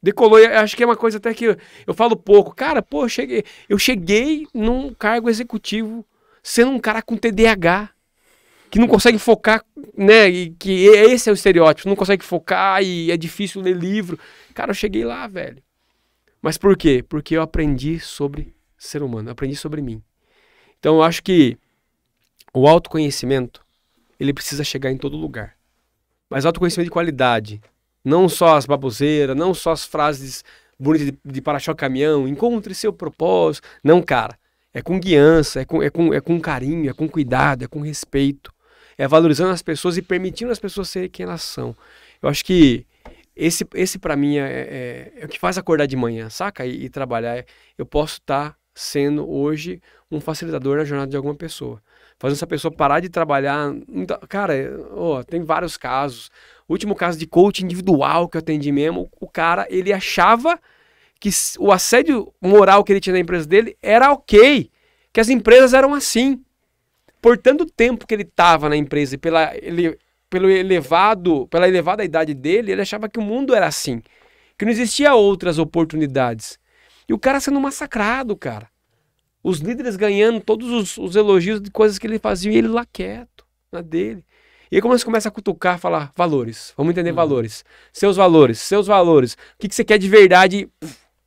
Eu acho que é uma coisa até que eu falo pouco. Cara, pô, eu cheguei num cargo executivo sendo um cara com TDAH, que não consegue focar, né? E que esse é o estereótipo, não consegue focar e é difícil ler livro. Cara, eu cheguei lá, velho. Mas por quê? Porque eu aprendi sobre ser humano, eu aprendi sobre mim. Então eu acho que o autoconhecimento, ele precisa chegar em todo lugar. Mas autoconhecimento de qualidade. Não só as baboseiras, não só as frases bonitas de para-choque caminhão, encontre seu propósito. Não, cara. É com guiança, é com carinho, é com cuidado, é com respeito. É valorizando as pessoas e permitindo as pessoas serem quem elas são. Eu acho que esse para mim é o que faz acordar de manhã, saca? E trabalhar. Eu posso estar sendo hoje um facilitador na jornada de alguma pessoa. Fazendo essa pessoa parar de trabalhar. Cara, tem vários casos. O último caso de coach individual que eu atendi mesmo, o cara, ele achava que o assédio moral que ele tinha na empresa dele era ok, que as empresas eram assim. Por tanto tempo que ele estava na empresa e pela elevada idade dele, ele achava que o mundo era assim, que não existia outras oportunidades. E o cara sendo massacrado, cara. Os líderes ganhando todos os elogios de coisas que ele fazia e ele lá quieto, na dele. E aí quando você começa a cutucar, falar valores, vamos entender valores. Seus valores. O que você quer de verdade?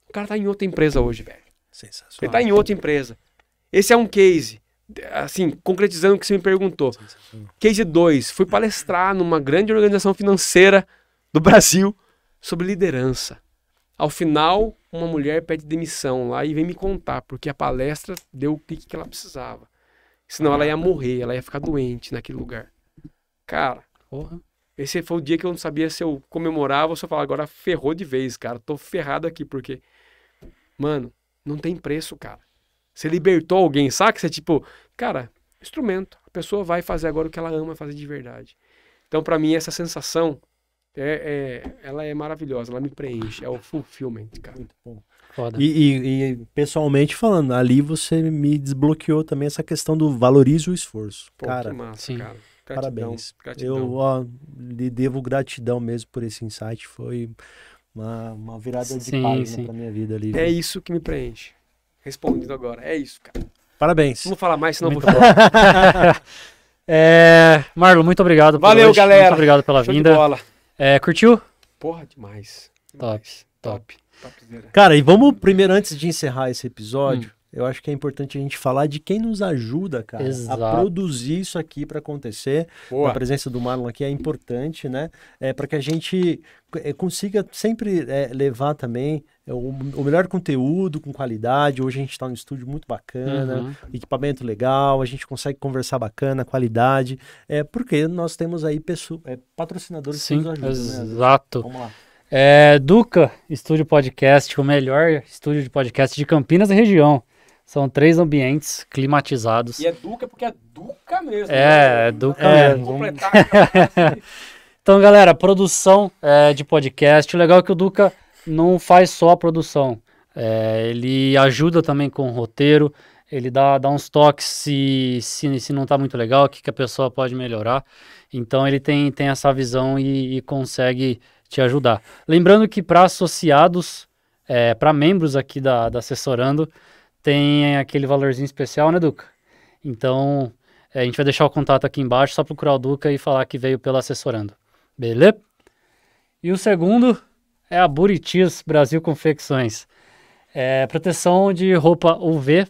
O cara tá em outra empresa hoje, velho. Sensacional. Ele tá em outra empresa. Esse é um case, assim, concretizando o que você me perguntou. Case 2, fui palestrar numa grande organização financeira do Brasil sobre liderança. Ao final, uma mulher pede demissão lá e vem me contar, porque a palestra deu o clique que ela precisava. Senão ela ia morrer, ela ia ficar doente naquele lugar. Cara, esse foi o dia que eu não sabia se eu comemorava ou se eu falava, agora ferrou de vez, cara. Tô ferrado aqui, porque, mano, não tem preço, cara. Você libertou alguém, saca? Você tipo, cara, instrumento. A pessoa vai fazer agora o que ela ama fazer de verdade. Então, pra mim, essa sensação, ela é maravilhosa, ela me preenche. É o fulfillment, cara. Muito bom. Foda. E pessoalmente falando, ali você me desbloqueou também essa questão do valorize o esforço. Pô, cara, que massa, sim. cara. Parabéns. Gratidão. Eu lhe devo gratidão mesmo por esse insight. Foi uma virada de página pra minha vida ali. É isso que me preenche. Respondendo agora. É isso, cara. Parabéns. Não vou falar mais, senão Muito eu vou chorar. Marlon, muito obrigado. Valeu, hoje. galera. Muito obrigado pela Show vinda. De bola. Curtiu? Porra, demais. Top. Cara, e vamos primeiro, antes de encerrar esse episódio, eu acho que é importante a gente falar de quem nos ajuda, cara, a produzir isso aqui para acontecer. Boa. A presença do Marlon aqui é importante, né? Para que a gente consiga sempre levar também o melhor conteúdo com qualidade. Hoje a gente está num estúdio muito bacana, equipamento legal, a gente consegue conversar bacana, qualidade. Porque nós temos aí patrocinadores que nos ajudam. Exato. Né? Vamos lá. Duca Estúdio Podcast, o melhor estúdio de podcast de Campinas e região. São 3 ambientes climatizados. E é Duca porque é Duca mesmo. É Duca mesmo. Completar. Então, galera, produção de podcast. O legal é que o Duca não faz só a produção. Ele ajuda também com o roteiro. Ele dá uns toques se não tá muito legal, o que a pessoa pode melhorar. Então, ele tem essa visão e consegue te ajudar. Lembrando que para associados, para membros aqui da Assessorando, tem aquele valorzinho especial, né, Duca? Então, a gente vai deixar o contato aqui embaixo, só procurar o Duca e falar que veio pela Assessorando. Beleza? E o segundo é a Buritis Brasil Confecções. Proteção de roupa UV.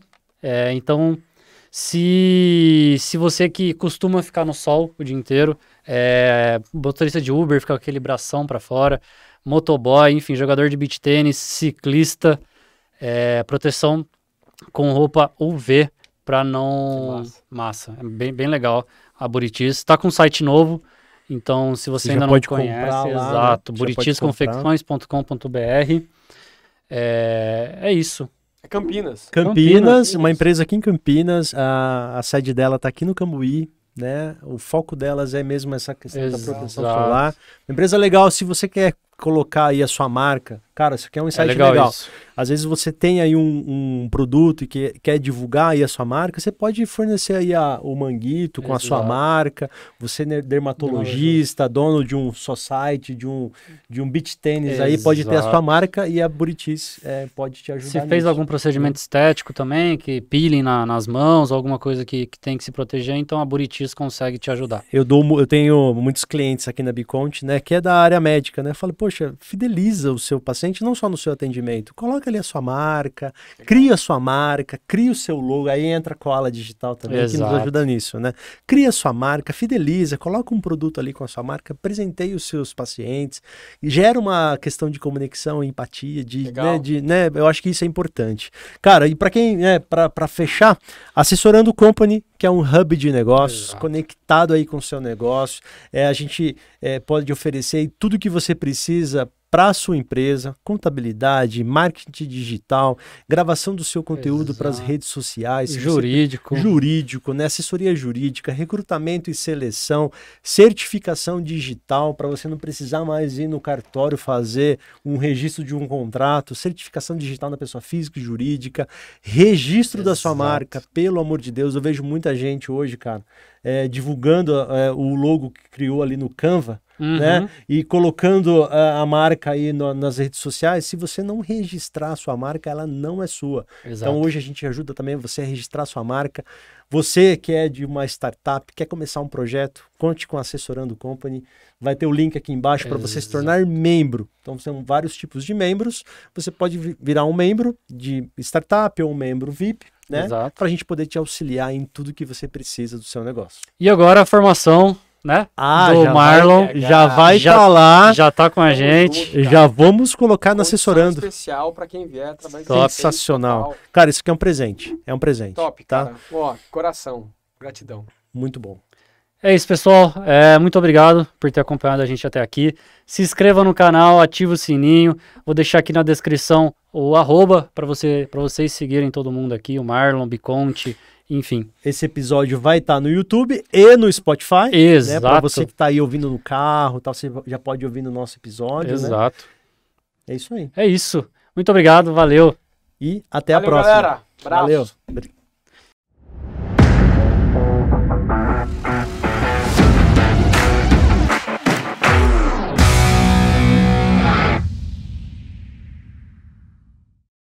Então, se você que costuma ficar no sol o dia inteiro, motorista de Uber, fica com aquele bração para fora, motoboy, enfim, jogador de beach tênis, ciclista, proteção com roupa UV para não... Massa. É bem legal. A Buritis está com um site novo, então se você ainda não conhece, exato, né? buritisconfecções.com.br. É isso. Campinas, uma empresa aqui em Campinas, a sede dela está aqui no Cambuí, né? O foco delas é mesmo essa questão da proteção solar. Uma empresa legal, se você quer colocar aí a sua marca, cara, isso aqui é um insight legal. Às vezes você tem aí um produto e quer divulgar aí a sua marca, você pode fornecer aí o manguito com a sua marca, você é dermatologista, dono de um society, de um beach tênis, aí pode ter a sua marca e a Buritis pode te ajudar. Se fez algum procedimento estético também, que peeling nas mãos, alguma coisa que tem que se proteger, então a Buritis consegue te ajudar. Eu tenho muitos clientes aqui na Bicont, né, que é da área médica, né, eu falo, poxa, fideliza o seu paciente não só no seu atendimento, coloca ali a sua marca, cria a sua marca, cria o seu logo, aí entra a Koala Digital também, que nos ajuda nisso, né? Cria a sua marca, fideliza, coloca um produto ali com a sua marca, presenteie os seus pacientes, e gera uma questão de conexão, empatia, né, eu acho que isso é importante. Cara, e para quem, né, para fechar, Assessorando Company, que é um hub de negócios, conectado aí com o seu negócio, a gente pode oferecer aí tudo que você precisa para a sua empresa, contabilidade, marketing digital, gravação do seu conteúdo para as redes sociais, jurídico, né? Assessoria jurídica, recrutamento e seleção, certificação digital para você não precisar mais ir no cartório fazer um registro de um contrato, certificação digital na pessoa física e jurídica, registro da sua marca, pelo amor de Deus, eu vejo muita gente hoje, cara, divulgando o logo que criou ali no Canva, né? E colocando a marca aí nas redes sociais. Se você não registrar a sua marca, ela não é sua. Então hoje a gente ajuda também você a registrar a sua marca. Você que é de uma startup, quer começar um projeto, conte com a Assessorando Company. Vai ter o link aqui embaixo para você se tornar membro. Então são vários tipos de membros. Você pode virar um membro de startup ou um membro VIP, né? Para a gente poder te auxiliar em tudo que você precisa do seu negócio. E agora a formação, né? Do Marlon já vai estar lá, já tá com a gente, já vamos colocar no Assessorando. Especial para quem vier através do sensacional. Cara, isso aqui é um presente, Top, tá? Cara. Ó, coração, gratidão. Muito bom. É isso, pessoal. Muito obrigado por ter acompanhado a gente até aqui. Se inscreva no canal, ative o sininho. Vou deixar aqui na descrição o @, para vocês seguirem todo mundo aqui, o Marlon, Biconte, enfim. Esse episódio vai estar no YouTube e no Spotify. Exato. Né? Para você que está aí ouvindo no carro, tal, você já pode ouvir no nosso episódio. Exato. Né? É isso aí. É isso. Muito obrigado, valeu. E até a próxima. Galera. Abraço. Valeu.